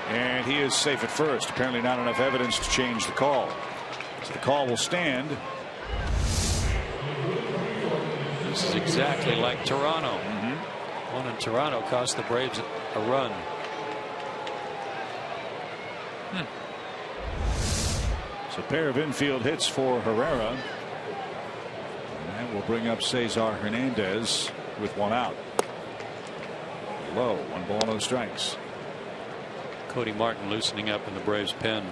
And he is safe at first. Apparently not enough evidence to change the call. So the call will stand. This is exactly like Toronto. One in Toronto cost the Braves a run. It's a pair of infield hits for Herrera. And that will bring up Cesar Hernandez with 1 out. Low, 1 ball, no strikes. Cody Martin loosening up in the Braves pen.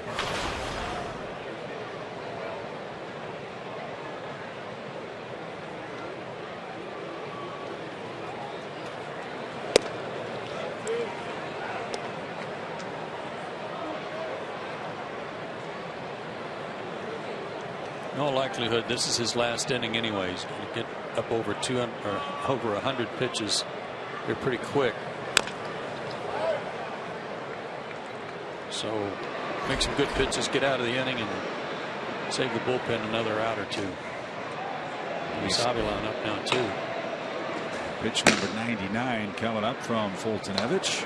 In all likelihood, this is his last inning anyways. Going to get up over 200 or over 100 pitches. They're pretty quick. So make some good pitches, get out of the inning, and save the bullpen another out or two. Savilan up now too. Pitch number 99 coming up from Foltynewicz.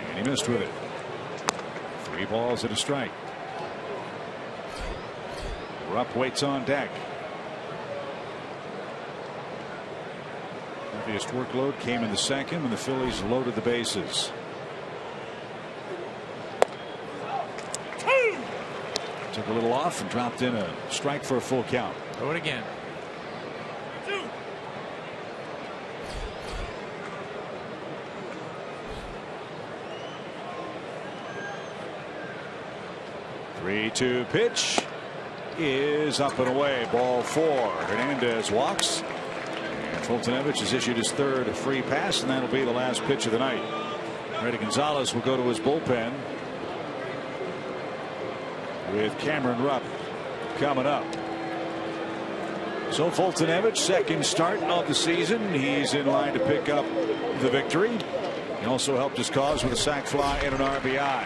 And he missed with it. 3 balls and a strike. Rupp waits on deck. Heaviest workload came in the second when the Phillies loaded the bases. Took a little off and dropped in a strike for a full count. Throw it again. 3-2 pitch is up and away. Ball 4. Hernandez walks. And Foltynewicz has issued his 3rd free pass, and that'll be the last pitch of the night. Freddy Gonzalez will go to his bullpen with Cameron Rupp coming up. So Foltynewicz, second start of the season. He's in line to pick up the victory. He also helped his cause with a sac fly and an RBI.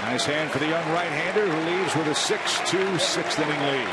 Nice hand for the young right-hander who leaves with a 6-2 6th inning lead.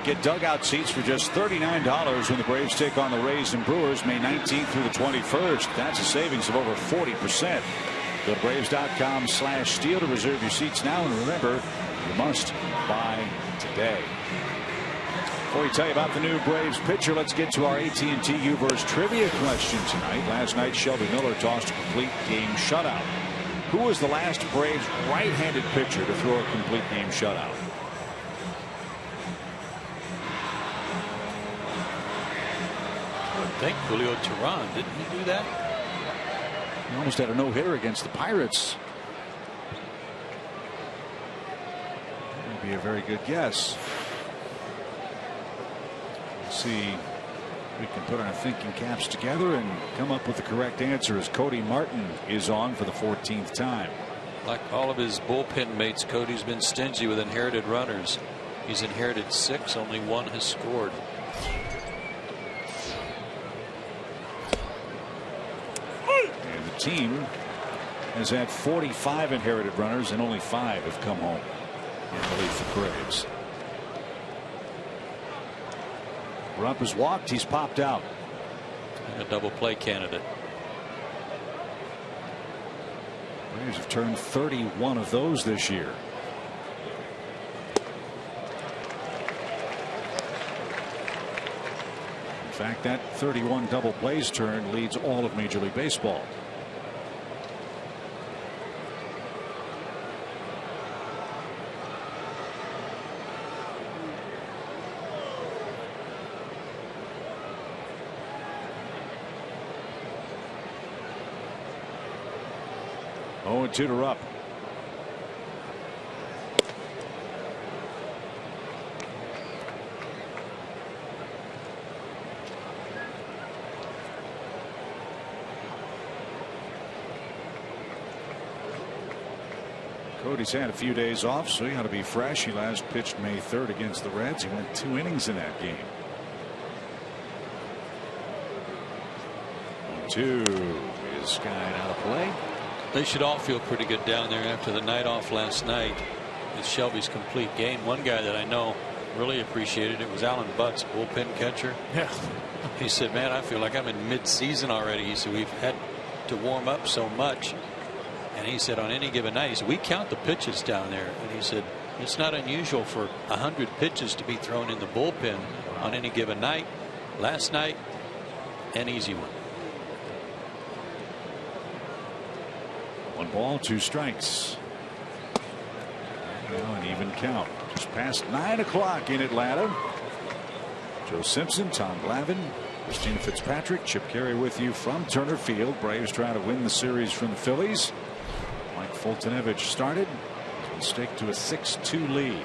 Get dugout seats for just $39 when the Braves take on the Rays and Brewers May 19th through the 21st. That's a savings of over 40%. Go to Braves.com/steal to reserve your seats now. And remember, you must buy today. Before we tell you about the new Braves pitcher, let's get to our AT&T U-verse trivia question tonight. Last night, Shelby Miller tossed a complete game shutout. Who was the last Braves right-handed pitcher to throw a complete game shutout? I think Julio Teheran, didn't he do that? He almost had a no-hitter against the Pirates. That would be a very good guess. Let's see if we can put our thinking caps together and come up with the correct answer as Cody Martin is on for the 14th time. Like all of his bullpen mates, Cody's been stingy with inherited runners. He's inherited 6, only 1 has scored. And the team has had 45 inherited runners and only 5 have come home in relief for Braves. Rupp has walked. He's popped out. And a double play candidate. Braves have turned 31 of those this year. In fact, that 31 double plays turn leads all of Major League Baseball. Oh, and 2 to Rupp. Cody's had a few days off, so he ought to be fresh. He last pitched May 3rd against the Reds. He went 2 innings in that game. 1-2 is skied out of play. They should all feel pretty good down there after the night off last night. It's Shelby's complete game. One guy that I know really appreciated it was Alan Butts, bullpen catcher. Yeah. He said, man, I feel like I'm in mid-season already. He said, we've had to warm up so much. And he said, on any given night, he said, we count the pitches down there. And he said, it's not unusual for 100 pitches to be thrown in the bullpen on any given night. Last night, an easy one. 1 ball, 2 strikes. Now an even count. Just past 9 o'clock in Atlanta. Joe Simpson, Tom Glavine, Christina Fitzpatrick, Chip Carey with you from Turner Field. Braves trying to win the series from the Phillies. Mike Fultonevich started. Will stick to a 6-2 lead.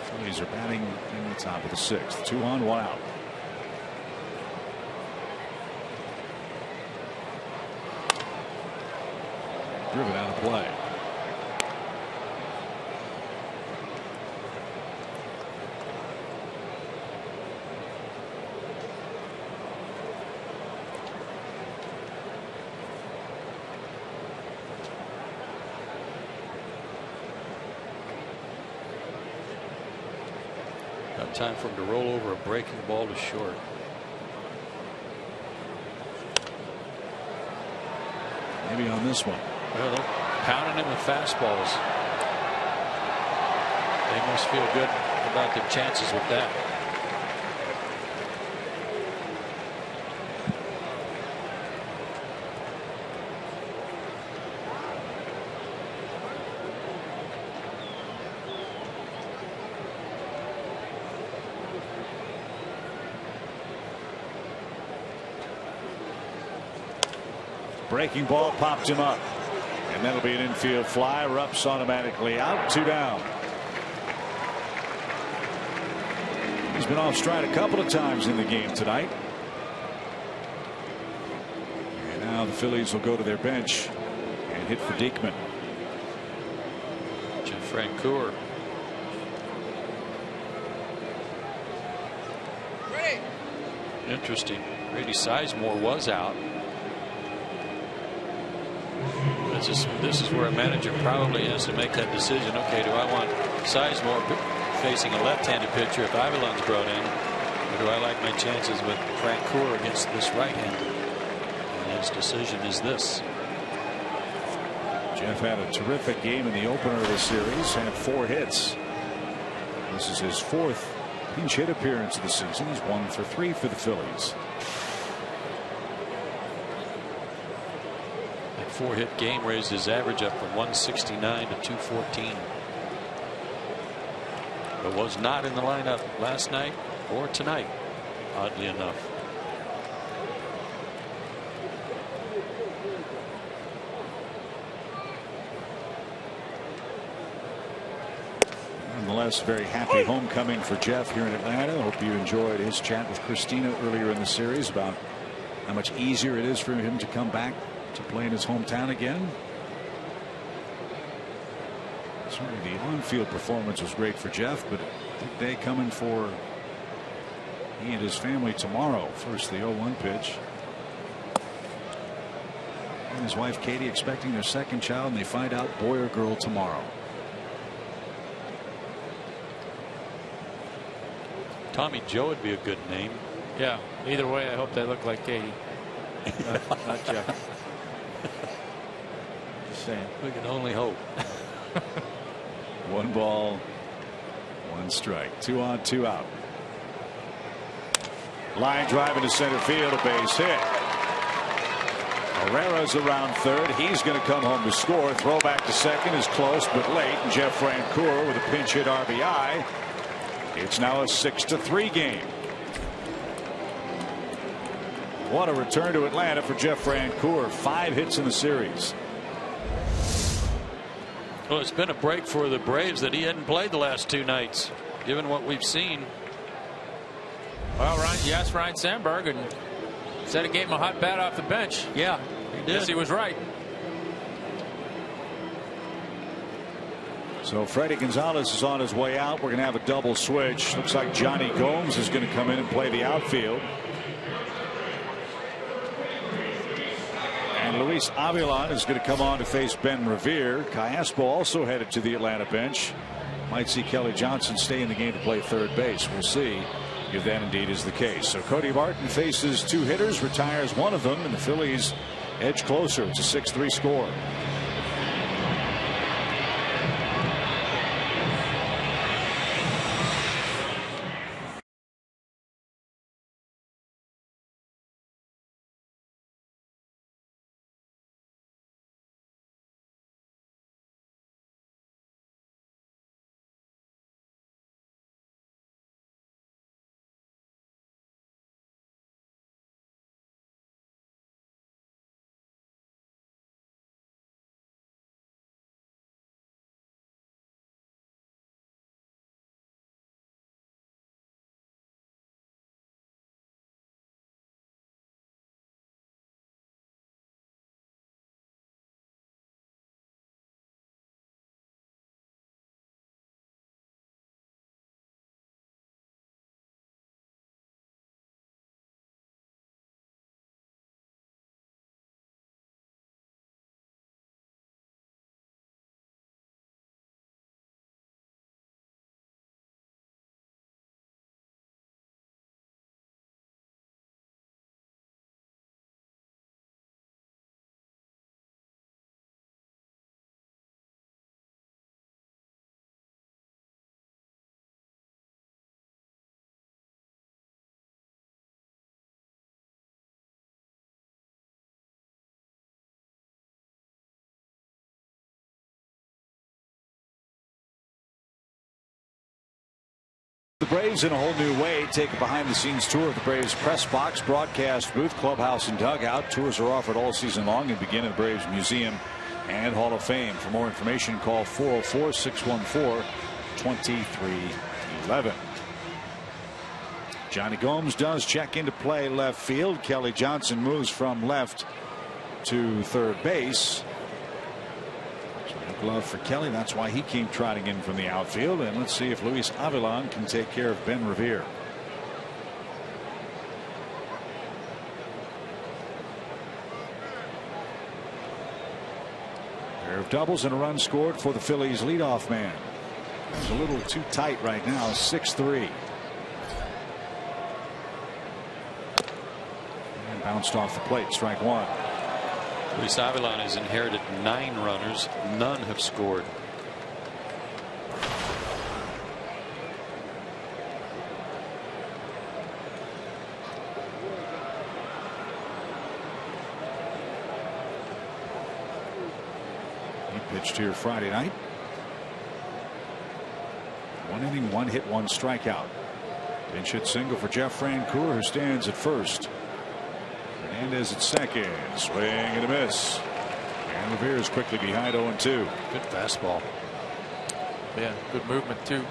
Phillies are batting in the top of the 6th. 2 on, 1 out. Driven out of play. Got time for him to roll over a breaking ball to short. Maybe on this one. Well, they're pounding him with fastballs. They must feel good about their chances with that. Breaking ball popped him up. And that'll be an infield fly. Rupp's automatically out. 2 down. He's been off stride a couple of times in the game tonight. And now the Phillies will go to their bench and hit for Diekman. Jeff Francoeur. Interesting. Grady Sizemore was out. This is where a manager probably has to make that decision. Okay, do I want Sizemore facing a left-handed pitcher if Avilan's brought in, or do I like my chances with Frank Coor against this right-hander? And his decision is this. Jeff had a terrific game in the opener of the series, had 4 hits. This is his 4th pinch hit appearance of the season. He's 1 for 3 for the Phillies. That 4-hit game raised his average up from 169 to 214. But was not in the lineup last night or tonight, oddly enough. Nonetheless, very happy homecoming for Jeff here in Atlanta. Hope you enjoyed his chat with Christina earlier in the series about how much easier it is for him to come back to play in his hometown again. Certainly the on-field performance was great for Jeff, but a big day coming for he and his family tomorrow. First, the 0-1 pitch. And his wife Katie expecting their 2nd child, and they find out boy or girl tomorrow. Tommy Joe would be a good name. Yeah. Either way, I hope they look like Katie. Not Jeff. Just saying. We can only hope. 1 ball, 1 strike. 2 on, 2 out. Line drive into center field, a base hit. Herrera's around third. He's going to come home to score. Throw back to second is close but late. And Jeff Francoeur with a pinch hit RBI. It's now a 6-3 game. What a return to Atlanta for Jeff Francoeur. 5 hits in the series. Well, it's been a break for the Braves that he hadn't played the last 2 nights, given what we've seen. Well, you asked Ryan Sandberg and said he gave him a hot bat off the bench. Yeah, he did. Yes, he was right. So Freddie Gonzalez is on his way out. We're going to have a double switch. Looks like Johnny Gomes is going to come in and play the outfield. And Luis Avilan is going to come on to face Ben Revere. Callaspo also headed to the Atlanta bench. Might see Kelly Johnson stay in the game to play third base. We'll see if that indeed is the case. So Cody Martin faces 2 hitters, retires one of them, and the Phillies edge closer. It's a 6-3 score. The Braves in a whole new way take a behind-the-scenes tour of the Braves press box, broadcast booth, clubhouse, and dugout. Tours are offered all season long and begin at the Braves Museum and Hall of Fame. For more information, call 404-614-2311. Johnny Gomes does check into play left field. Kelly Johnson moves from left to third base. Glove for Kelly. That's why he came trotting in from the outfield. And let's see if Luis Avilan can take care of Ben Revere. Pair of doubles and a run scored for the Phillies leadoff man. It's a little too tight right now. 6-3. And bounced off the plate. Strike one. Luis Avilan has inherited 9 runners. None have scored. He pitched here Friday night. 1 inning, 1 hit, 1 strikeout. Pinch hit single for Jeff Francoeur, who stands at first. Hernandez at second. Swing and a miss. And Revere is quickly behind 0-2. Good fastball. Yeah, good movement too.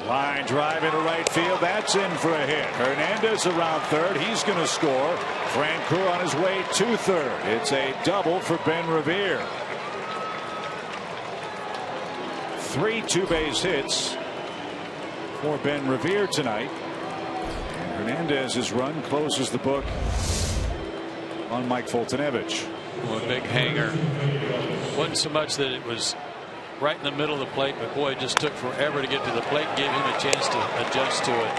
Line drive into right field. That's in for a hit. Hernandez around third. He's going to score. Francoeur on his way to third. It's a double for Ben Revere. 3 two-base hits for Ben Revere tonight. And Hernandez's run closes the book on Mike Foltynewicz. Well, a big hanger. Wasn't so much that it was right in the middle of the plate, but boy, it just took forever to get to the plate. Gave him a chance to adjust to it.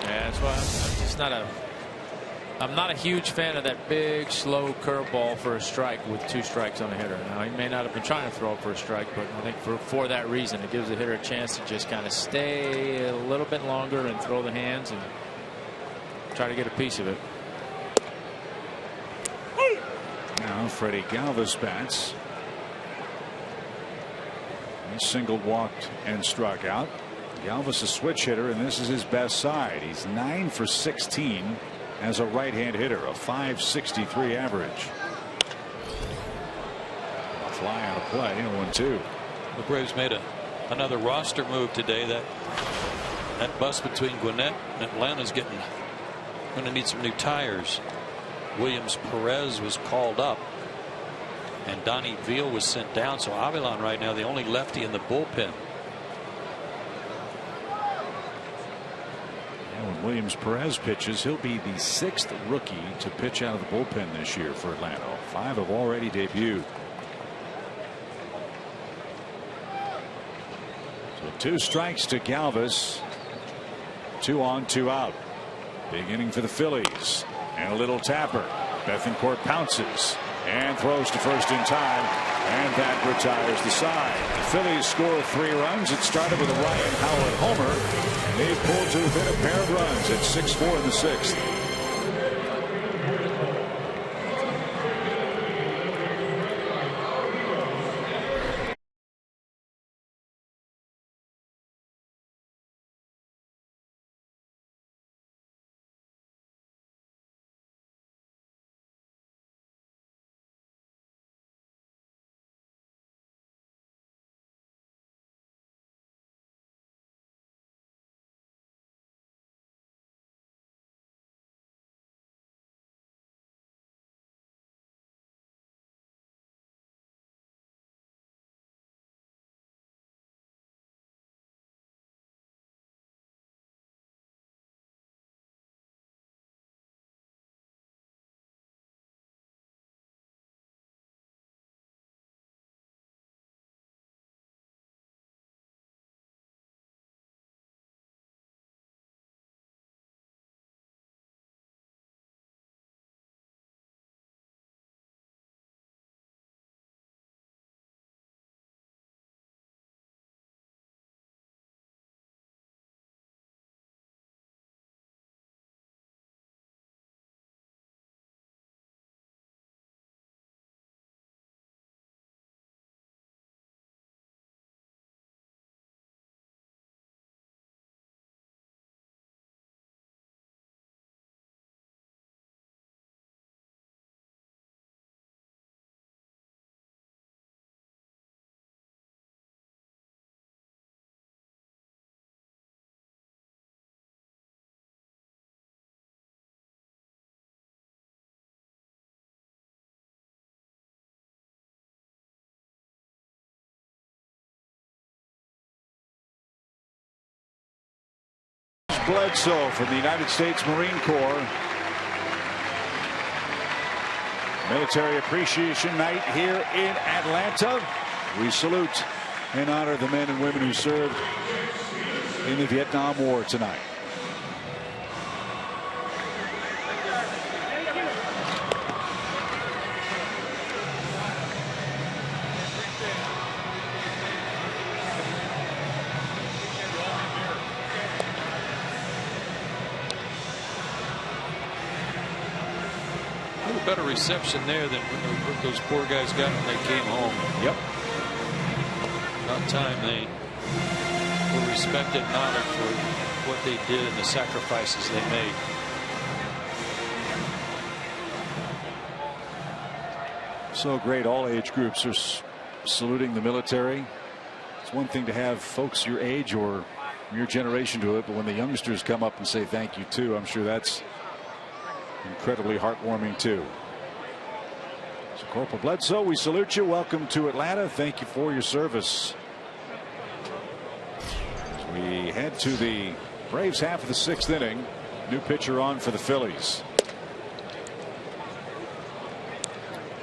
Yeah, that's why I'm just not a. I'm not a huge fan of that big, slow curveball for a strike with 2 strikes on a hitter. Now, he may not have been trying to throw it for a strike, but I think for that reason, it gives the hitter a chance to just kind of stay a little bit longer and throw the hands and try to get a piece of it. Now Freddie Galvis bats. He singled, walked, and struck out. Galvis a switch hitter, and this is his best side. He's 9 for 16 as a right-hand hitter, a .563 average. A fly out of play, 0-2. The Braves made another roster move today. That bus between Gwinnett and Atlanta's going to need some new tires. Williams Perez was called up, and Donnie Veal was sent down. So Avilan right now the only lefty in the bullpen. And when Williams Perez pitches, he'll be the 6th rookie to pitch out of the bullpen this year for Atlanta. 5 have already debuted. So 2 strikes to Galvis. 2 on, 2 out. Big inning for the Phillies. And a little tapper. Bethancourt pounces and throws to first in time, and that retires the side. The Phillies score 3 runs. It started with a Ryan Howard homer, and they've pulled to within a pair of runs at 6-4 in the 6th. Bledsoe from the United States Marine Corps. Military Appreciation Night here in Atlanta. We salute and honor the men and women who served in the Vietnam War tonight. Better reception there than what those poor guys got when they came home. Yep. About time they were respected and honored for what they did and the sacrifices they made. So great. All age groups are saluting the military. It's one thing to have folks your age or your generation do it, but when the youngsters come up and say thank you too, I'm sure that's incredibly heartwarming too. So Corporal Bledsoe, we salute you. Welcome to Atlanta. Thank you for your service. As we head to the Braves half of the 6th inning. New pitcher on for the Phillies.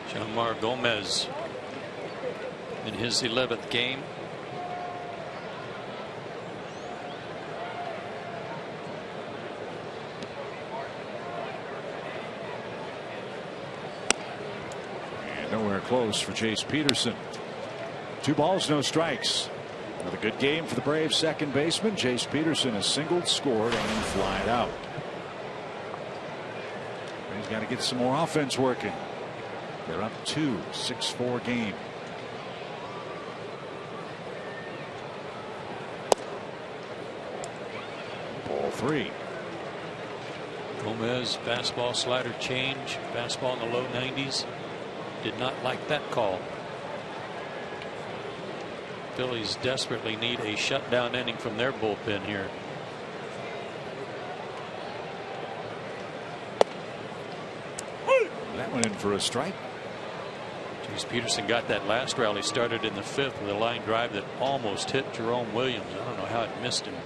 Jeanmar Gomez in his 11th game. Nowhere close for Chase Peterson. 2 balls, no strikes. Another good game for the Braves second baseman. Chase Peterson has singled, scored, and flied out. He's got to get some more offense working. They're up 2, 6-4 game. Ball 3. Gomez fastball, slider change, fastball in the low 90s. Did not like that call. Phillies desperately need a shutdown inning from their bullpen here. That went in for a strike. Chase Peterson got that last rally started in the 5th with a line drive that almost hit Jerome Williams. I don't know how it missed him.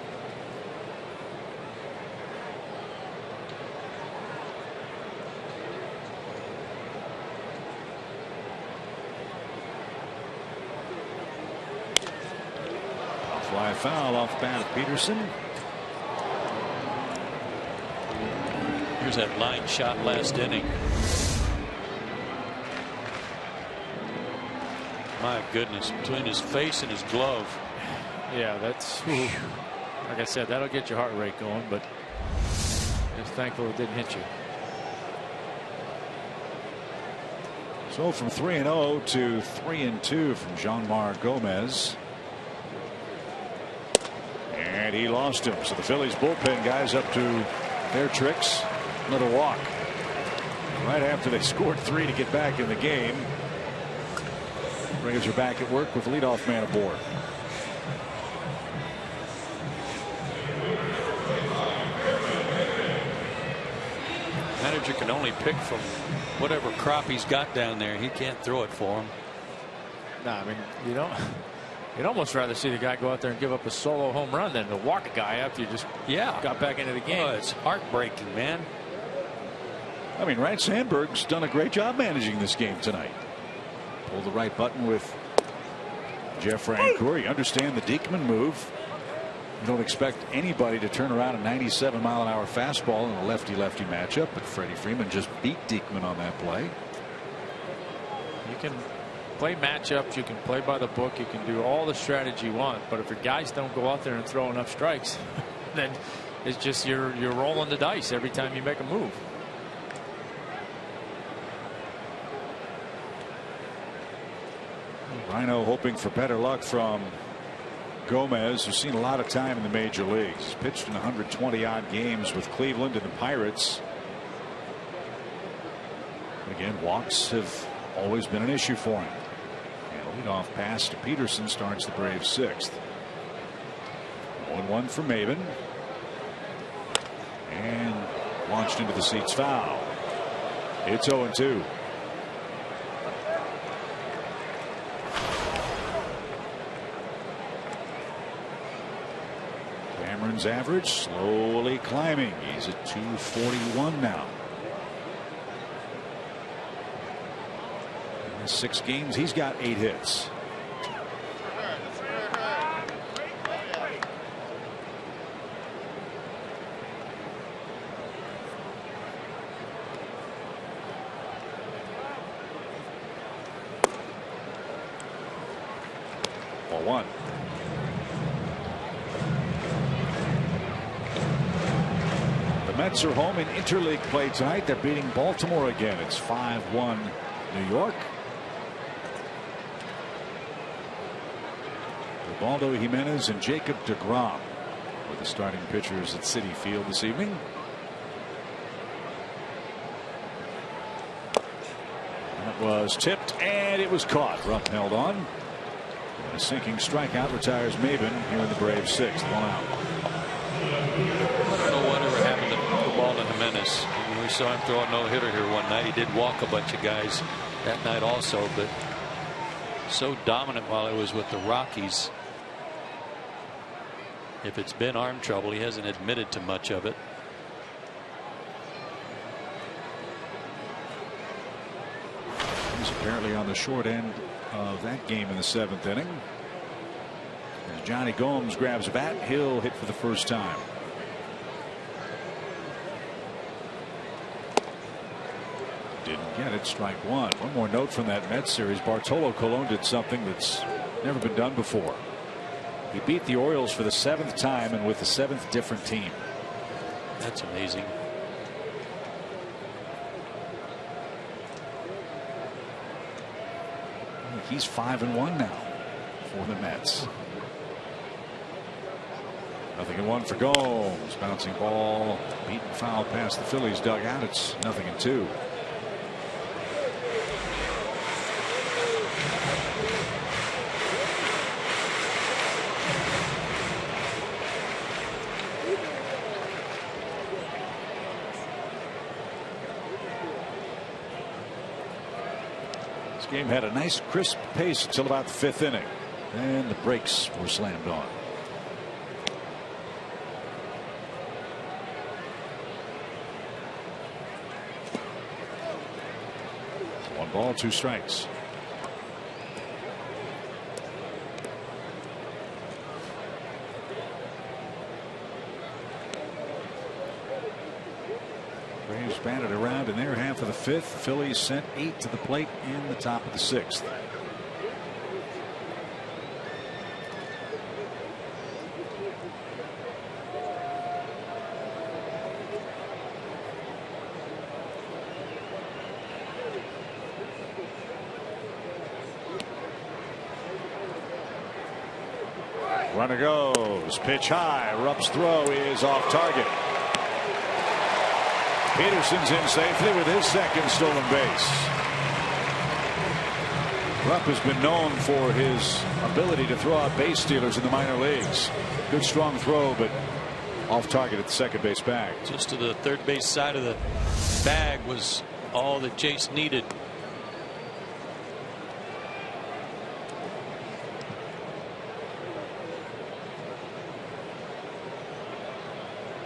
Fly foul off the bat of Peterson. Here's that line shot last inning. My goodness, between his face and his glove. Yeah, that's, like I said, that'll get your heart rate going, but just thankful it didn't hit you. So from 3-0 to 3-2 from Jeanmar Gomez. And he lost him. So the Phillies bullpen guys up to their tricks. Another walk. Right after they scored 3 to get back in the game. Braves are back at work with leadoff man aboard. Manager can only pick from whatever crop he's got down there. He can't throw it for him. No, I mean, you don't. You'd almost rather see the guy go out there and give up a solo home run than to walk a guy after you just got back into the game. Oh, it's heartbreaking, man. I mean, Ryan Sandberg's done a great job managing this game tonight. Pull the right button with Jeff Francoeur. You understand the Diekman move. You don't expect anybody to turn around a 97-mile-an-hour fastball in a lefty-lefty matchup, but Freddie Freeman just beat Diekman on that play. You can play matchups, you can play by the book, you can do all the strategy you want, but if your guys don't go out there and throw enough strikes, then it's just you're rolling the dice every time you make a move. Rhino hoping for better luck from Gomez, who's seen a lot of time in the major leagues. He's pitched in 120-odd games with Cleveland and the Pirates. Again, walks have always been an issue for him. And a leadoff pass to Peterson starts the Braves 6th. 1-1 for Maven. And launched into the seats foul. It's 0-2. Cameron's average slowly climbing. He's at 241 now. In 6 games, he's got 8 hits. Ball 1. The Mets are home in interleague play tonight. They're beating Baltimore again. It's 5-1 New York. Ubaldo Jimenez and Jacob deGrom were the starting pitchers at Citi Field this evening. That was tipped and it was caught. Rupp held on. And a sinking strikeout retires Maben here in the Braves' 6th. 1 out. I don't know whatever happened to Ubaldo Jimenez. I mean, we saw him throw a no-hitter here one night. He did walk a bunch of guys that night also, but so dominant while he was with the Rockies. If it's been arm trouble, he hasn't admitted to much of it. He's apparently on the short end of that game in the 7th inning. As Johnny Gomes grabs a bat, he'll hit for the first time. Didn't get it. Strike 1. One more note from that Mets series. Bartolo Colon did something that's never been done before. He beat the Orioles for the 7th time and with the 7th different team. That's amazing. He's 5-1 now for the Mets. 0-1 for Gomes. Bouncing ball, beaten foul past the Phillies dugout. It's 0-2. Game had a nice crisp pace until about the 5th inning. And the brakes were slammed on. One ball, 2 strikes. Braves batted around in their half of the 5th. Phillies sent 8 to the plate in the top of the 6th. Runner goes. Pitch high. Rupp's throw is off target. Peterson's in safely with his 2nd stolen base. Rupp has been known for his ability to throw out base stealers in the minor leagues. Good strong throw, but off target at the 2nd base bag. Just to the 3rd base side of the bag was all that Chase needed.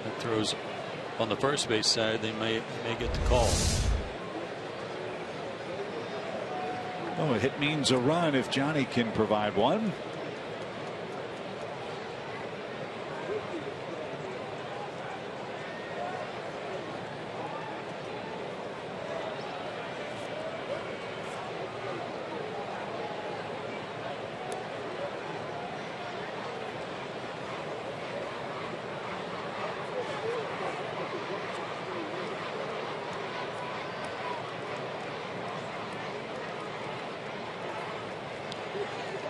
That throws on the 1st base side, they may get the call. Oh, a hit means a run if Johnny can provide one.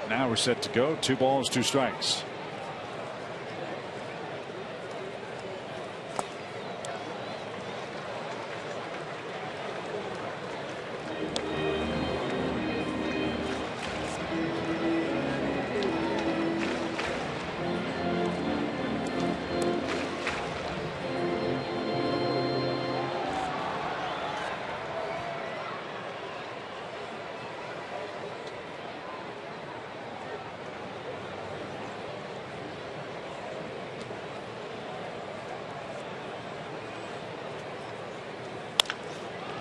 Now we're set to go. 2 balls, 2 strikes.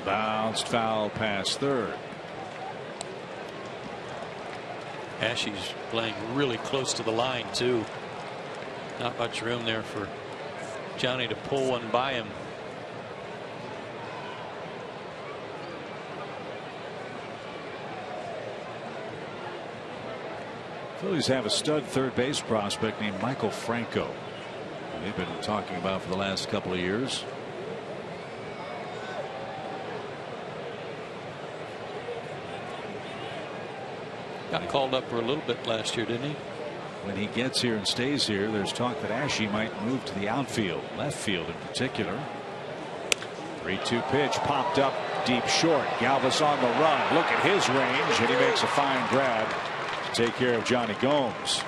Bounced foul past third. Ashe's playing really close to the line too. Not much room there for Johnny to pull one by him. Phillies have a stud third base prospect named Michael Franco. They've been talking about for the last couple of years. Got called up for a little bit last year, didn't he? When he gets here and stays here, there's talk that Ashe might move to the outfield, left field in particular. 3-2 pitch popped up deep short. Galvis on the run. Look at his range, and he makes a fine grab to take care of Johnny Gomes.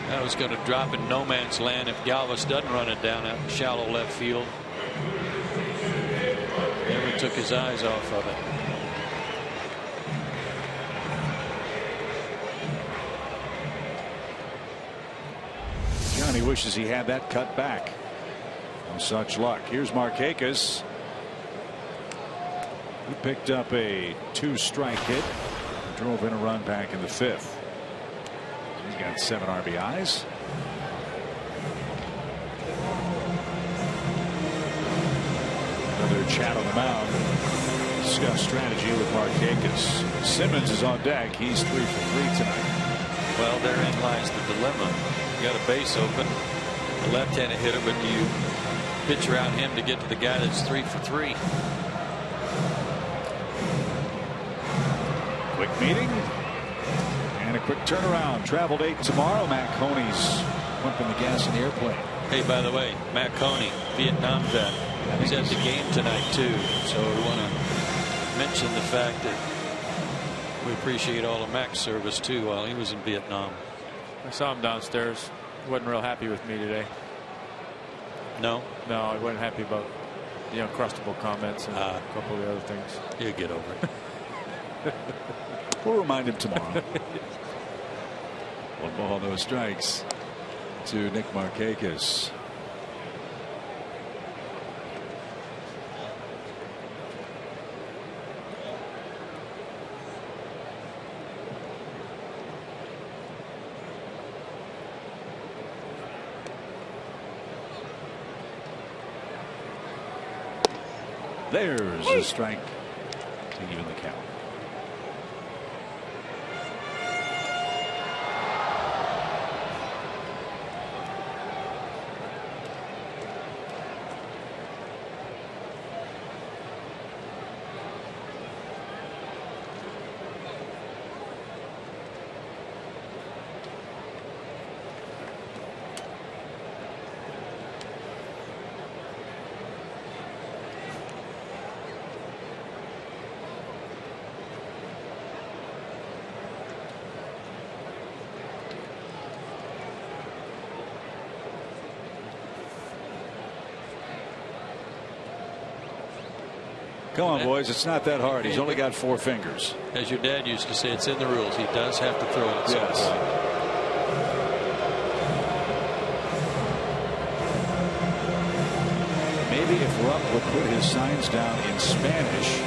That was going to drop in no man's land if Galvis doesn't run it down out in shallow left field. Never took his eyes off of it. Johnny wishes he had that cut back. No such luck. Here's Markakis. He picked up a 2-strike hit. Drove in a run back in the 5th. He's got 7 RBIs. Another chat on the mound. Discuss strategy with Markakis. Simmons is on deck. He's 3 for 3 tonight. Well, therein lies the dilemma. You got a base open, a left-handed hitter, but do you pitch around him to get to the guy that's 3 for 3? Quick meeting. And a quick turnaround. Traveled 8 tomorrow. Matt Coney's pumping the gas in the airplane. Hey, by the way, Matt Coney, Vietnam vet, he's at the game tonight too. So we want to mention the fact that we appreciate all of Mac's service too while he was in Vietnam. I saw him downstairs. He wasn't real happy with me today. No? No, I wasn't happy about the uncrustable comments and a couple of the other things. He'll get over it. We'll remind him tomorrow. 1 ball, no strikes to Nick Markakis. There's a strike to even the count. Come on, boys. It's not that hard. He's only got 4 fingers. As your dad used to say, it's in the rules. He does have to throw it at some point. Maybe if Rupp would put his signs down in Spanish,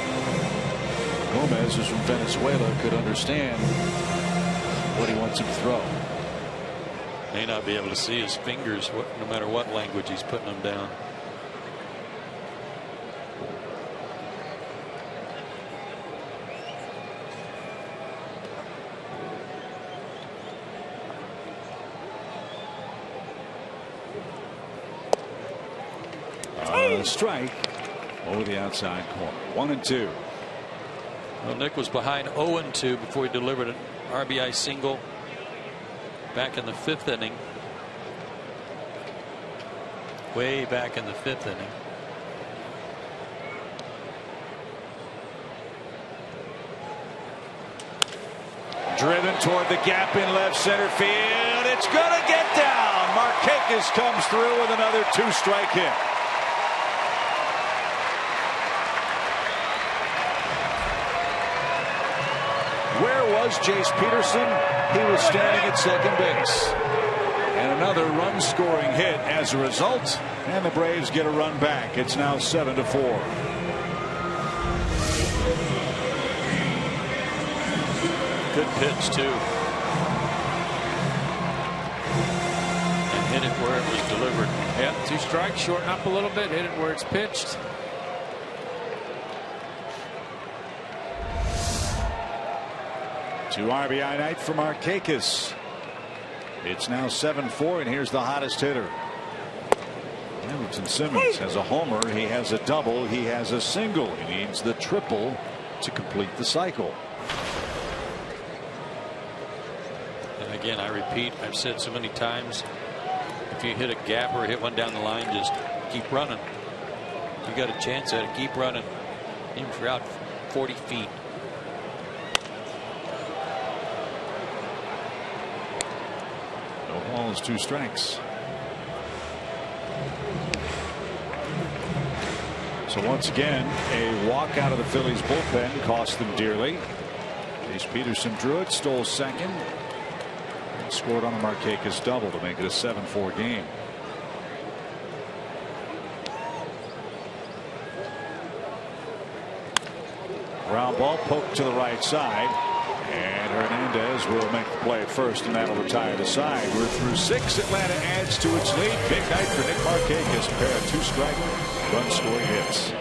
Gomez, who's from Venezuela, could understand what he wants him to throw. May not be able to see his fingers no matter what language he's putting them down. Strike over the outside corner. 1-2. Well, Nick was behind 0-2 before he delivered an RBI single back in the 5th inning. Way back in the 5th inning. Driven toward the gap in left center field. It's going to get down. Markakis comes through with another 2-strike hit. Where was Jace Peterson. He was standing at second base. And another run-scoring hit as a result. And the Braves get a run back. It's now 7-4. Good pitch, too. And hit it where it was delivered. Yep, 2 strikes, shorten up a little bit, hit it where it's pitched. Two RBI night for Markakis. It's now 7-4, and here's the hottest hitter. Andrelton Simmons has a homer. He has a double. He has a single. He needs the triple to complete the cycle. And again, I repeat, I've said so many times, if you hit a gap or hit one down the line, just keep running. You got a chance at it. Keep running. Even if you're out 40 feet. No balls, 2 strikes. So once again, a walk out of the Phillies bullpen cost them dearly. Jace Peterson drew it, stole second, and scored on a Markakis double to make it a 7-4 game. Ground ball poked to the right side, and Hernandez will make the play first, and that'll retire the side. We're through 6. Atlanta adds to its lead. Big night for Nick Markakis. A pair of 2-strike run-scoring hits.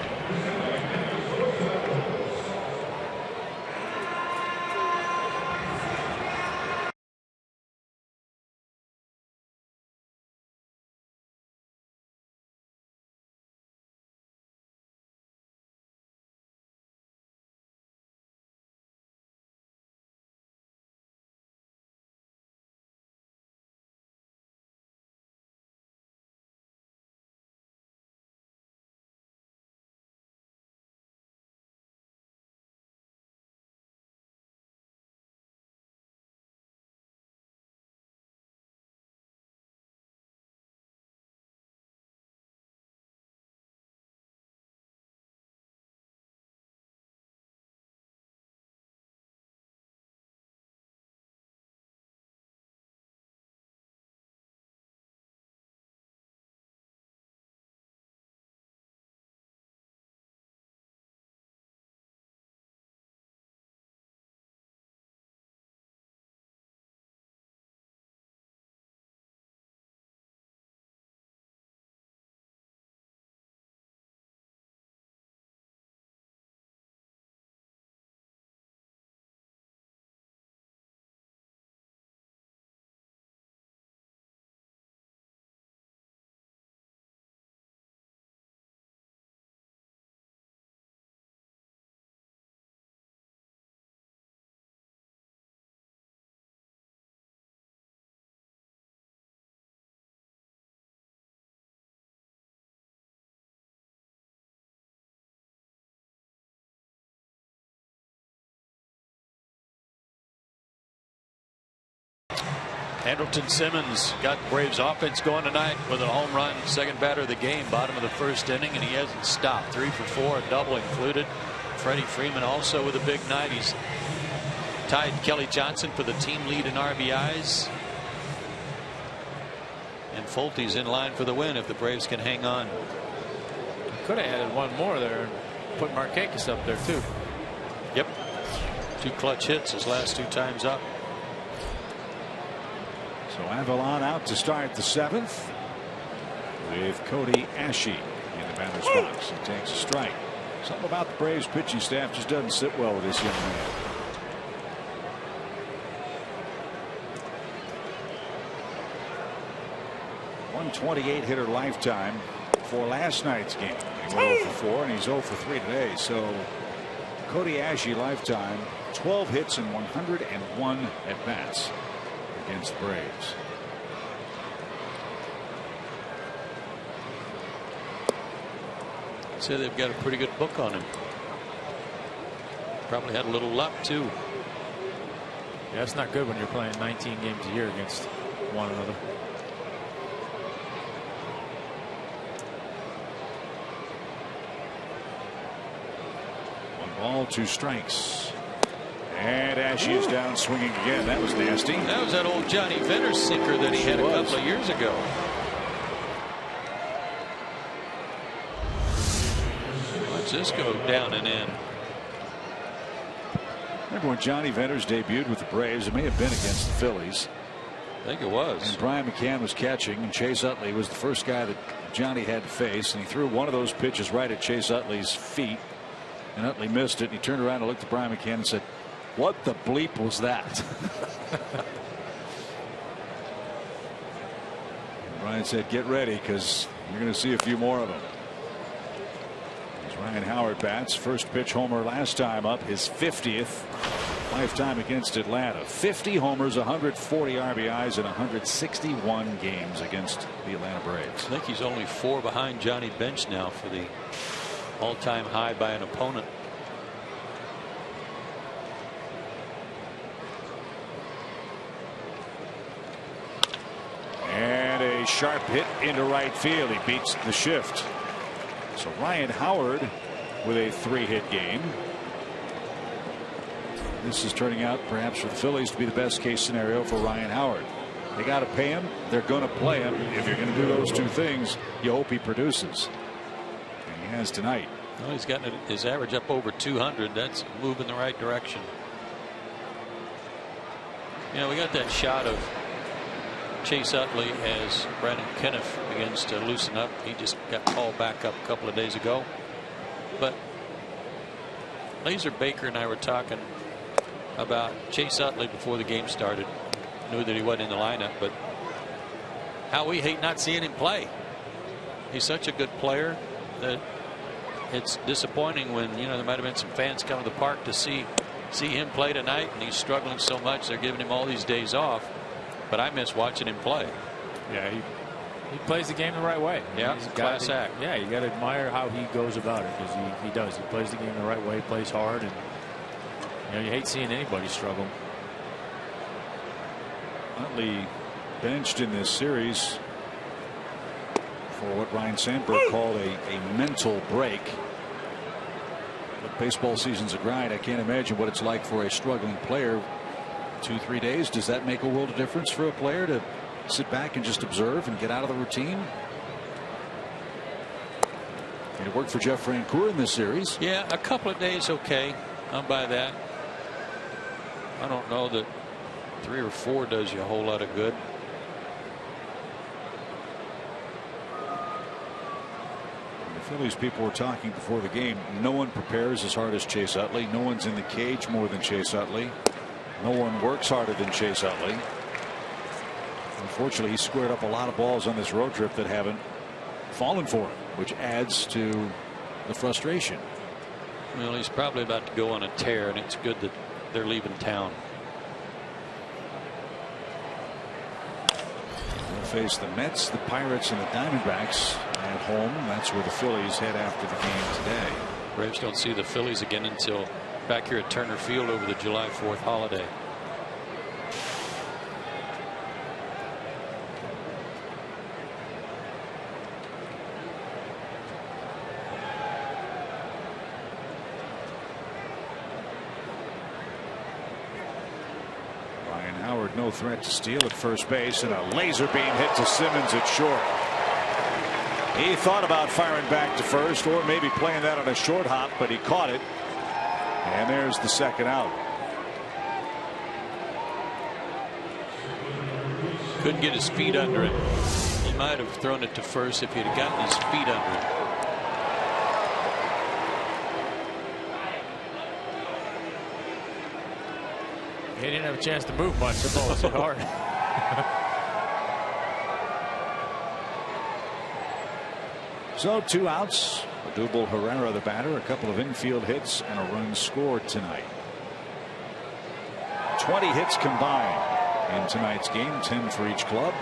Andrelton Simmons got Braves offense going tonight with a home run, second batter of the game, bottom of the first inning, and he hasn't stopped. 3 for 4, a double included. Freddie Freeman also with a big night. He's tied Kelly Johnson for the team lead in RBIs. And Fulte's in line for the win if the Braves can hang on. Could have added one more there and put Markakis up there too. Yep. 2 clutch hits his last 2 times up. So Avalon out to start the 7th with Cody Ashe in the batter's box. He takes a strike. Something about the Braves pitching staff just doesn't sit well with this young man. .128 hitter lifetime for last night's game. He went 0 for 4 and he's 0 for 3 today. So Cody Ashe lifetime, 12 hits and 101 at bats against the Braves. Say they've got a pretty good book on him. Probably had a little luck too. Yeah, it's not good when you're playing 19 games a year against one another. One ball, 2 strikes. And Ashe is down swinging again. That was nasty. That was that old Johnny Venner sinker that he had a couple of years ago. Watch this go down and in. Remember when Johnny Venters debuted with the Braves? It may have been against the Phillies. I think it was. And Brian McCann was catching, and Chase Utley was the first guy that Johnny had to face, and he threw one of those pitches right at Chase Utley's feet, and Utley missed it. And he turned around and looked at Brian McCann and said, "What the bleep was that?" Brian said, "Get ready, because you're going to see a few more of them." As Ryan Howard bats, first pitch homer last time up, his 50th lifetime against Atlanta. 50 homers, 140 RBIs in 161 games against the Atlanta Braves. I think he's only 4 behind Johnny Bench now for the all-time high by an opponent. And a sharp hit into right field. He beats the shift. So Ryan Howard with a 3-hit game. This is turning out perhaps for the Phillies to be the best case scenario for Ryan Howard. They got to pay him. They're going to play him. If you're going to do those two things, you hope he produces. And he has tonight. Well, he's gotten his average up over 200. That's a move in the right direction. You know, we got that shot of Chase Utley as Brandon Kenneth begins to loosen up. He just got called back up a couple of days ago. But Laser Baker and I were talking about Chase Utley before the game started. Knew that he wasn't in the lineup, but how we hate not seeing him play. He's such a good player that it's disappointing when, you know, there might have been some fans come to the park to see him play tonight, and he's struggling so much they're giving him all these days off. But I miss watching him play. Yeah, he plays the game the right way. Yeah, he's a class act. Yeah, you got to admire how he goes about it, because he does. He plays the game the right way, plays hard, and you know, you hate seeing anybody struggle. Utley benched in this series for what Ryan Sandberg called a mental break. But baseball season's a grind. I can't imagine what it's like for a struggling player. 2-3 days. Does that make a world of difference for a player to sit back and just observe and get out of the routine? And it worked for Jeff Francoeur in this series. Yeah, a couple of days, okay. I'm by that. I don't know that 3 or 4 does you a whole lot of good. The Phillies people were talking before the game. No one prepares as hard as Chase Utley. No one's in the cage more than Chase Utley. No one works harder than Chase Utley. Unfortunately, he squared up a lot of balls on this road trip that haven't fallen for him, which adds to the frustration. Well, he's probably about to go on a tear, and it's good that they're leaving town. They'll face the Mets, the Pirates, and the Diamondbacks at home. That's where the Phillies head after the game today. Braves don't see the Phillies again until back here at Turner Field over the July 4th holiday. Ryan Howard, no threat to steal at first base, and a laser beam hit to Simmons at short. He thought about firing back to first or maybe playing that on a short hop, but he caught it. And there's the second out. Couldn't get his feet under it. He might have thrown it to first if he'd have gotten his feet under it. He didn't have a chance to move much. The ball was hit hard. So 2 outs. Odubel Herrera, the batter, a couple of infield hits and a run scored tonight. 20 hits combined in tonight's game, 10 for each club.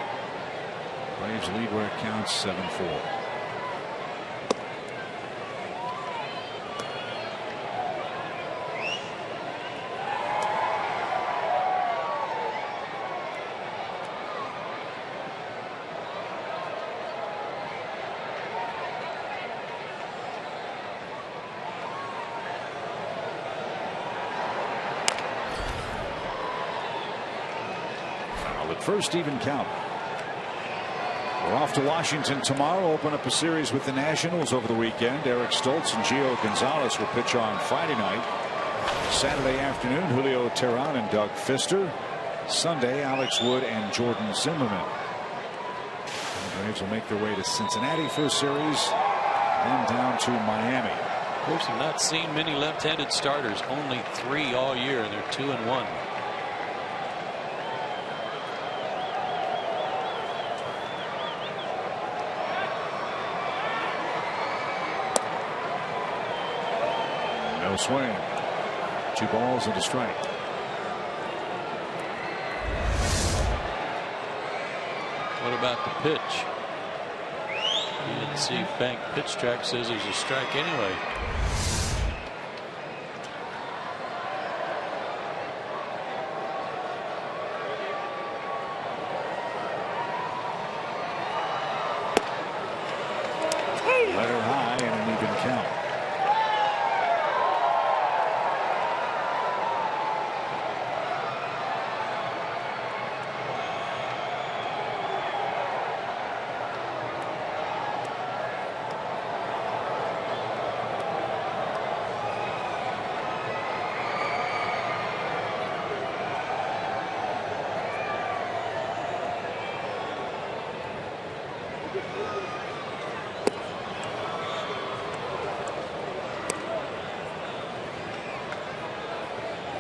Braves lead where it counts 7-4. But first, even count. We're off to Washington tomorrow. Open up a series with the Nationals over the weekend. Eric Stoltz and Gio Gonzalez will pitch on Friday night. Saturday afternoon, Julio Teheran and Doug Fister. Sunday, Alex Wood and Jordan Zimmerman. The Braves will make their way to Cincinnati for a series, then down to Miami. Braves have not seen many left-handed starters, only 3 all year, and they're 2-1. No swing. 2 balls and a strike. What about the pitch? You didn't see bank pitch track says there's a strike anyway. Letter high and an even count.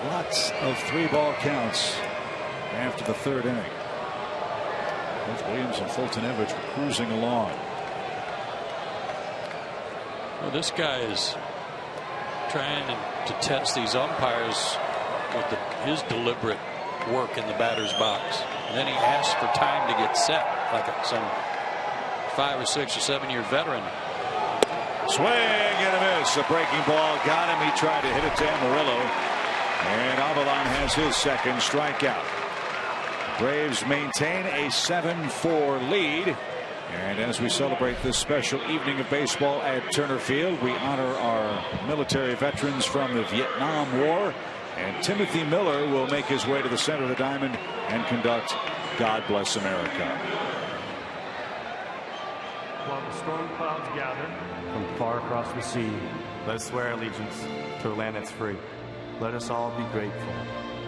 Lots of 3-ball counts after the 3rd inning. Both Williams and Fulton-Evans were cruising along. Well, this guy is trying to test these umpires with his deliberate work in the batter's box. And then he asks for time to get set, like some 5 or 6 or 7-year veteran. Swing and a miss. A breaking ball got him. He tried to hit it to Amarillo. And Avalon has his second strikeout. Braves maintain a 7-4 lead. And as we celebrate this special evening of baseball at Turner Field, we honor our military veterans from the Vietnam War. And Timothy Miller will make his way to the center of the diamond and conduct God Bless America. While the storm clouds gather from far across the sea, let us swear allegiance to a land that's free. Let us all be grateful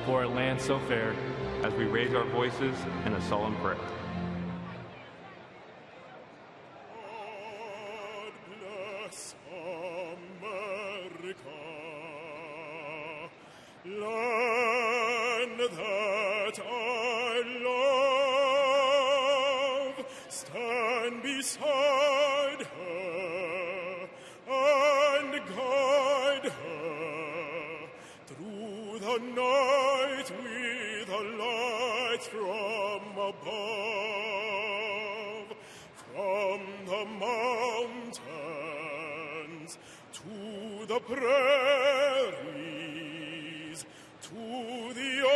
for a land so fair as we raise our voices in a solemn prayer. God bless America, land that I love. Stand beside her and guide her through the night with the lights from above, from the mountains to the prairies, to the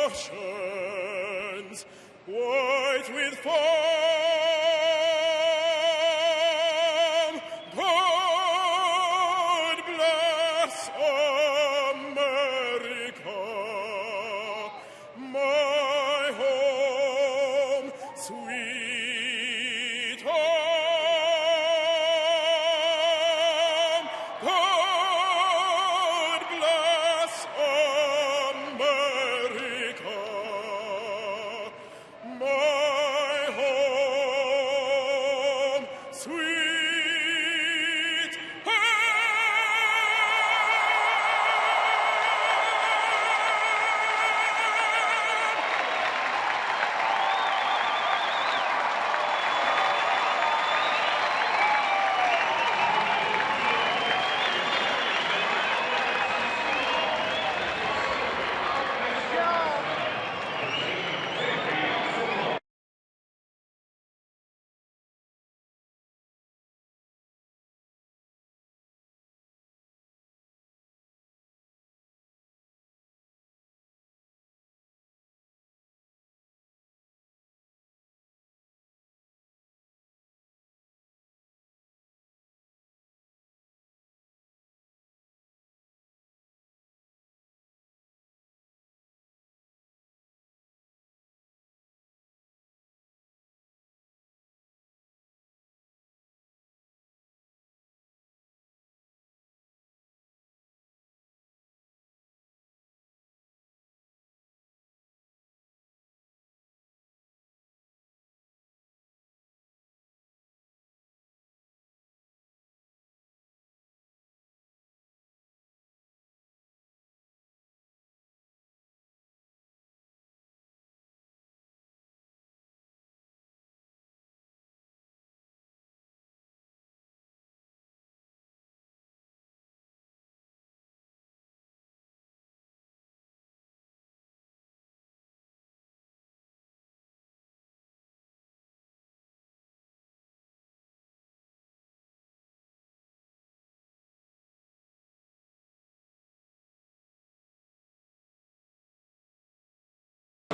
oceans, white with foam. God bless America, my home, sweet home. God bless America, my home.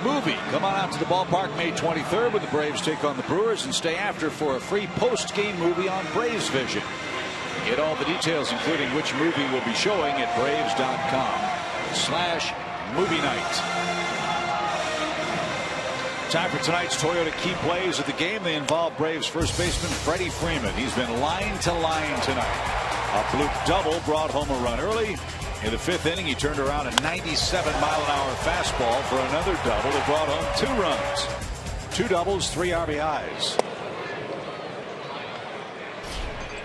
movie. Come on out to the ballpark May 23rd when the Braves take on the Brewers, and stay after for a free post-game movie on Braves Vision. Get all the details, including which movie will be showing, at braves.com/movie night. Time for tonight's Toyota key plays of the game. They involve Braves first baseman Freddie Freeman. He's been line to line tonight. A fluke double brought home a run early. In the 5th inning, he turned around a 97-mile-an-hour fastball for another double that brought home 2 runs. 2 doubles, 3 RBIs.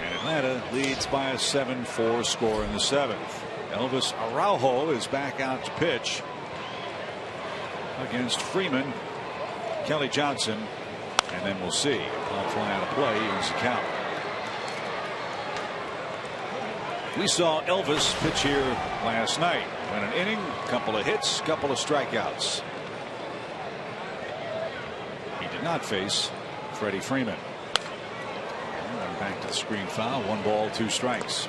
And Atlanta leads by a 7-4 score in the 7th. Elvis Araujo is back out to pitch against Freeman. Kelly Johnson, and then we'll see. Ball fly out of play, evens the count. We saw Elvis pitch here last night. Went an inning, couple of hits, couple of strikeouts. He did not face Freddie Freeman. And back to the screen foul. 1 ball, 2 strikes.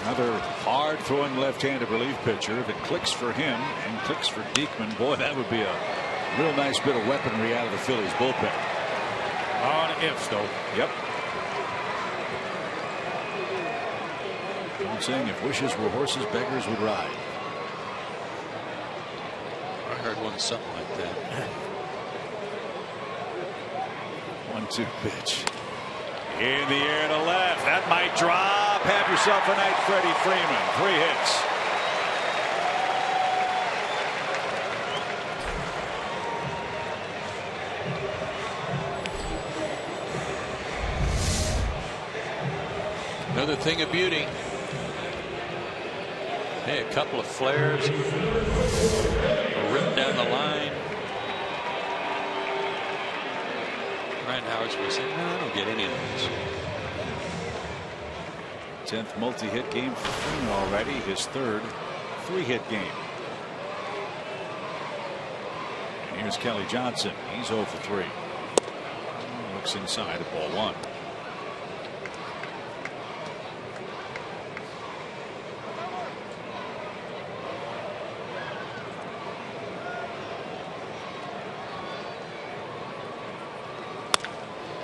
Another hard throwing left-handed relief pitcher. If it clicks for him and clicks for Diekman, boy, that would be a real nice bit of weaponry out of the Phillies bullpen. On ifs, though. Yep. I'm saying if wishes were horses, beggars would ride. I heard something like that. 1-2 pitch. In the air to left. That might drop. Have yourself a night, Freddie Freeman. 3 hits. Another thing of beauty. Hey, a couple of flares. A rip down the line. Ryan Howard's been saying, no, I don't get any of those. 10th multi-hit game for Freeman already. His 3rd 3-hit game. And here's Kelly Johnson. He's 0 for 3. Looks inside at ball 1.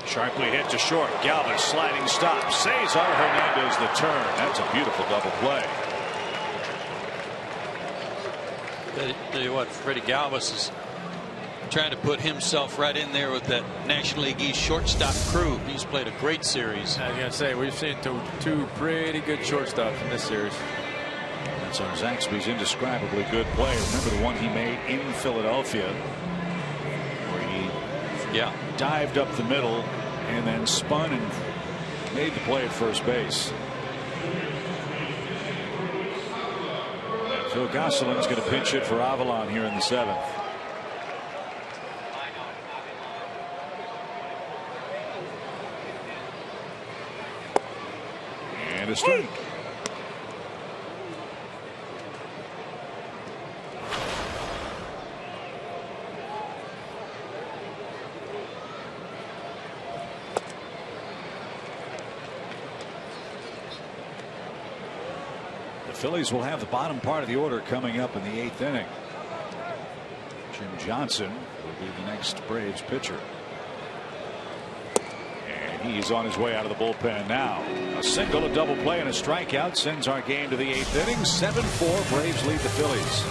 Sharply hit to short. Galvis sliding stop. Cesar Hernandez the turn. That's a beautiful double play. Tell you what, Freddie Galvis is trying to put himself right in there with that National League East shortstop crew. He's played a great series. I was going to say, we've seen two pretty good shortstops in this series. That's on Zaxby's indescribably good play. Remember the one he made in Philadelphia, where he dived up the middle and then spun and made the play at first base. Phil Gosselin's going to pinch it for Avalon here in the 7th. And a strike. Phillies will have the bottom part of the order coming up in the 8th inning. Jim Johnson will be the next Braves pitcher. And he's on his way out of the bullpen now. A single, a double play, and a strikeout sends our game to the 8th inning. 7-4, Braves lead the Phillies.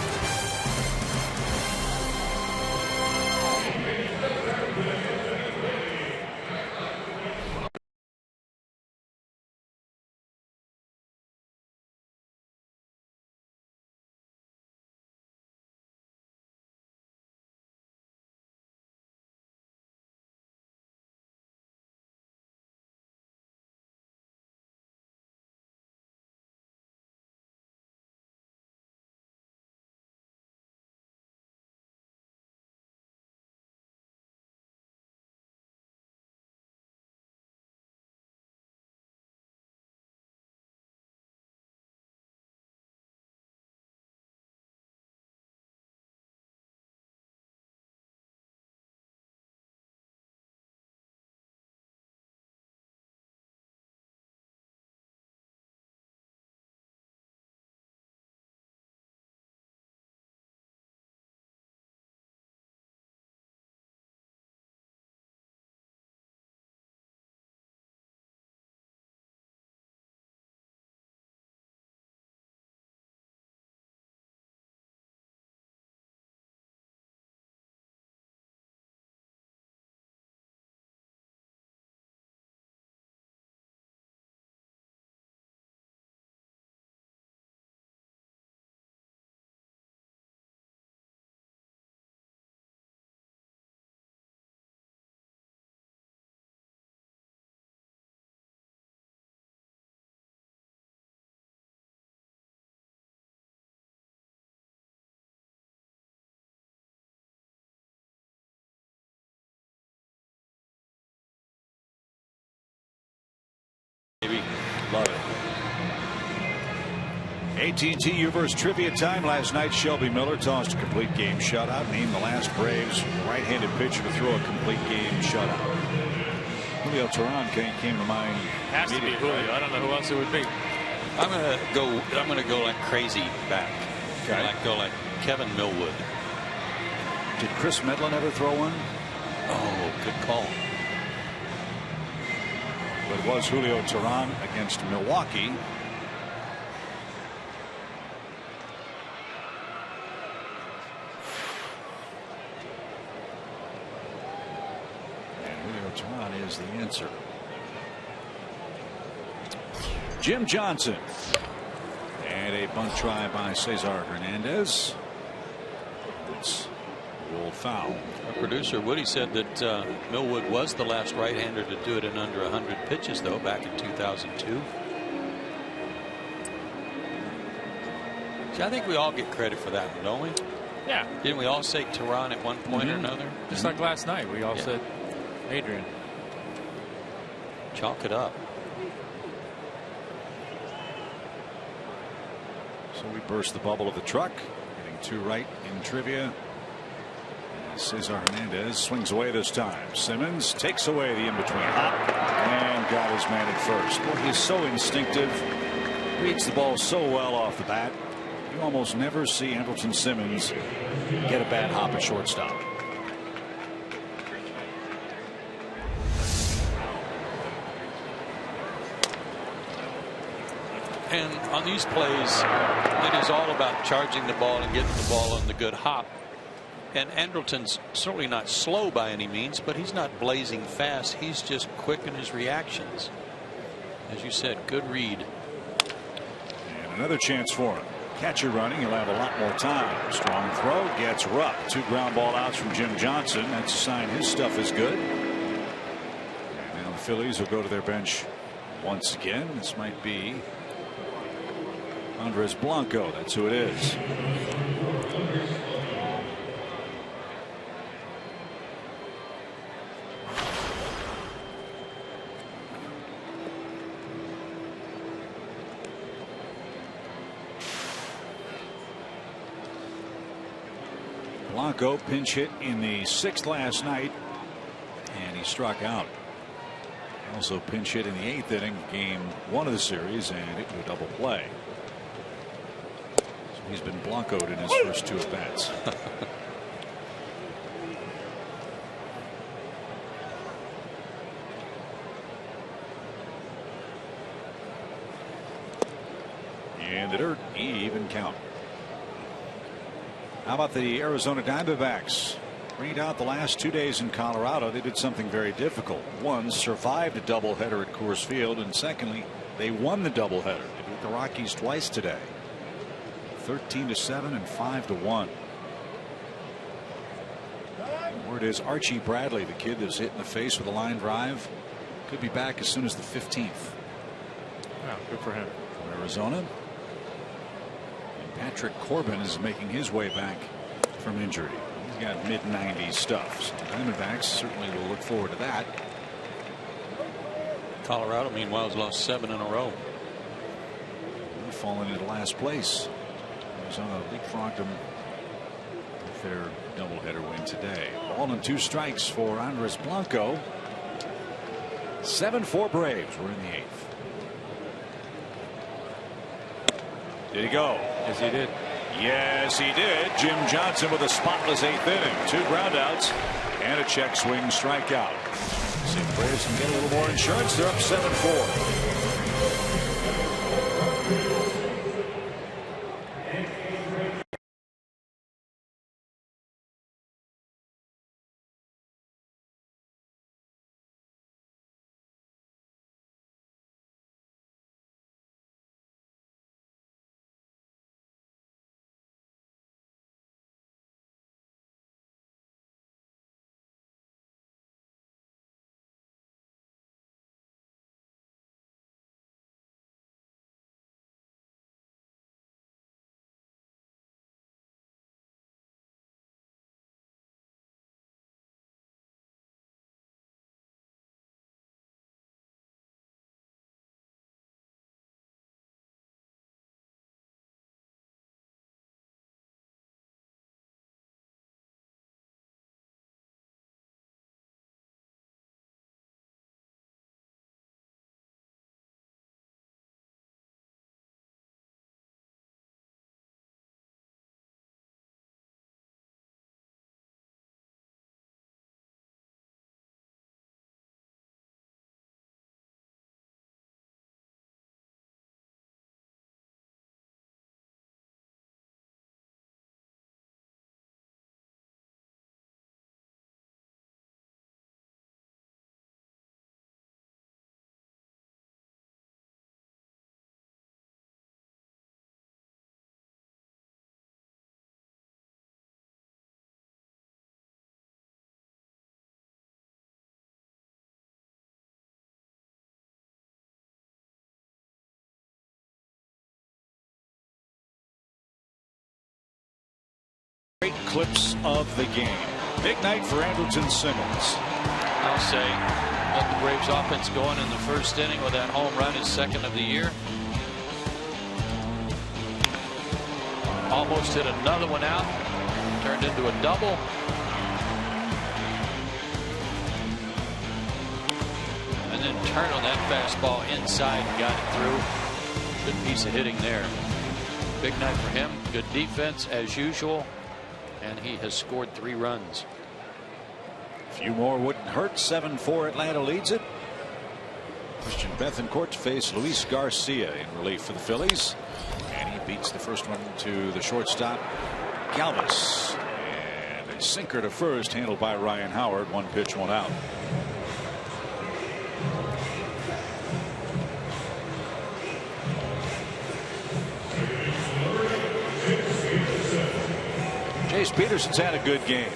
Love it. AT&T Uverse trivia time last night. Shelby Miller tossed a complete game shutout. Named the last Braves right-handed pitcher to throw a complete game shutout. Julio Teheran came to mind. Has to be Julio. I don't know who else it would be. I'm gonna go like crazy back. Okay. Go like Kevin Millwood. Did Chris Medlin ever throw one? Oh, good call. But it was Julio Teheran against Milwaukee. And Julio Teheran is the answer. Jim Johnson. And a bunt try by Cesar Hernandez. It's a ruled foul. Our producer Woody said that Millwood was the last right-hander to do it in under 100 pitches, though, back in 2002. See, I think we all get credit for that one, don't we? Yeah. Didn't we all say Teheran at one point or another? Just like last night, we all said Adrian. Chalk it up. So we burst the bubble of the truck. Getting 2 right in trivia. Cesar Hernandez swings away this time. Simmons takes away the in-between hop and got his man at first. Boy, he's so instinctive. Reads the ball so well off the bat. You almost never see Andrelton Simmons get a bad hop at shortstop. And on these plays, it is all about charging the ball and getting the ball on the good hop. And Andrelton's certainly not slow by any means, but he's not blazing fast. He's just quick in his reactions. As you said, good read. And another chance for him. Catcher running. He'll have a lot more time. Strong throw. Gets rough. 2 ground ball outs from Jim Johnson. That's a sign his stuff is good. And now the Phillies will go to their bench once again. This might be Andres Blanco. That's who it is. Blanco pinch hit in the 6th last night, and he struck out. Also pinch hit in the 8th inning, game 1 of the series, and it was a double play. So he's been Blanco'd in his first 2 at bats. And the dirt, even count. How about the Arizona Diamondbacks? Rained out the last 2 days in Colorado. They did something very difficult. One, survived a doubleheader at Coors Field, and secondly, they won the doubleheader. They beat the Rockies twice today, 13-7 and 5-1. Word is Archie Bradley, the kid that's hit in the face with a line drive, could be back as soon as the 15th. Yeah, good for him. From Arizona. Patrick Corbin is making his way back from injury. He's got mid-90s stuff. So the Diamondbacks certainly will look forward to that. Colorado, meanwhile, has lost 7 in a row. They've fallen into last place. Arizona leapfrogged them with their doubleheader win today. Ball and 2 strikes for Andres Blanco. 7-4 Braves. We're in the 8th. Did he go? Yes, he did. Yes, he did. Jim Johnson with a spotless 8th inning. 2 groundouts and a check swing strikeout. See if the Braves can get a little more insurance. They're up 7-4. clips of the game. Big night for Andrelton Simmons. I'll say let the Braves offense going in the first inning with that home run, his second of the year. Almost hit another one out. Turned into a double. And then turned on that fastball inside and got it through. Good piece of hitting there. Big night for him. Good defense as usual. And he has scored 3 runs. A few more wouldn't hurt. 7-4 Atlanta leads it. Christian Bethancourt to face Luis Garcia in relief for the Phillies. And he beats the first one to the shortstop, Galvis. And a sinker to first handled by Ryan Howard. 1 pitch, 1 out. Jace Peterson's had a good game.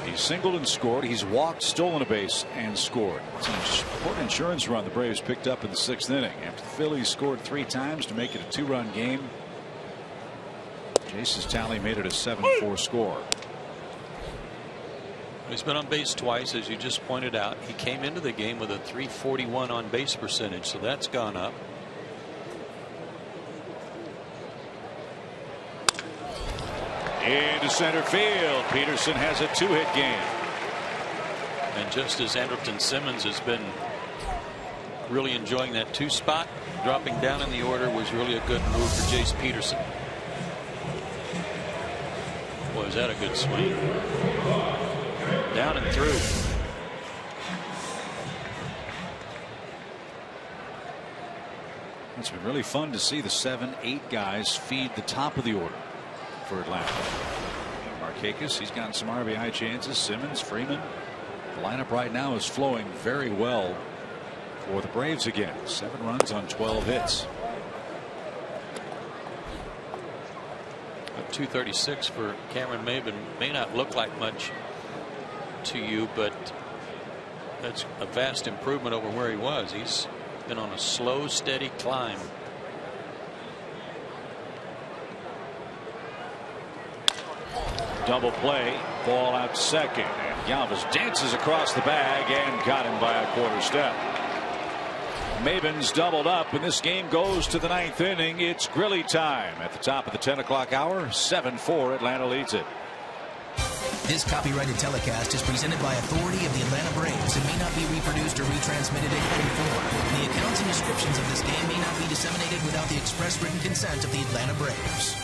He's singled and scored. He's walked, stolen a base, and scored. It's an important insurance run the Braves picked up in the 6th inning after the Phillies scored 3 times to make it a 2-run game. Jace's tally made it a 7-4 score. He's been on base twice, as you just pointed out. He came into the game with a .341 on base percentage, so that's gone up. Into center field. Peterson has a 2-hit game. And just as Andrelton Simmons has been really enjoying that 2 spot, dropping down in the order was really a good move for Jace Peterson. Boy, is that a good swing. Down and through. It's been really fun to see the 7-8 guys feed the top of the order for Atlanta. Markakis, he's gotten some RBI chances. Simmons, Freeman. The lineup right now is flowing very well for the Braves again. 7 runs on 12 hits. A 236 for Cameron Maybin may not look like much to you, but that's a vast improvement over where he was. He's been on a slow, steady climb. Double play, ball out to second, and Galvis dances across the bag and got him by a quarter step. Maybin's doubled up, and this game goes to the 9th inning. It's Grilly time at the top of the 10 o'clock hour. 7-4 Atlanta leads it. This copyrighted telecast is presented by authority of the Atlanta Braves and may not be reproduced or retransmitted in any form. The accounts and descriptions of this game may not be disseminated without the express written consent of the Atlanta Braves.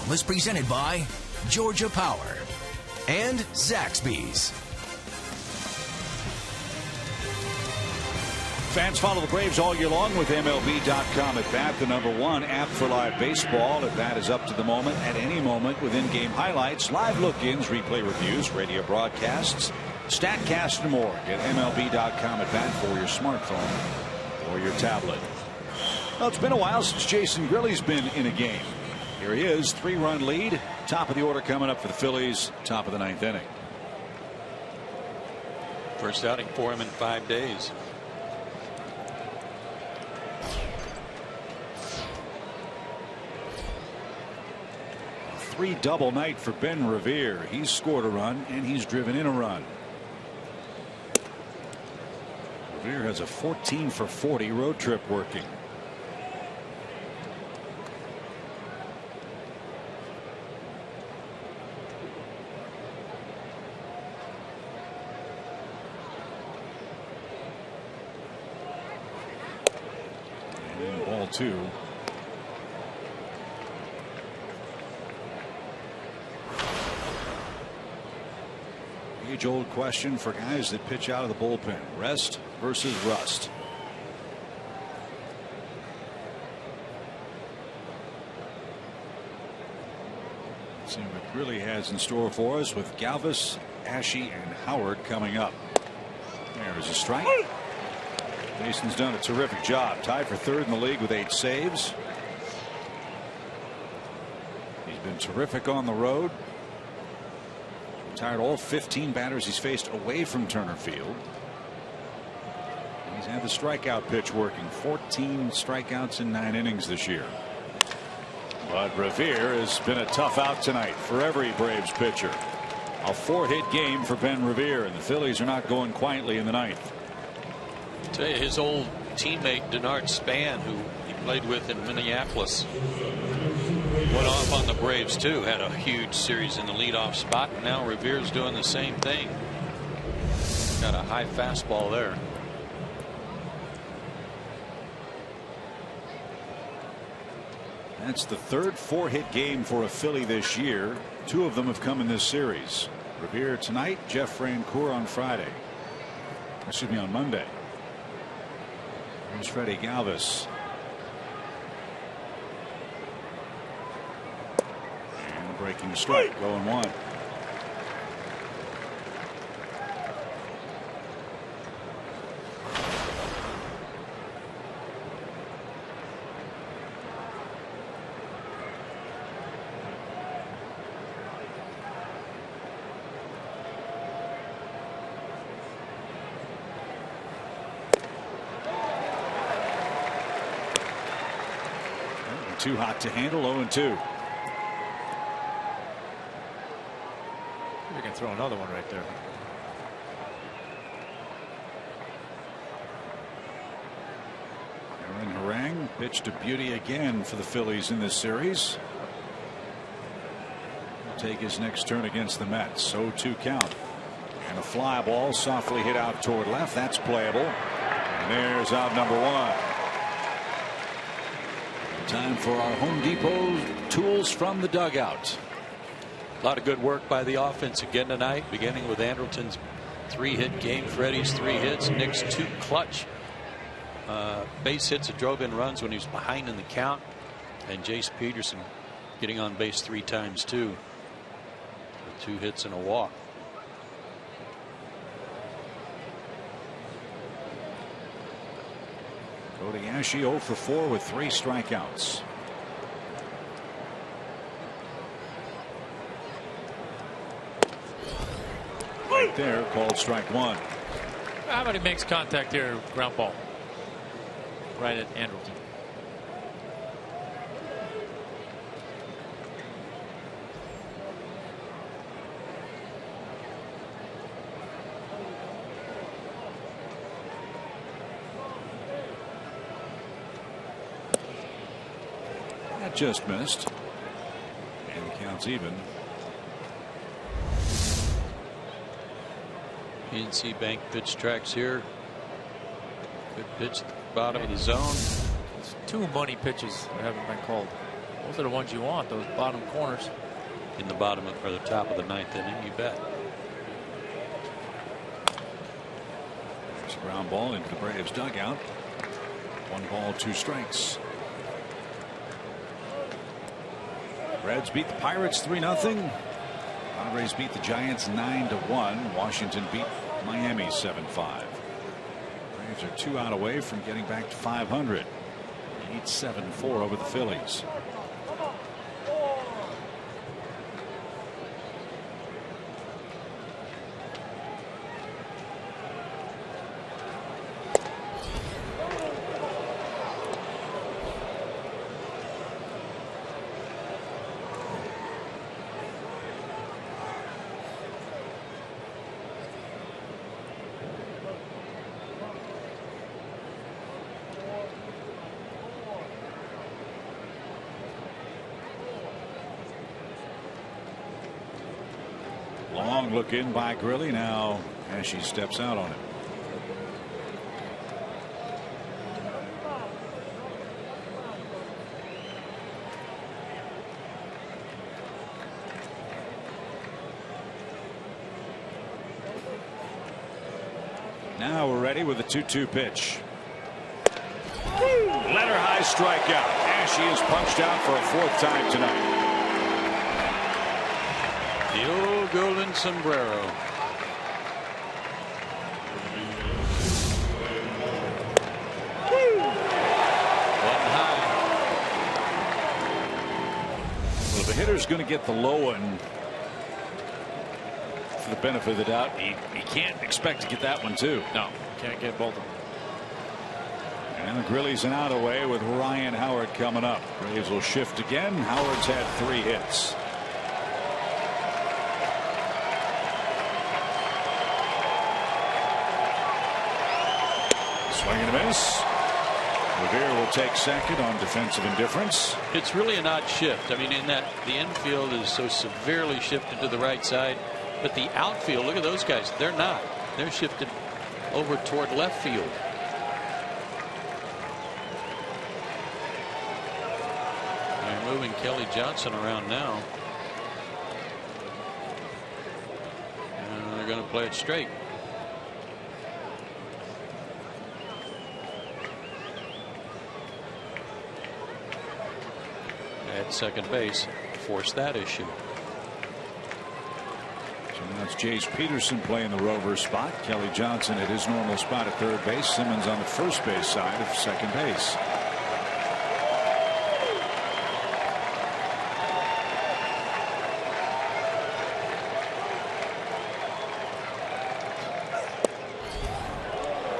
Was presented by Georgia Power and Zaxby's. Fans follow the Braves all year long with MLB.com at Bat, the #1 app for live baseball. At Bat is up to the moment, at any moment, with in-game highlights, live look-ins, replay reviews, radio broadcasts, StatCast, and more. Get MLB.com at Bat for your smartphone or your tablet. Well, it's been a while since Jason Grilli's been in a game. Here he is, 3-run lead. Top of the order coming up for the Phillies. Top of the 9th inning. First outing for him in 5 days. A 3-double night for Ben Revere. He's scored a run and he's driven in a run. Revere has a 14 for 40 road trip working. Ball 2. Age-old question for guys that pitch out of the bullpen: rest versus rust. Let's see what really has in store for us with Galvis, Ashe, and Howard coming up. There's a strike. Mason's done a terrific job. Tied for 3rd in the league with 8 saves. He's been terrific on the road. Retired all 15 batters he's faced away from Turner Field. He's had the strikeout pitch working. 14 strikeouts in 9 innings this year. But Revere has been a tough out tonight for every Braves pitcher. A 4-hit game for Ben Revere, and the Phillies are not going quietly in the 9th. I tell you, his old teammate Denard Span, who he played with in Minneapolis, went off on the Braves too. Had a huge series in the leadoff spot. And now Revere's doing the same thing. Got a high fastball there. That's the 3rd 4-hit game for a Philly this year. 2 of them have come in this series. Revere tonight, Jeff Francoeur on Friday. Excuse me, on Monday. Here's Freddie Galvis. And a breaking strike, 0-1. Too hot to handle. 0-2. We can throw another one right there. Aaron Harang pitched a beauty again for the Phillies in this series. He'll take his next turn against the Mets. 0-2 count. And a fly ball softly hit out toward left. That's playable. And there's out number 1. Time for our Home Depot tools from the dugout. A lot of good work by the offense again tonight, beginning with Andrelton's 3-hit game, Freddie's 3 hits, Nick's 2 clutch base hits that drove in runs when he was behind in the count, and Jace Peterson getting on base 3 times too, with 2 hits and a walk. Cody Ashe 0 for 4 with 3 strikeouts. Right there, called strike 1. How about he makes contact here, ground ball, right at Andrelton. Just missed, and the count's even. PNC Bank pitch tracks here. Good pitch at the bottom of the zone. It's 2 money pitches that haven't been called. Those are the ones you want, those bottom corners. In the bottom or the top of the 9th inning, you bet. There's a ground ball into the Braves dugout. 1 ball, 2 strikes. Reds beat the Pirates 3-0. Padres beat the Giants 9-1. Washington beat Miami 7-5. Braves are 2 out away from getting back to 500. Lead 7-4 over the Phillies. Long look in by Grilli now as she steps out on it. Now we're ready with a 2-2 pitch. Let her high strikeout, and she is punched out for a 4th time tonight. The old golden sombrero. One high. Well, if the hitter's going to get the low one for the benefit of the doubt, he can't expect to get that one too. No, can't get both of them. And Grilli's an out away with Ryan Howard coming up. Braves will shift again. Howard's had 3 hits. Swing and a miss. Revere will take second on defensive indifference. It's really an odd shift. I mean, in that the infield is so severely shifted to the right side, but the outfield, look at those guys. They're not. They're shifted over toward left field. They're moving Kelly Johnson around now. And they're going to play it straight. At second base, force that issue. So now it's Jace Peterson playing the rover spot. Kelly Johnson at his normal spot at third base. Simmons on the first base side of second base.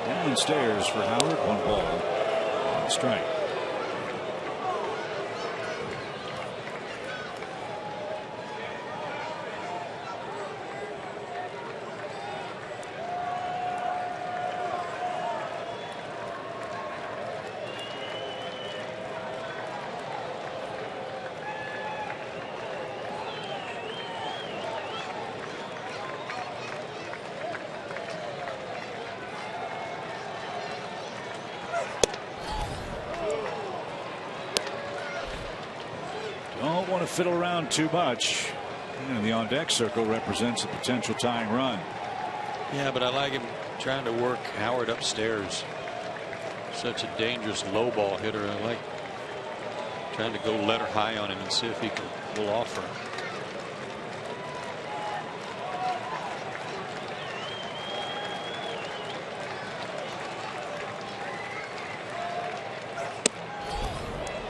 Downstairs for Howard. 1 ball, 1 strike. Don't want to fiddle around too much. And the on deck circle represents a potential tying run. Yeah, but I like him trying to work Howard upstairs. Such a dangerous low ball hitter. I like trying to go let her high on him and see if he can pull off her.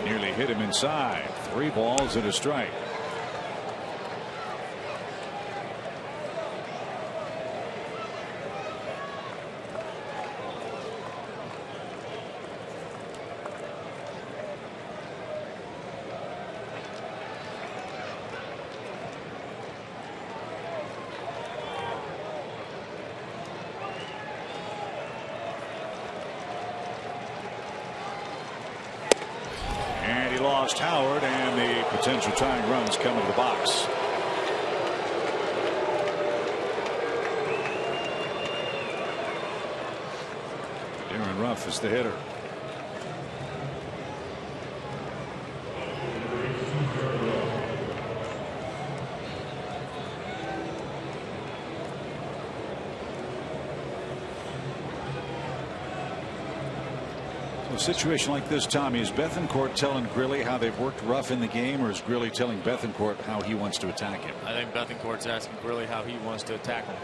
Nearly hit him inside. 3 balls and a strike. Lost Howard, and the potential tying runs come into the box. Darren Ruff is the hitter. A situation like this, Tommy, is Bethancourt telling Grilli how they've worked rough in the game, or is Grilli telling Bethancourt how he wants to attack him? I think Bethancourt's asking Grilli how he wants to attack him.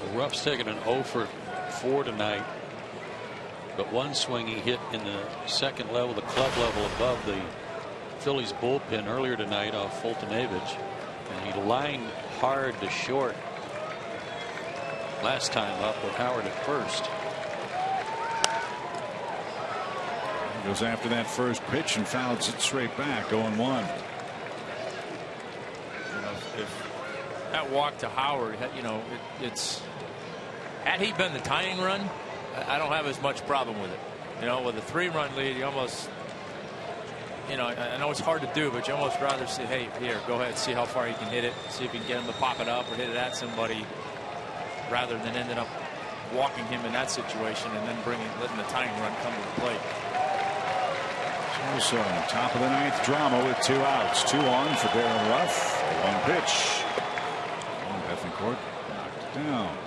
Well, Ruff's taking an 0 for 4 tonight. But one swing he hit in the second level, the club level above the Phillies bullpen earlier tonight off Fultonavich, and he lined hard to short last time up with Howard at first. He goes after that first pitch and fouls it straight back. 0-1. If that walk to Howard, it's had he been the tying run, I don't have as much problem with it. With a 3-run lead, you almost, I know it's hard to do, but you almost rather say, hey, here, go ahead, see how far you can hit it, see if you can get him to pop it up or hit it at somebody, rather than ending up walking him in that situation and then letting the tying run come to the plate. So top of the ninth drama with 2 outs. 2 on for Darren Ruff. 1 pitch. And Bethencourt knocked it down.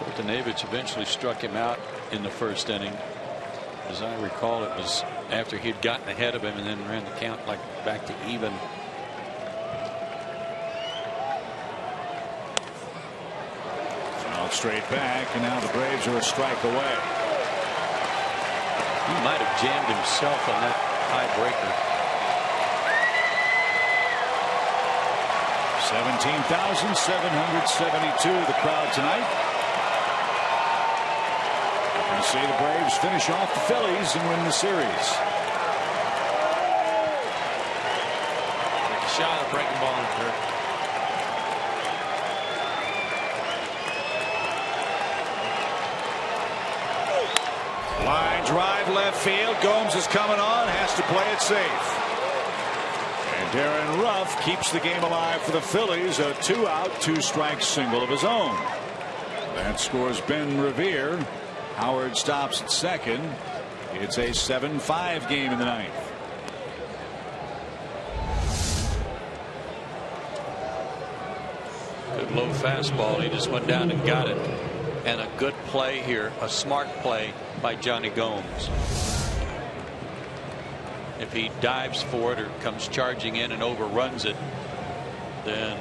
Fultonavich eventually struck him out in the first inning. As I recall, it was after he'd gotten ahead of him and then ran the count back to even. Fouled straight back, and now the Braves are a strike away. He might have jammed himself on that tiebreaker. 17,772 the crowd tonight. See the Braves finish off the Phillies and win the series. Take a shot at breaking ball in the third. Line drive left field. Gomes is coming on, has to play it safe. And Darren Ruff keeps the game alive for the Phillies. A 2-out, 2-strike single of his own. That scores Ben Revere. Howard stops at second. It's a 7-5 game in the ninth. Good low fastball. He just went down and got it. And a good play here, a smart play by Johnny Gomes. If he dives for it or comes charging in and overruns it, then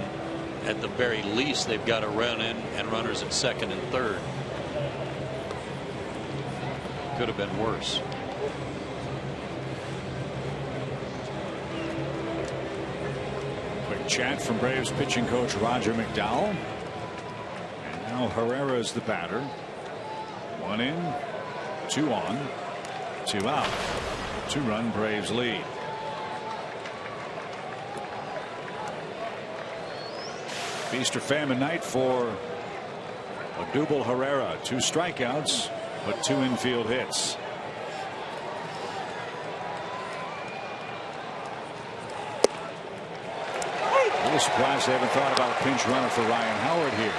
at the very least they've got a run in and runners at second and third. Could have been worse. Quick chat from Braves pitching coach Roger McDowell. And now Herrera is the batter. 1 in, 2 on, 2 out. 2-run Braves lead. Feast or famine night for Odubel Herrera. 2 strikeouts, but 2 infield hits. A little surprised they haven't thought about a pinch runner for Ryan Howard here.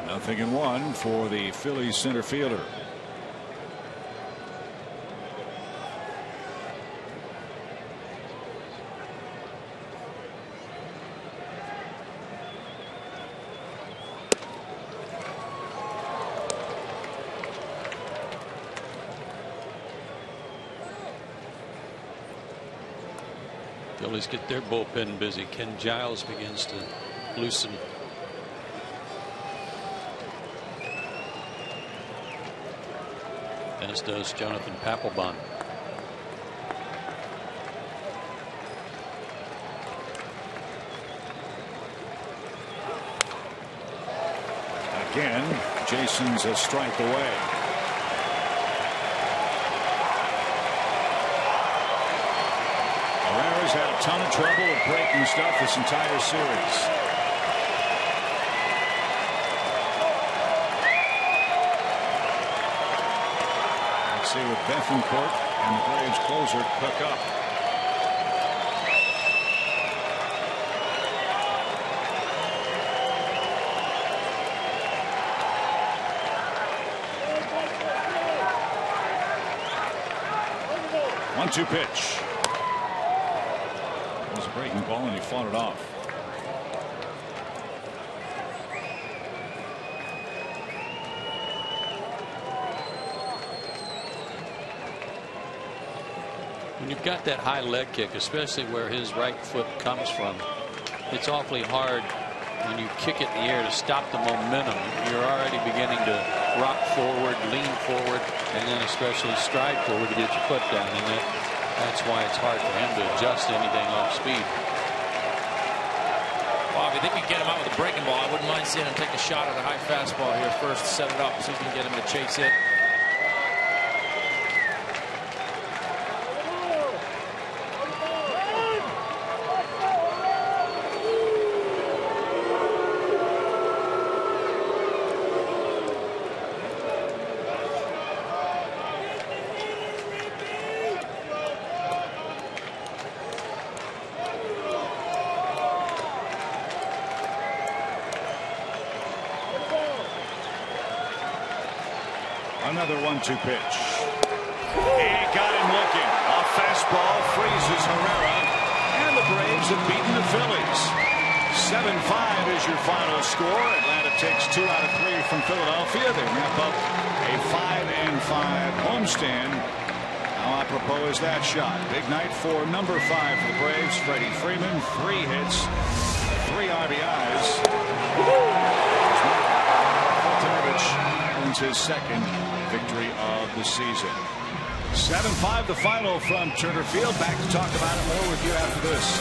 Nothing in 1 for the Phillies center fielder. Phillies get their bullpen busy. Ken Giles begins to loosen. As does Jonathan Papelbon. Again, Jason's a strike away. Herrera's had a ton of trouble with breaking stuff this entire series. Let's see with Bethencourt And the Braves closer Cook up. One-two pitch. It was a breaking ball and he fought it off. When you've got that high leg kick, especially where his right foot comes from, it's awfully hard when you kick it in the air to stop the momentum. You're already beginning to rock forward, lean forward, and then especially stride forward to get your foot down. And that's why it's hard for him to adjust anything off speed. Bob, if they can get him out with a breaking ball, I wouldn't mind seeing him take a shot at a high fastball here first to set it up so he can get him to chase it. Another 1-2 pitch. He got him looking. A fastball freezes Herrera. And the Braves have beaten the Phillies. 7-5 is your final score. Atlanta takes 2 out of 3 from Philadelphia. They wrap up a 5-5 homestand. How apropos is that shot? Big night for number 5 for the Braves. Freddie Freeman, 3 hits, 3 RBIs. Wins his second victory of the season. 7-5 the final from Turner Field. Back to talk about it more with you after this.